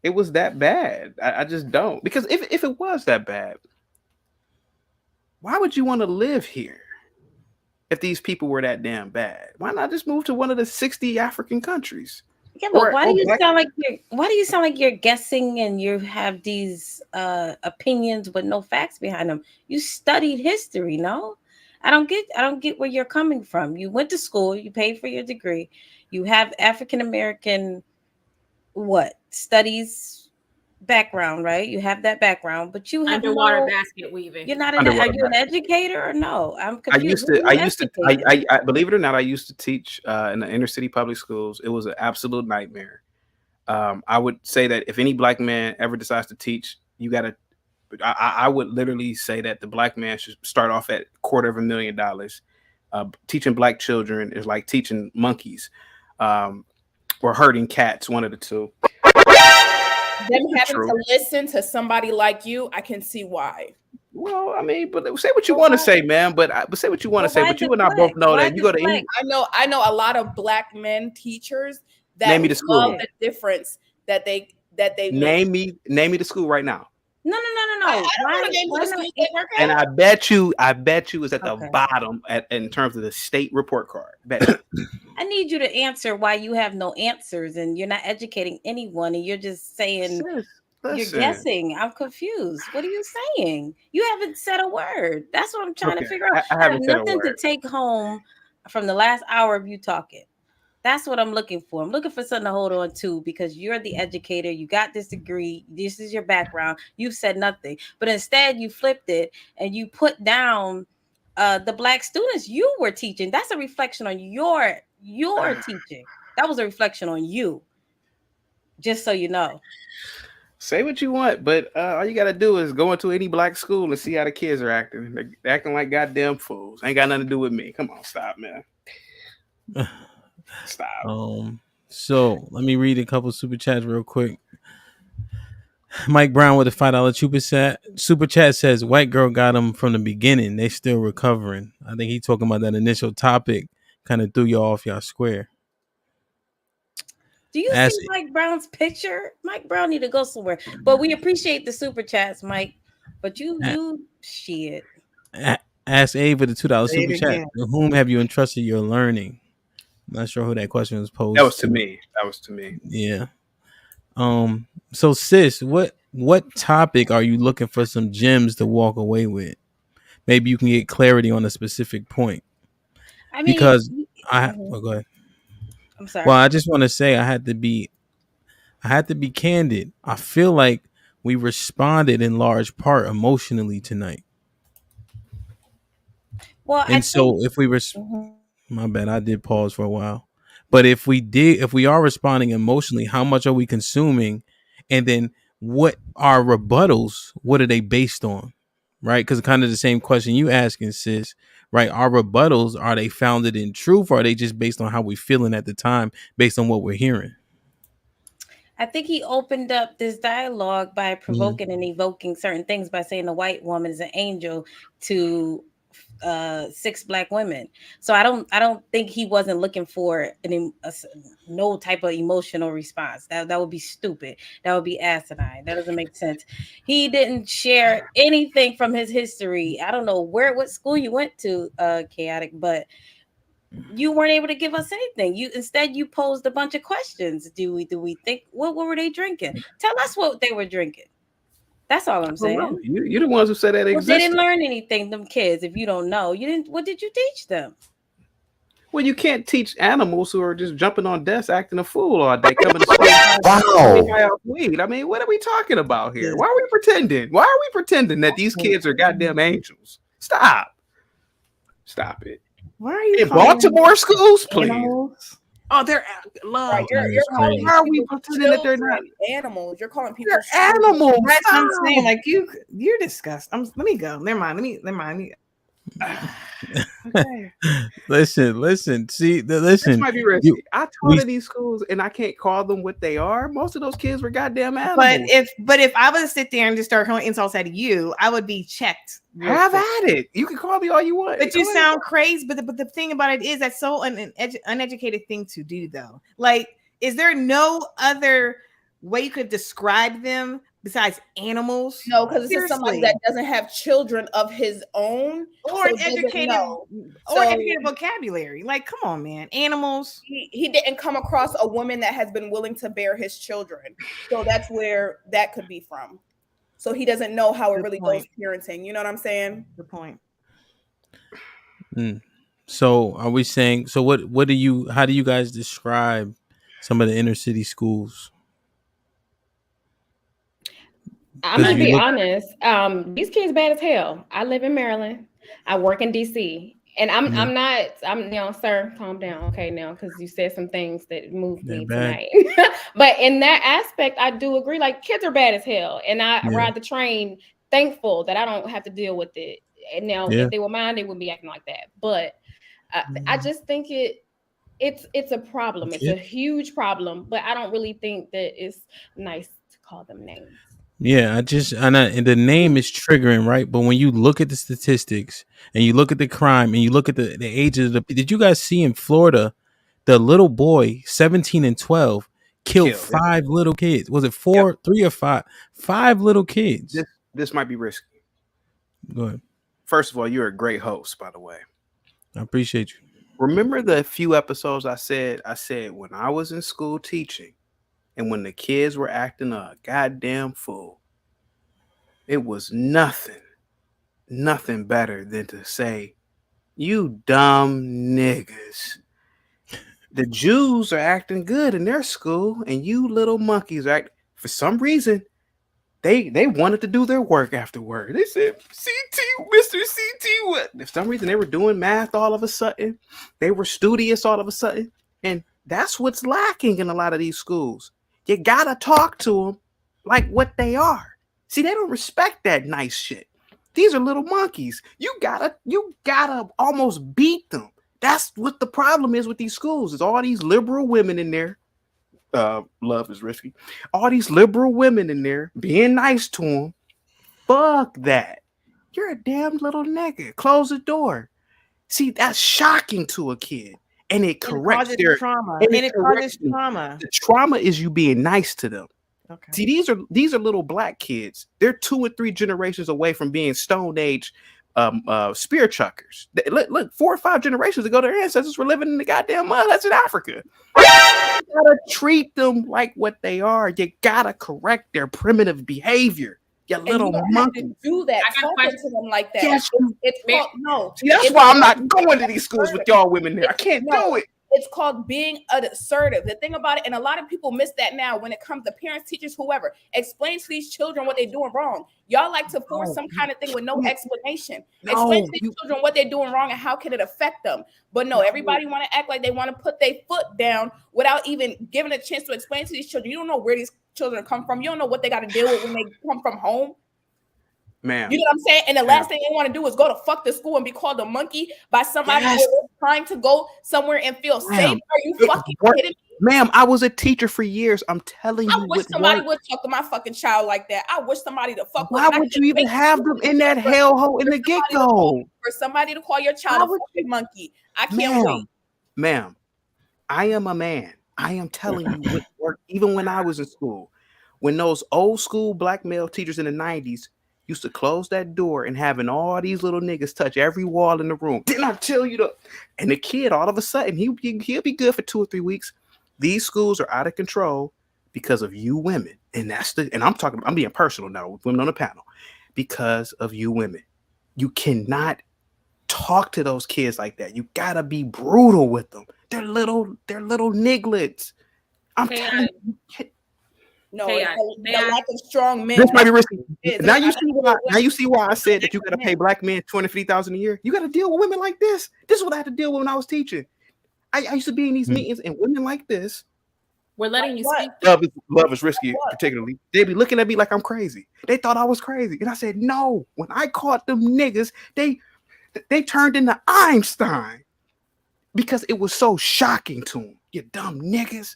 it was that bad. I just don't. Because if it was that bad, why would you want to live here if these people were that damn bad? Why not just move to one of the 60 African countries? Yeah, but Or black. why do you sound like you're guessing and you have these opinions with no facts behind them? You studied history, no? I don't get where you're coming from. You went to school, you paid for your degree, you have African American what studies background, right? You have that background, but you have Underwater no. basket weaving. You're not an. Are Underwater you an educator or no? I'm I confused. used What to, are I you used to, educating? I believe it or not, I used to teach in the inner city public schools. It was an absolute nightmare. I would say that if any black man ever decides to teach, you got to. I would literally say that the black man should start off at $250,000. Teaching black children is like teaching monkeys, or herding cats. One of the two. Them having True. to listen to somebody like you, I can see why. Well, I mean, but say what you But want to why? say, man. But say what you want to But say. why But the you and I both black? know Why that you the go to black? any. I know a lot of black men teachers that Name me the love school. the difference that they make. Name me the school right now. No. I don't know Why? the names of Why the not? schools they work And at. I bet you is at the Okay. bottom in terms of the state report card. Bet you. I need you to answer why you have no answers and you're not educating anyone and you're just saying Sis, you're listen. guessing. I'm confused. What are you saying? You haven't said a word. That's what I'm trying to Okay, figure out. I I have haven't said a nothing to word. take home from the last hour of you talking. That's what I'm looking for. I'm looking for something to hold on to because you're the educator. You got this degree. This is your background. You've said nothing, but instead you flipped it and you put down the black students you were teaching. That's a reflection on your teaching. That was a reflection on you. Just so you know. Say what you want, but all you gotta do is go into any black school and see how the kids are acting. They're acting like goddamn fools. Ain't got nothing to do with me. Come on, stop, man. Stop. So let me read a couple super chats real quick. Mike Brown with a $5 super chat says white girl got him from the beginning. They still recovering. I think he talking about that initial topic. Kind of threw y'all off y'all square. Do you see Mike Brown's picture? Mike Brown need to go somewhere. But we appreciate the super chats, Mike. But you shit. Ask Abe with the $2 Say it super chat. again. To whom have you entrusted your learning? I'm not sure who that question was posed. That was to me. That was to me. Yeah. So sis, what topic are you looking for some gems to walk away with? Maybe you can get clarity on a specific point. I mean, because go ahead. I'm sorry. Well, I just want to say I had to be candid. I feel like we responded in large part emotionally tonight. Well, and if we were, my bad, I did pause for a while. But if we are responding emotionally, how much are we consuming? And then what are rebuttals? What are they based on? Right? Because kind of the same question you asking, sis. Right? Our rebuttals, are they founded in truth, or are they just based on how we're feeling at the time, based on what we're hearing? I think he opened up this dialogue by provoking and evoking certain things by saying the white woman is an angel to 6 black women. So I don't think he wasn't looking for no type of emotional response. That would be stupid. That would be asinine. That doesn't make sense. He didn't share anything from his history. I don't know what school you went to, Chaotic, but you weren't able to give us anything. You posed a bunch of questions. Do we think what were they drinking? Tell us what they were drinking. That's all I'm saying. You're the ones who said that They existed. didn't learn anything, them kids. If you don't know, you didn't. What did you teach them? Well, you can't teach animals who are just jumping on desks, acting a fool all day, coming to school. Wow. Weed. I mean, what are we talking about here? Why are we pretending? Why are we pretending that these kids are goddamn angels? Stop it. Why are you in Baltimore schools, please? Animals? Oh, they're love. Right, you're calling. Why are we pretending that they're not animals? You're calling people animals. That's what I'm saying. Like you're disgusting. Let me go. Never mind. Let me. Okay. Listen. See, This listen. might be risky. You, I we taught in these schools and I can't call them what they are. Most of those kids were goddamn But animals. if I was to sit there and just start throwing insults at you, I would be checked. Have at it. You can call me all you want. But you sound crazy. But the thing about it is that's so an uneducated thing to do, though. Like, is there no other way you could describe them besides animals? No, because this is somebody that doesn't have children of his own or so educated vocabulary. Like, come on, man, animals. He didn't come across a woman that has been willing to bear his children, so that's where that could be from. So he doesn't know how it really goes parenting. You know what I'm saying? Good point. So are we saying? So what do you? How do you guys describe some of the inner city schools? I'm gonna be honest. These kids bad as hell. I live in Maryland. I work in DC, and I'm sir, calm down, okay, now, because you said some things that moved me tonight. But in that aspect, I do agree. Like, kids are bad as hell, and I ride the train, thankful that I don't have to deal with it. And now, if they were mine, they wouldn't be acting like that. But I just think it's a problem. It's a huge problem. But I don't really think that it's nice to call them names. Yeah, and the name is triggering, right? But when you look at the statistics and you look at the crime and you look at the ages of did you guys see in Florida, the little boy, 17 and 12, killed 5 little kids? Was it 4, 3 or 5? 5 little kids. This might be risky. Go ahead. First of all, you're a great host, by the way. I appreciate you. Remember the few episodes I said when I was in school teaching, and when the kids were acting a goddamn fool, it was nothing better than to say, you dumb niggas. The Jews are acting good in their school, and you little monkeys for some reason, they wanted to do their work afterward. They said, CT, Mr. CT, what? For some reason, they were doing math all of a sudden. They were studious all of a sudden. And that's what's lacking in a lot of these schools. You gotta talk to them like what they are. See, they don't respect that nice shit. These are little monkeys. You gotta almost beat them. That's what the problem is with these schools. Is all these liberal women in there. Love is risky. All these liberal women in there being nice to them. Fuck that. You're a damn little nigga. Close the door. See, that's shocking to a kid. And it corrects their trauma. And it causes trauma. The trauma is you being nice to them. Okay. See, these are little black kids. They're 2 or 3 generations away from being Stone Age spear chuckers. Look, 4 or 5 generations ago, their ancestors were living in the goddamn mud. That's in Africa. You gotta treat them like what they are. You gotta correct their primitive behavior. You little monkey. Do that. Talking to them like that. Yes, it's called no. See, that's why I'm not going to these schools with y'all women there. I can't do it. It's called being assertive. The thing about it, and a lot of people miss that now when it comes to parents, teachers, whoever. Explain to these children what they're doing wrong. Y'all like to force some kind of thing with no explanation. Explain to these children what they're doing wrong and how can it affect them. But no, everybody want to act like they want to put their foot down without even giving a chance to explain to these children. You don't know where these children come from. You don't know what they got to deal with when they come from home. Man, you know what I'm saying? And the last thing they want to do is go to fuck the school and be called a monkey by somebody who is trying to go somewhere and feel safe. Are you fucking kidding me? Ma'am, I was a teacher for years. I'm telling you. I wish somebody would talk to my fucking child like that. I wish somebody to fuck with. Why would you even have them in that hellhole in the get-go? For somebody to call your child a fucking monkey. I can't wait. Ma'am, I am a man. I am telling you what worked even when I was in school. When those old school black male teachers in the 90s used to close that door and having all these little niggas touch every wall in the room. Didn't I tell you to? And the kid, all of a sudden, he'll be good for 2 or 3 weeks. These schools are out of control because of you women. And I'm being personal now with women on the panel. Because of you women. You cannot talk to those kids like that. You gotta be brutal with them. They're little nigglets. I'm telling you. No, the lack of strong men. This might be risky. Now you see why I said that you got to pay black men $250,000 a year. You got to deal with women like this. This is what I had to deal with when I was teaching. I used to be in these meetings and women like this. We're letting you speak. Love is risky, particularly. They be looking at me like I'm crazy. They thought I was crazy, and I said no. When I caught them niggas, they They turned into Einstein because it was so shocking to them. You dumb niggas.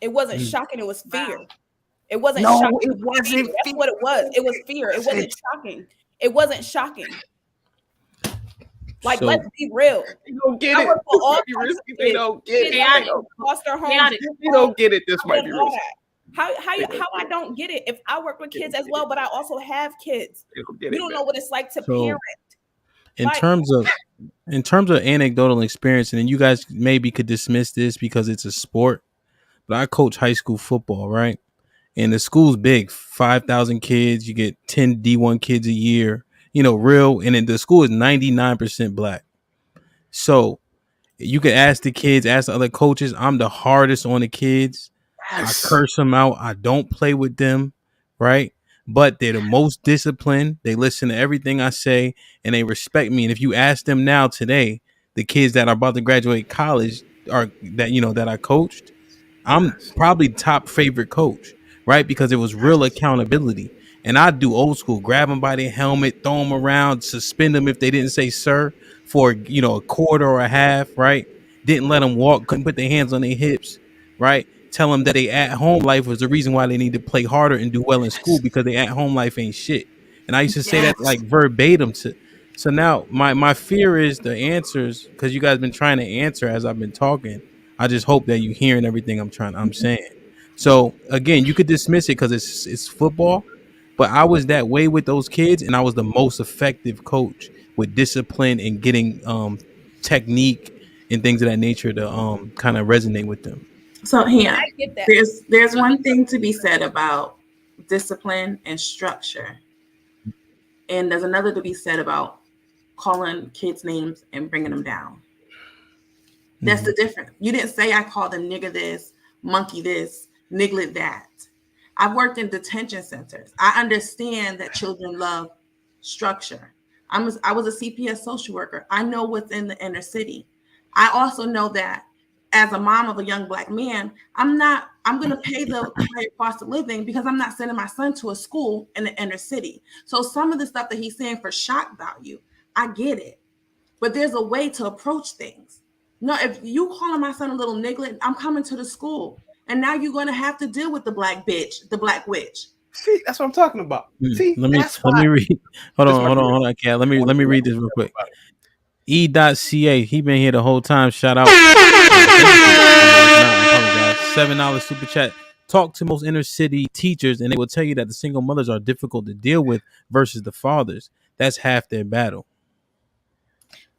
It wasn't shocking. It was fear. It wasn't No, shocking. it wasn't. That's what it was. It was fear. It wasn't shocking. It wasn't shocking. Like, let's be real. You don't get I it. work for all This types of they kids. don't get it. Kids that lost their homes. They don't get it. This might be all risky. that. How I don't get it? If I work with kids as well, but I also have kids, you don't know what it's like to parent. In terms of anecdotal experience, and then you guys maybe could dismiss this because it's a sport, but I coach high school football, right? And the school's big, 5,000 kids. You get 10 D1 kids a year, real. And then the school is 99% black. So you could ask the kids, ask the other coaches. I'm the hardest on the kids. Yes. I curse them out. I don't play with them, right? But they're the most disciplined. They listen to everything I say, and they respect me. And if you ask them now today, the kids that are about to graduate college that I coached, I'm probably top favorite coach, right? Because it was real accountability. And I do old school, grab them by their helmet, throw them around, suspend them if they didn't say sir for, a quarter or a half, right? Didn't let them walk, couldn't put their hands on their hips, right? Tell them that they at home life was the reason why they need to play harder and do well in school, because they at home life ain't shit. And I used to say that like verbatim to. So now my fear is the answers, because you guys been trying to answer as I've been talking. I just hope that you're hearing everything I'm saying. So again, you could dismiss it because it's football, but I was that way with those kids, and I was the most effective coach with discipline and getting technique and things of that nature to kind of resonate with them. So there's one thing to be said about discipline and structure, and there's another to be said about calling kids names and bringing them down. That's the difference. You didn't say I called them nigger this, monkey this, niglet that. I've worked in detention centers. I understand that children love structure. I was a CPS social worker. I know what's in the inner city. I also know that as a mom of a young black man, I'm going to pay the higher cost of living because I'm not sending my son to a school in the inner city. So some of the stuff that he's saying for shock value, I get it. But there's a way to approach things. No, if you calling my son a little niglet, I'm coming to the school. And now you're going to have to deal with the black bitch, the black witch. See, that's what I'm talking about. See, let me read. Hold on, Kat. Let me read this real quick. E.ca, he been here the whole time. Shout out. I apologize. $7 super chat. Talk to most inner city teachers, and they will tell you that the single mothers are difficult to deal with versus the fathers. That's half their battle.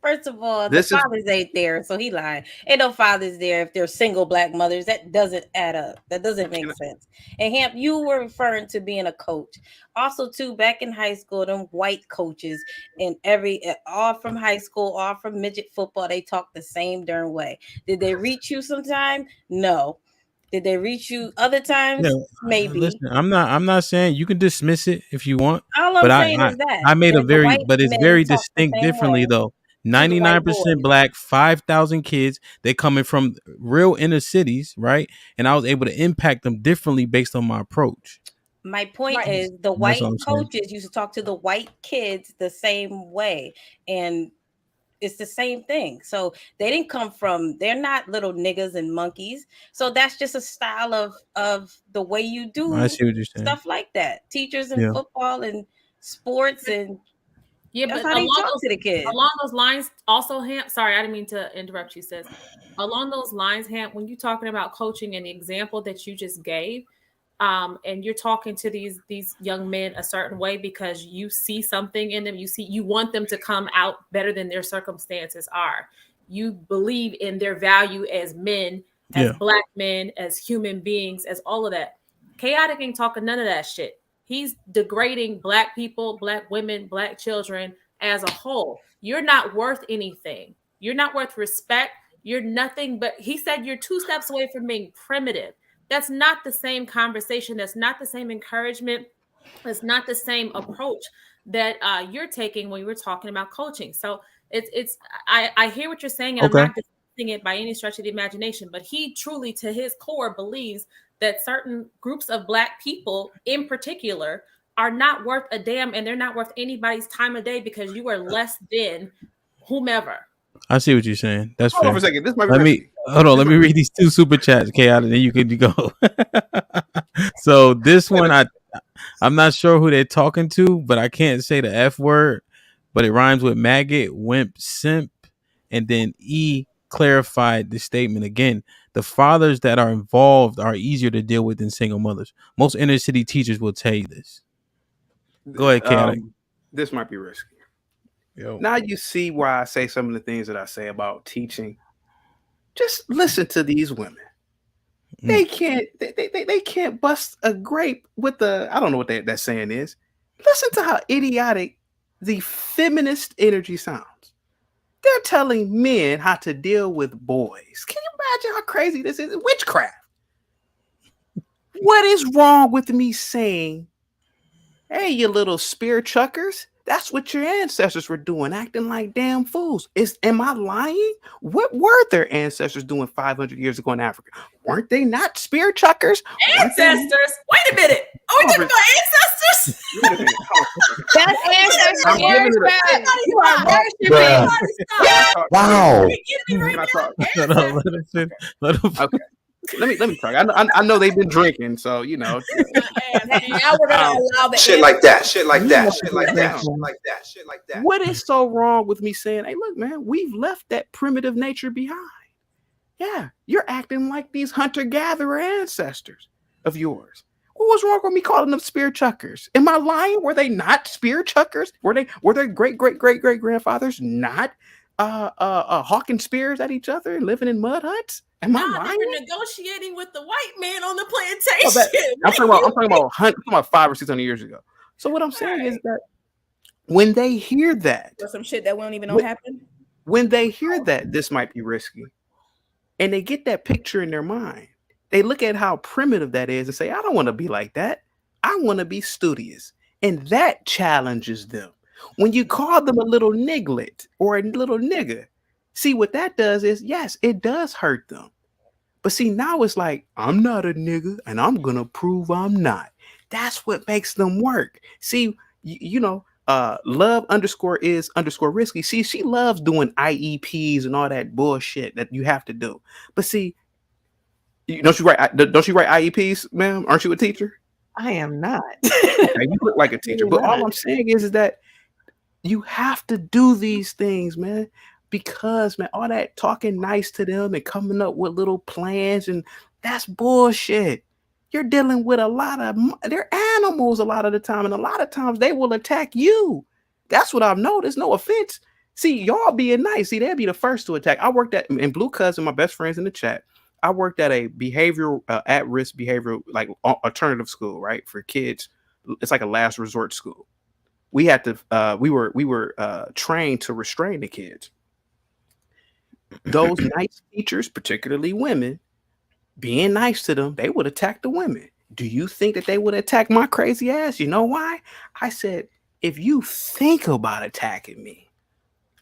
First of all, the fathers ain't there, so he lied. Ain't no fathers there if they're single black mothers. That doesn't add up. That doesn't make sense. And Hamp, you were referring to being a coach. Also, too, back in high school, them white coaches and all from high school, all from midget football, they talk the same darn way. Did they reach you sometime? No. Did they reach you other times? Yeah, maybe. Listen, I'm not saying you can dismiss it if you want. All I'm saying is that I made it's very distinct differently though. 99% black, 5,000 kids. They coming from real inner cities, right? And I was able to impact them differently based on my approach. My point is the white coaches used to talk to the white kids the same way, and it's the same thing. So they're not little niggas and monkeys. So that's just a style of the way you do I see what you're saying. Stuff like that. Teachers in football and sports and but how they talk to the kids. Along those lines, also, Hamp, sorry, I didn't mean to interrupt you, sis. Along those lines, Hamp, when you're talking about coaching and the example that you just gave, and you're talking to these young men a certain way because you see something in them, you want them to come out better than their circumstances are. You believe in their value as men, as black men, as human beings, as all of that. Chaotic ain't talking none of that shit. He's degrading black people, black women, black children as a whole. You're not worth anything. You're not worth respect. You're nothing but, he said, you're 2 steps away from being primitive. That's not the same conversation. That's not the same encouragement. That's not the same approach that you're taking when we're talking about coaching. So I hear what you're saying, and I'm not dismissing it by any stretch of the imagination, but he truly, to his core, believes that certain groups of black people in particular are not worth a damn, and they're not worth anybody's time of day because you are less than whomever. I see what you're saying. That's Hold fair. on for a second. This might be Let me risky. hold on. Let me read these 2 super chats, Chaotic, and then you can go. So this one, I'm not sure who they're talking to, but I can't say the F word, but it rhymes with maggot, wimp, simp, and then E clarified the statement again. The fathers that are involved are easier to deal with than single mothers. Most inner city teachers will tell you this. Go ahead, Chaotic. This might be risky. Yo. Now you see why I say some of the things that I say about teaching. Just listen to these women. They can't bust a grape with I don't know what that saying is. Listen to how idiotic the feminist energy sounds. They're telling men how to deal with boys. Can you imagine how crazy this is? Witchcraft. What is wrong with me saying, hey, you little spear chuckers? That's what your ancestors were doing, acting like damn fools. Am I lying? What were their ancestors doing 500 years ago in Africa? Weren't they not spear chuckers? Ancestors? Wait a minute. Are we talking about ancestors? Wait a minute. That's ancestors. I'm giving it You are worshiping. Wow. Let him. Okay. Let me talk. I know they've been drinking, so you know. Now we're gonna allow the Shit like that. Shit like that. Shit like that. Shit like that. Shit like that. What is so wrong with me saying, hey, look, man, we've left that primitive nature behind. Yeah, you're acting like these hunter-gatherer ancestors of yours. What was wrong with me calling them spear chuckers? Am I lying? Were they not spear chuckers? Were their great-great-great-great-grandfathers not hawking spears at each other and living in mud huts? Am I lying? They were negotiating with the white man on the plantation. I'm talking about 500 or 600 years ago. So what I'm saying is that when they hear that, or some shit that we don't even know happened. When they hear that this might be risky, and they get that picture in their mind, they look at how primitive that is and say, I don't want to be like that. I want to be studious. And that challenges them. When you call them a little niglet or a little nigger, see what that does is, yes, it does hurt them. But see, now it's like, I'm not a nigger and I'm going to prove I'm not. That's what makes them work. See, you know, love _ risky. See, she loves doing IEPs and all that bullshit that you have to do. But see, don't you write IEPs, ma'am? Aren't you a teacher? I am not. Okay, you look like a teacher. But all I'm saying is that you have to do these things, man. Because, man, all that talking nice to them and coming up with little plans, and that's bullshit. You're dealing with they're animals a lot of the time, and a lot of times they will attack you. That's what I've noticed. No offense. See, y'all being nice. See, they'll be the first to attack. I worked in Blue Cousin, my best friends in the chat. I worked at a behavioral, at-risk behavioral, like alternative school, right, for kids. It's like a last resort school. We had to, we were trained to restrain the kids. Those nice teachers, particularly women, being nice to them, they would attack the women. Do you think that they would attack my crazy ass? You know why? I said, if you think about attacking me,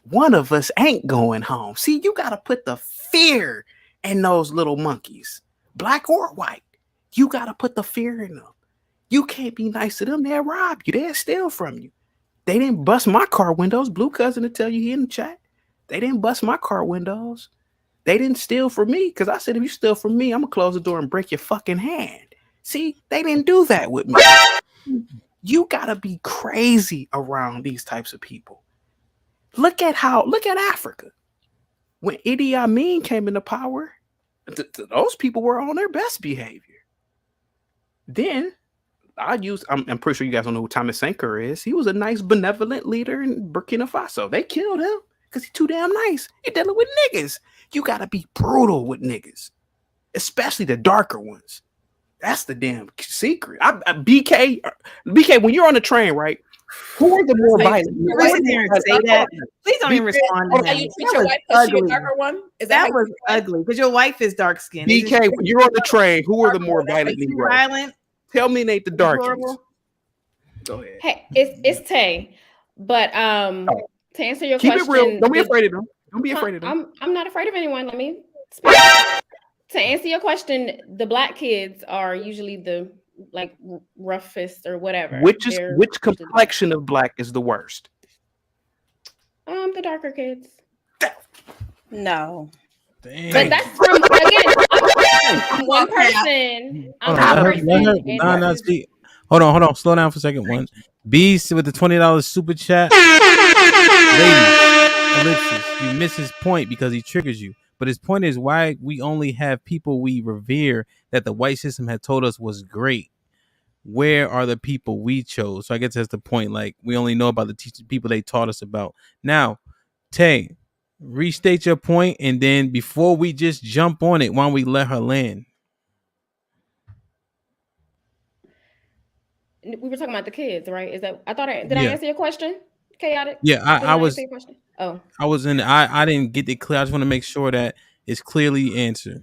one of us ain't going home. See, you got to put the fear in those little monkeys, black or white. You got to put the fear in them. You can't be nice to them. They'll rob you. They'll steal from you. They didn't bust my car windows. Blue Cousin to tell you here in the chat. They didn't bust my car windows. They didn't steal from me, because I said, if you steal from me, I'm going to close the door and break your fucking hand. See, they didn't do that with me. You got to be crazy around these types of people. Look at Africa. When Idi Amin came into power, those people were on their best behavior. Then I'm pretty sure you guys don't know who Thomas Sankara is. He was a nice, benevolent leader in Burkina Faso. They killed him because he's too damn nice. You're dealing with niggas. You got to be brutal with niggas, especially the darker ones. That's the damn secret. BK, when you're on the train, right? Who are the more violent? Please don't even respond to him. You treat your wife because she's a darker one? That was ugly, because your wife is dark skinned. BK, when you're on the train, who are the more violent? Violent? Tell me, Nate, the darkies. Go ahead. Hey, it's Tay. But to answer your Keep question, it real. Don't be afraid of them. Don't be afraid of them. I'm not afraid of anyone. Let me speak. To answer your question, the black kids are usually the like roughest or whatever. Which They're usually the best. complexion of black is the worst? The darker kids. No. Damn. But that's from again. I'm one person. I'm one person. And this is Hold on. Slow down for a second. One. B with the $20 super chat. Ladies, ellipsis. You miss his point because he triggers you. But his point is why we only have people we revere that the white system had told us was great. Where are the people we chose? So I guess that's the point. Like, we only know about the people they taught us about. Now, Tay, restate your point, and then before we just jump on it, why don't we let her land? we were talking about the kids, right? Is that I thought I answer your question? Chaotic? Yeah, I was. Answer your question? Oh. I was in. I didn't get it clear. I just want to make sure that it's clearly answered.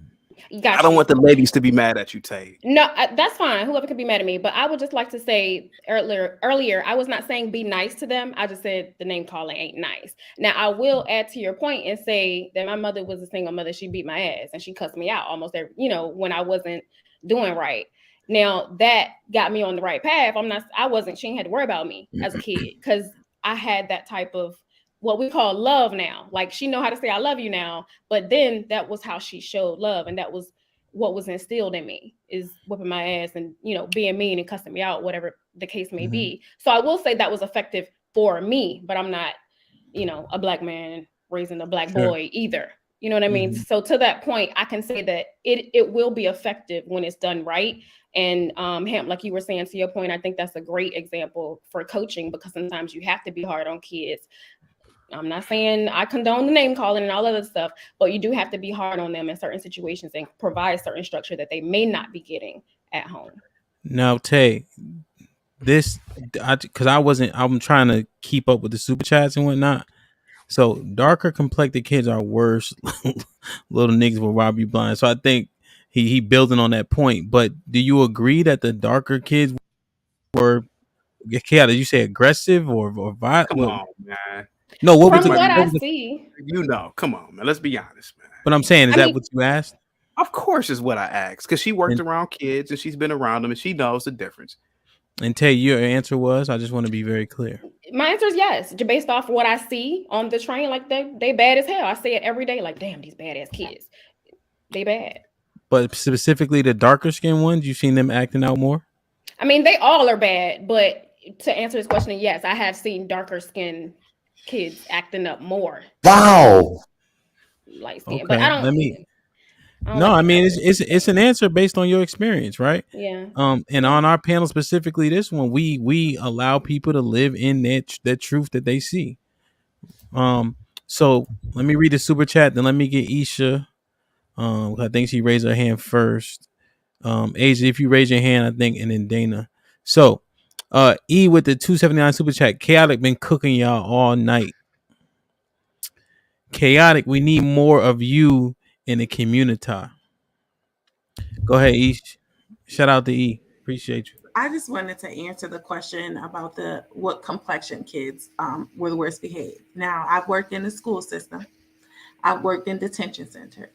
I don't want the ladies to be mad at you, Tay. No, that's fine. Whoever could be mad at me, but I would just like to say earlier, I was not saying be nice to them. I just said the name calling ain't nice. Now I will add to your point and say that my mother was a single mother. She beat my ass and she cussed me out almost every, when I wasn't doing right. Now that got me on the right path. She ain't had to worry about me as a kid because I had that type of what we call love now. Like she know how to say I love you now, but then that was how she showed love, and that was what was instilled in me is whipping my ass and being mean and cussing me out, whatever the case may be. So I will say that was effective for me, but I'm not a black man raising a black boy either. You know what I mean? So to that point, I can say that it will be effective when it's done right. And Hamp, like you were saying, to your point, I think that's a great example for coaching because sometimes you have to be hard on kids. I'm not saying I condone the name calling and all of that stuff, but you do have to be hard on them in certain situations and provide certain structure that they may not be getting at home. Now, Tay, because I'm trying to keep up with the super chats and whatnot. So darker complected kids are worse. Little niggas will rob you blind. So I think he building on that point. But do you agree that the darker kids were, did you say aggressive or violent? Come on, man. No, what I see. Come on, man. Let's be honest, man. But I'm saying, is that what you asked? Of course is what I asked. Because she worked around kids and she's been around them and she knows the difference. And Tay, your answer was, I just want to be very clear. My answer is yes. Based off what I see on the train, like they bad as hell. I say it every day, like, damn, these badass kids. They bad. But specifically the darker skinned ones, you've seen them acting out more? I mean, they all are bad, but to answer this question, yes, I have seen darker skinned kids acting up more. Wow. Light skin. Okay. But I don't it's an answer based on your experience, right? Yeah. And on our panel specifically, this one, we allow people to live in that truth that they see. So let me read the super chat, then let me get Isha. I think she raised her hand first. Asia, if you raise your hand, I think, and then Dana. So E with the 279 super chat. Chaotic been cooking y'all all night. Chaotic, we need more of you in the community. Go ahead, E. Shout out to E. Appreciate you. I just wanted to answer the question about what complexion kids were the worst behaved. Now, I've worked in the school system. I've worked in detention center.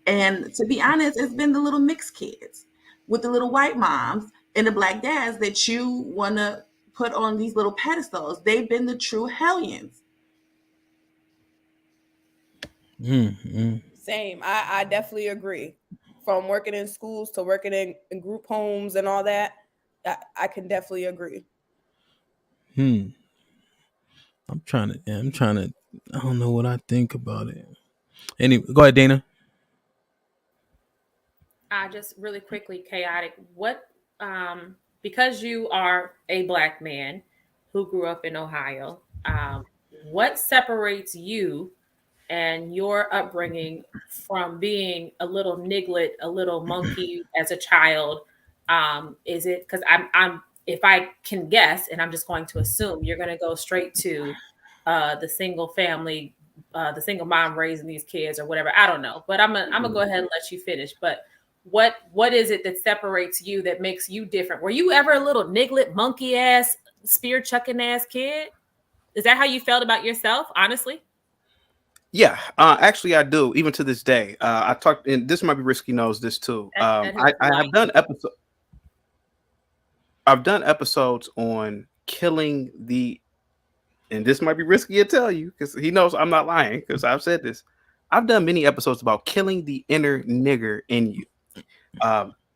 And to be honest, it's been the little mixed kids with the little white moms and the black dads that you want to put on these little pedestals. They've been the true hellions. Same. I definitely agree. From working in schools to working in group homes and all that, I can definitely agree. I'm trying to, I don't know what I think about it. Anyway, go ahead, Dana. Just really quickly, Chaotic, because you are a black man who grew up in Ohio, what separates you and your upbringing from being a little niglet, a little monkey as a child? Is it because I'm if I can guess, and I'm just going to assume you're going to go straight to the single family, the single mom raising these kids or whatever. I don't know, but I'm gonna go ahead and let you finish. But what is it that separates you, that makes you different? Were you ever a little niglet, monkey ass, spear chucking ass kid? Is that how you felt about yourself, honestly? Yeah, actually I do, even to this day. I talked, and this might be Risky knows this too. I have done episodes. I've done episodes on killing the, and this might be risky to tell you because he knows I'm not lying because I've said this. I've done many episodes about killing the inner nigger in you.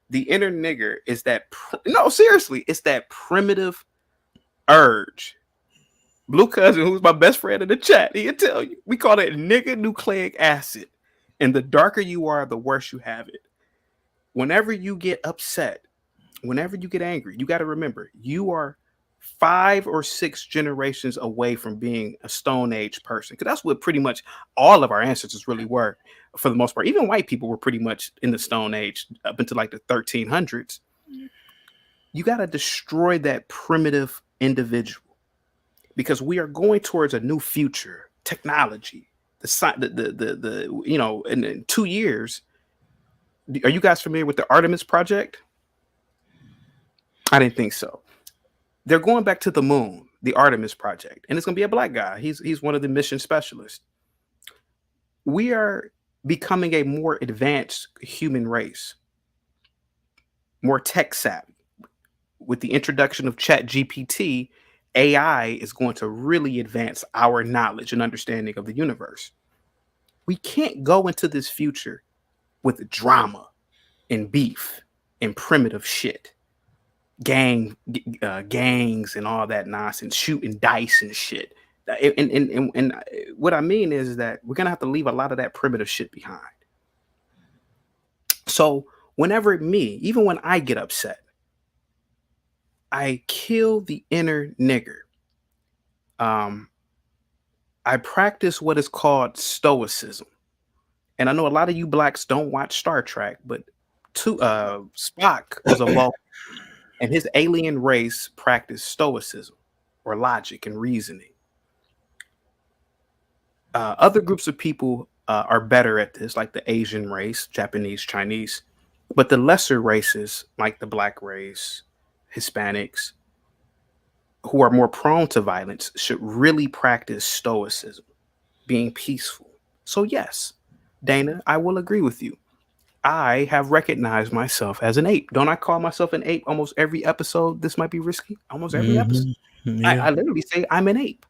The inner nigger is that, no, seriously, it's that primitive urge. Blue Cousin, who's my best friend in the chat, he'll tell you. We call it nigger nucleic acid. And the darker you are, the worse you have it. Whenever you get upset, whenever you get angry, you got to remember you are 5 or 6 generations away from being a Stone Age person. Because that's what pretty much all of our ancestors really were, for the most part. Even white people were pretty much in the Stone Age up until like the 1300s. You got to destroy that primitive individual because we are going towards a new future, technology. The you know, in 2 years. Are you guys familiar with the Artemis project? I didn't think so. They're going back to the moon, the Artemis project, and it's going to be a black guy. He's one of the mission specialists. We are becoming a more advanced human race, more tech savvy. With the introduction of Chat GPT, AI is going to really advance our knowledge and understanding of the universe. We can't go into this future with drama and beef and primitive shit. Gangs and all that nonsense, shooting dice and shit. And what I mean is that we're gonna have to leave a lot of that primitive shit behind. So whenever even when I get upset, I kill the inner nigger. I practice what is called stoicism. And I know a lot of you blacks don't watch Star Trek, but Spock was a Vulcan. And his alien race practiced stoicism or logic and reasoning. Other groups of people are better at this, like the Asian race, Japanese, Chinese. But the lesser races, like the black race, Hispanics, who are more prone to violence, should really practice stoicism, being peaceful. So yes, Dana, I will agree with you. I have recognized myself as an ape. Don't I call myself an ape almost every episode? This might be risky. Almost every episode. Yeah. I literally say I'm an ape.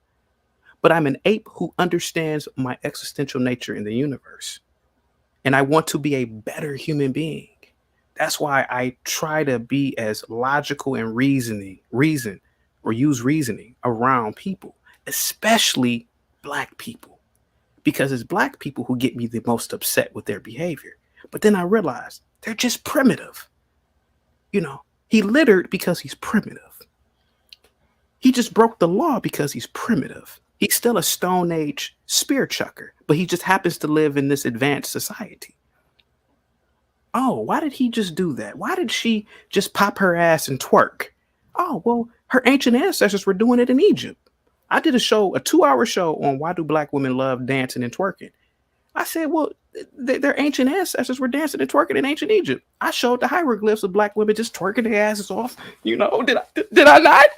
But I'm an ape who understands my existential nature in the universe. And I want to be a better human being. That's why I try to be as logical and use reasoning around people, especially black people. Because it's black people who get me the most upset with their behavior. But then I realized they're just primitive. You know, he littered because he's primitive. He just broke the law because he's primitive. He's still a Stone Age spear chucker, but he just happens to live in this advanced society. Oh, why did he just do that? Why did she just pop her ass and twerk? Oh, well, her ancient ancestors were doing it in Egypt. I did a 2-hour show on why do black women love dancing and twerking. I said, well, their ancient ancestors were dancing and twerking in ancient Egypt. I showed the hieroglyphs of black women just twerking their asses off. You know, did I not?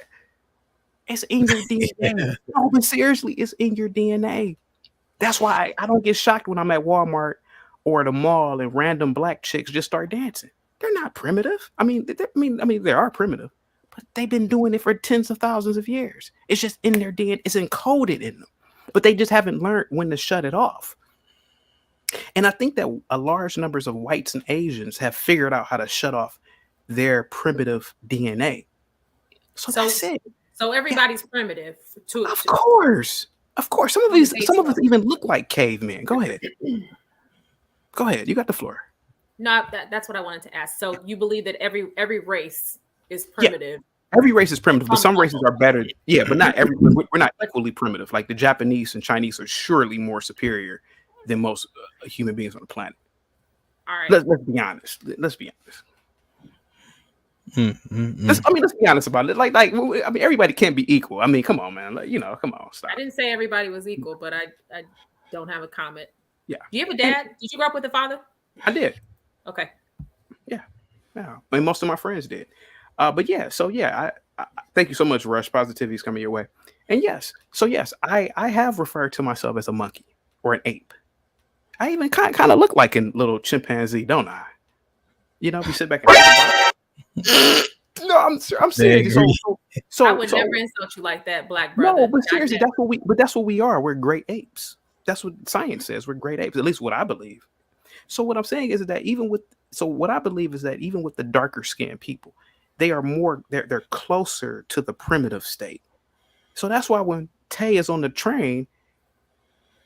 It's in your DNA. No, but seriously, it's in your DNA. That's why I don't get shocked when I'm at Walmart or the mall and random black chicks just start dancing. They're not primitive. I mean, they are primitive, but they've been doing it for tens of thousands of years. It's just in their DNA. It's encoded in them, but they just haven't learned when to shut it off. And I think that a large numbers of whites and Asians have figured out how to shut off their primitive DNA. So that's it. So everybody's primitive too. Of course. Some of us even look like cavemen. Go ahead. Go ahead. You got the floor. No, that's what I wanted to ask. So you believe that every race is primitive? Yeah. Every race is primitive, but some races are better. Yeah, but not every. We're not equally primitive. Like the Japanese and Chinese are surely more superior than most human beings on the planet. All right. Let's be honest. Let's be honest. Let's be honest about it. Like, everybody can't be equal. I mean, come on, man. Come on, stop. I didn't say everybody was equal, but I don't have a comment. Yeah. Do you have a dad? Did you grow up with a father? I did. Okay. Yeah. I mean, most of my friends did. But yeah. So yeah, I thank you so much, Rush. Positivity is coming your way. And yes. So yes, I have referred to myself as a monkey or an ape. I even kind of look like a little chimpanzee, don't I? You know, we sit back and No, I'm They serious. agree. I So would so never insult you like that, black no, brother. but Not seriously, never. that's what we are. We're great apes. That's what science says. We're great apes, at least what I believe. So what I'm saying is that what I believe is that even with the darker skinned people, they are more they're closer to the primitive state. So that's why when Tay is on the train,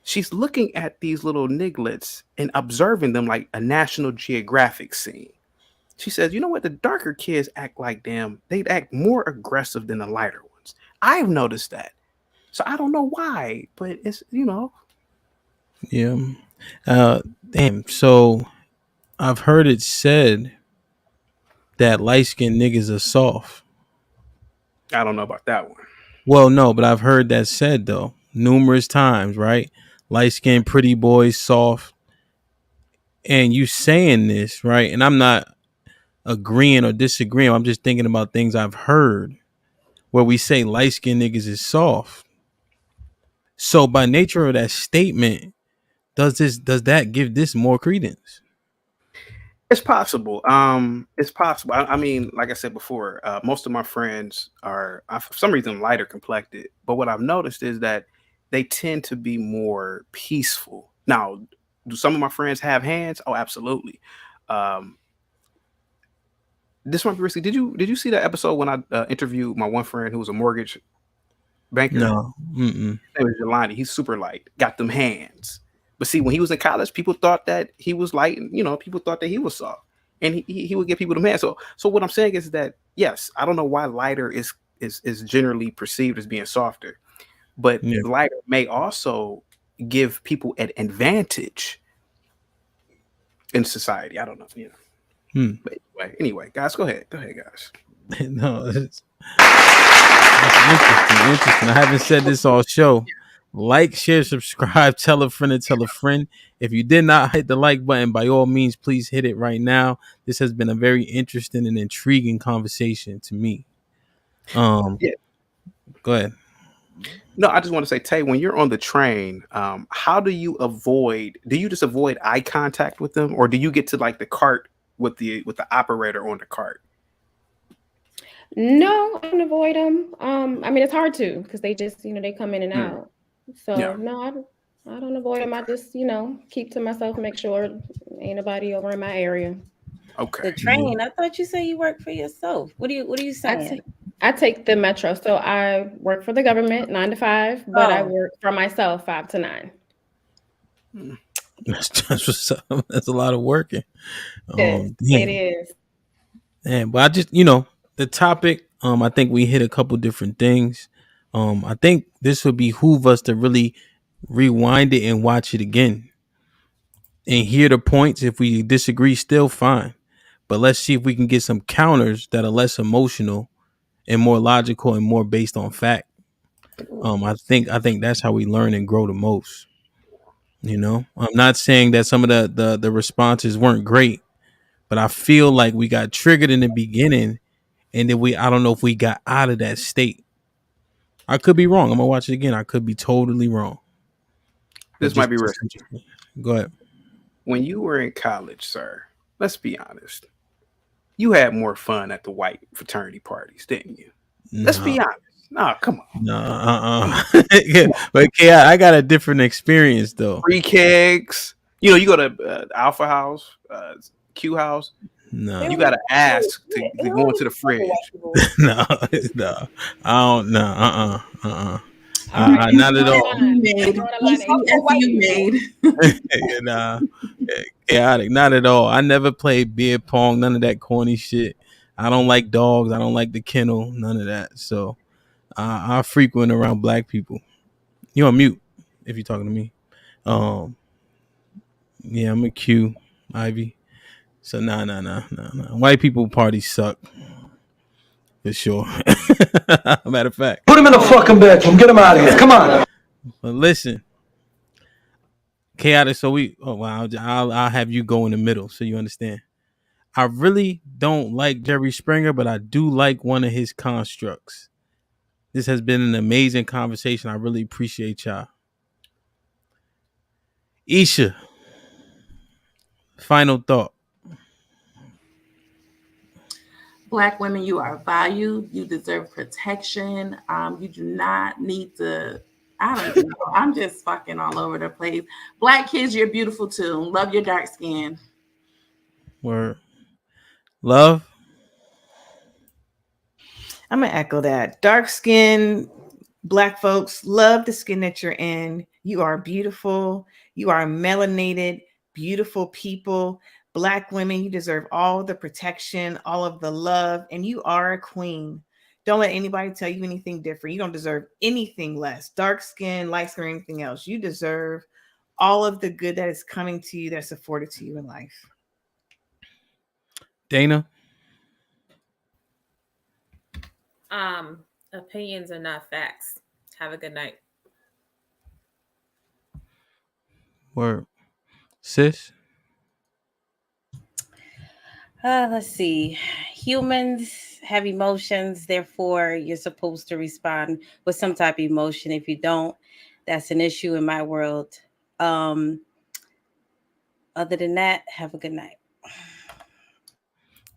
she's looking at these little niglets and observing them like a National Geographic scene. She says, you know what? The darker kids act like them. They act more aggressive than the lighter ones. I've noticed that. So I don't know why, but it's Yeah. Damn. So I've heard it said that light skinned niggas are soft. I don't know about that one. Well, no, but I've heard that said though numerous times, right? Light skinned pretty boys soft. And you saying this, right? And I'm not agreeing or disagreeing. I'm just thinking about things I've heard where we say light skinned niggas is soft. So by nature of that statement, does that give this more credence? It's possible. It's possible. I mean, like I said before, most of my friends are for some reason lighter complected. But what I've noticed is that they tend to be more peaceful. Now, do some of my friends have hands? Oh, absolutely. Um, this might be risky. Did you see that episode when I interviewed my one friend who was a mortgage banker? No. Mm-mm. His name is Jelani. He's super light, got them hands. But see, when he was in college, people thought that he was light, and people thought that he was soft, and he would give people them hands. So what I'm saying is that yes, I don't know why lighter is generally perceived as being softer, but Yeah. lighter may also give people an advantage in society. I don't know, But anyway, guys, go ahead, guys. No, it's interesting. I haven't said this all show. Like, share, subscribe, tell a friend and tell a friend. If you did not hit the like button, by all means, please hit it right now. This has been a very interesting and intriguing conversation to me. Yeah. Go ahead. No, I just want to say, Tay, when you're on the train, how do you avoid? Do you just avoid eye contact with them, or do you get to like the cart with the operator on the cart? No, I don't avoid them. I mean, it's hard to because they just, they come in and Mm, out. So yeah. no, I don't avoid them. I just, keep to myself, make sure ain't nobody over in my area. Okay. The train. I thought you said you work for yourself. What are you saying? I take the metro. So I work for the government 9 to 5, but I work for myself 5 to 9. That's a lot of working. It is. And but I just the topic. I think we hit a couple different things. I think this would behoove us to really rewind it and watch it again and hear the points. If we disagree, still fine. But let's see if we can get some counters that are less emotional and more logical and more based on fact. I think that's how we learn and grow the most. I'm not saying that some of the responses weren't great, but I feel like we got triggered in the beginning, and then I don't know if we got out of that state. I could be wrong. I'm gonna watch it again. I could be totally wrong. But This might be risky. Go ahead. When you were in college, sir, let's be honest. You had more fun at the white fraternity parties, didn't you? No. Let's be honest. No, come on. No, yeah, but I got a different experience though. Free kegs. You go to Alpha House, Q House. No, you gotta ask to go into the fridge. no, I don't. No, not at all. You made. Chaotic, not at all. I never played beer pong, none of that corny shit. I don't like dogs. I don't like the kennel, none of that. So I frequent around black people. You on mute if you're talking to me. Yeah, I'm a Q, Ivy. So nah. White people parties suck. For sure. Matter of fact. Put him in the fucking bedroom. Get him out of here. Come on. But listen. Chaotic, so I'll have you go in the middle so you understand. I really don't like Jerry Springer, but I do like one of his constructs. This has been an amazing conversation. I really appreciate y'all. Isha, final thought. Black women, you are valued. You deserve protection. You do not need to. I don't even know. I'm just fucking all over the place. Black kids, you're beautiful too. Love your dark skin. Word. Love. I'm gonna echo that. Dark skin, Black folks, love the skin that you're in. You are beautiful. You are melanated, beautiful people. Black women, you deserve all the protection, all of the love, and you are a queen. Don't let anybody tell you anything different. You don't deserve anything less. Dark skin, light skin, or anything else. You deserve all of the good that is coming to you, that's afforded to you in life. Dana. Opinions are not facts. Have a good night. Word. Sis. Let's see. Humans have emotions, therefore you're supposed to respond with some type of emotion. If you don't, that's an issue in my world. Other than that, have a good night.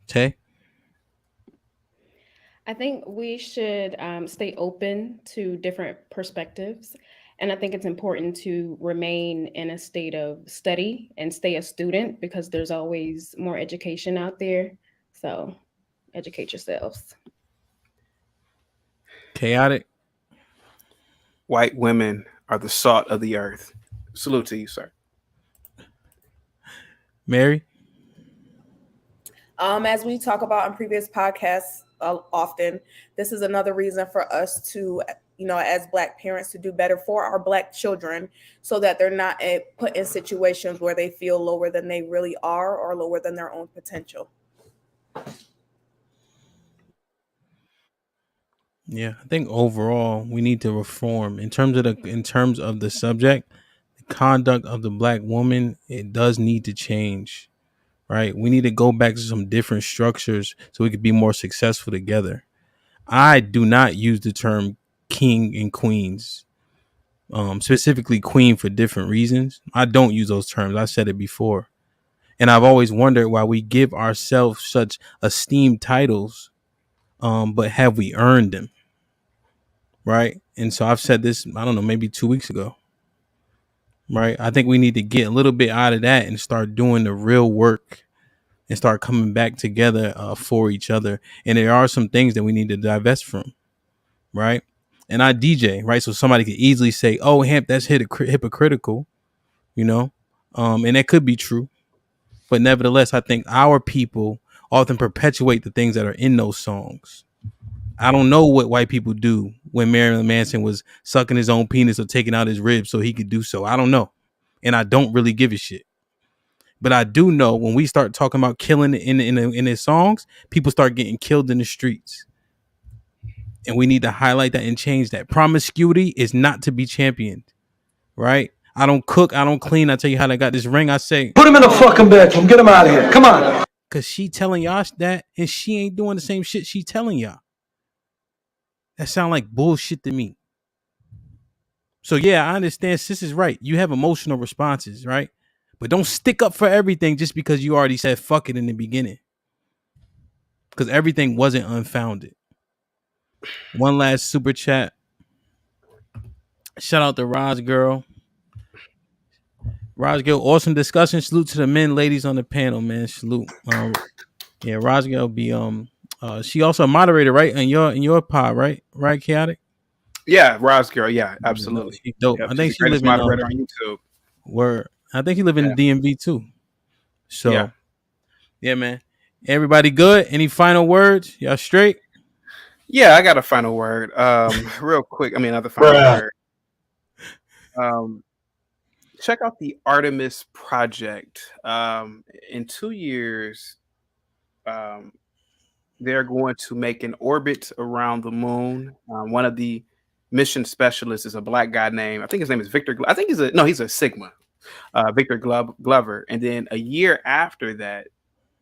Tay. I think we should stay open to different perspectives. And I think it's important to remain in a state of study and stay a student because there's always more education out there. So educate yourselves. Chaotic. White women are the salt of the earth. Salute to you, sir. Mary. As we talk about in previous podcasts often, this is another reason for us to, as Black parents, to do better for our Black children so that they're not put in situations where they feel lower than they really are or lower than their own potential. Yeah, I think overall we need to reform in terms of the subject. The conduct of the Black woman, it does need to change. Right? We need to go back to some different structures so we could be more successful together. I do not use the term king and queens, specifically queen, for different reasons. I don't use those terms. I said it before. And I've always wondered why we give ourselves such esteemed titles, but have we earned them? Right? And so I've said this, I don't know, maybe 2 weeks ago. Right? I think we need to get a little bit out of that and start doing the real work and start coming back together for each other. And there are some things that we need to divest from, right? And I DJ, right? So somebody could easily say, oh, Hamp, that's hypocritical, and that could be true. But nevertheless, I think our people often perpetuate the things that are in those songs. I don't know what white people do when Marilyn Manson was sucking his own penis or taking out his ribs so he could do so. I don't know. And I don't really give a shit. But I do know when we start talking about killing in his songs, people start getting killed in the streets. And we need to highlight that and change that. Promiscuity is not to be championed, right? I don't cook, I don't clean. I tell you how I got this ring. I say, put him in the fucking bedroom. Get him out of here. Come on. Because she telling y'all that and she ain't doing the same shit she telling y'all. That sound like bullshit to me. So yeah, I understand sis is right. You have emotional responses, right? But don't stick up for everything just because you already said fuck it in the beginning. Because everything wasn't unfounded. One last super chat. Shout out to Roz Girl. Roz Girl, awesome discussion. Salute to the men, ladies on the panel, man. Salute. Yeah, Roz Girl be she also a moderator, right? In your pod, right? Right, Chaotic? Yeah, Roz Girl. Yeah, absolutely. She's dope. Yep, I think she's she the greatest live in moderator on YouTube. Word. I think he live in the DMV too. So yeah, man. Everybody good? Any final words? Y'all straight? Yeah, I got a final word. Real quick. I mean, another final word. Check out the Artemis Project. In 2 years, they're going to make an orbit around the moon. One of the mission specialists is a Black guy named, I think his name is Victor. I think he's a Sigma, Victor Glover. And then a year after that,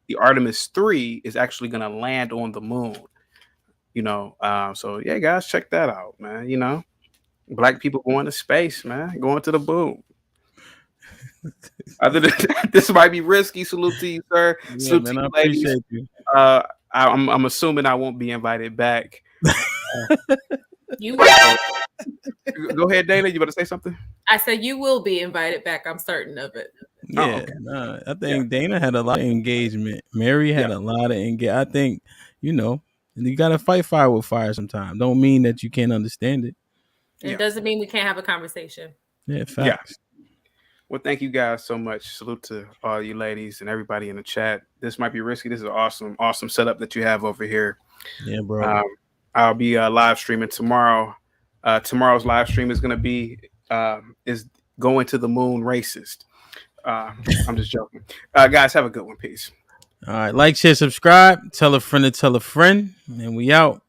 the Artemis 3 is actually going to land on the moon. So yeah, guys, check that out, man. Black people going to space, man, going to the moon. Other than that, this might be risky. Salute to you, sir. Yeah, Salute man, to I you, ladies. appreciate you. I'm assuming I won't be invited back. You Go ahead, Dana. You about to say something? I said you will be invited back. I'm certain of it. Yeah, okay. I think Dana had a lot of engagement. Mary had a lot of engagement. I think, you got to fight fire with fire sometimes. Don't mean that you can't understand it. It doesn't mean we can't have a conversation. Yeah, facts. Well, thank you guys so much. Salute to all you ladies and everybody in the chat. This might be risky. This is an awesome setup that you have over here. Yeah, bro. I'll be live streaming tomorrow. Tomorrow's live stream is going to be is going to the moon racist. I'm just joking. Guys, have a good one. Peace. All right. Like, share, subscribe. Tell a friend to tell a friend. And we out.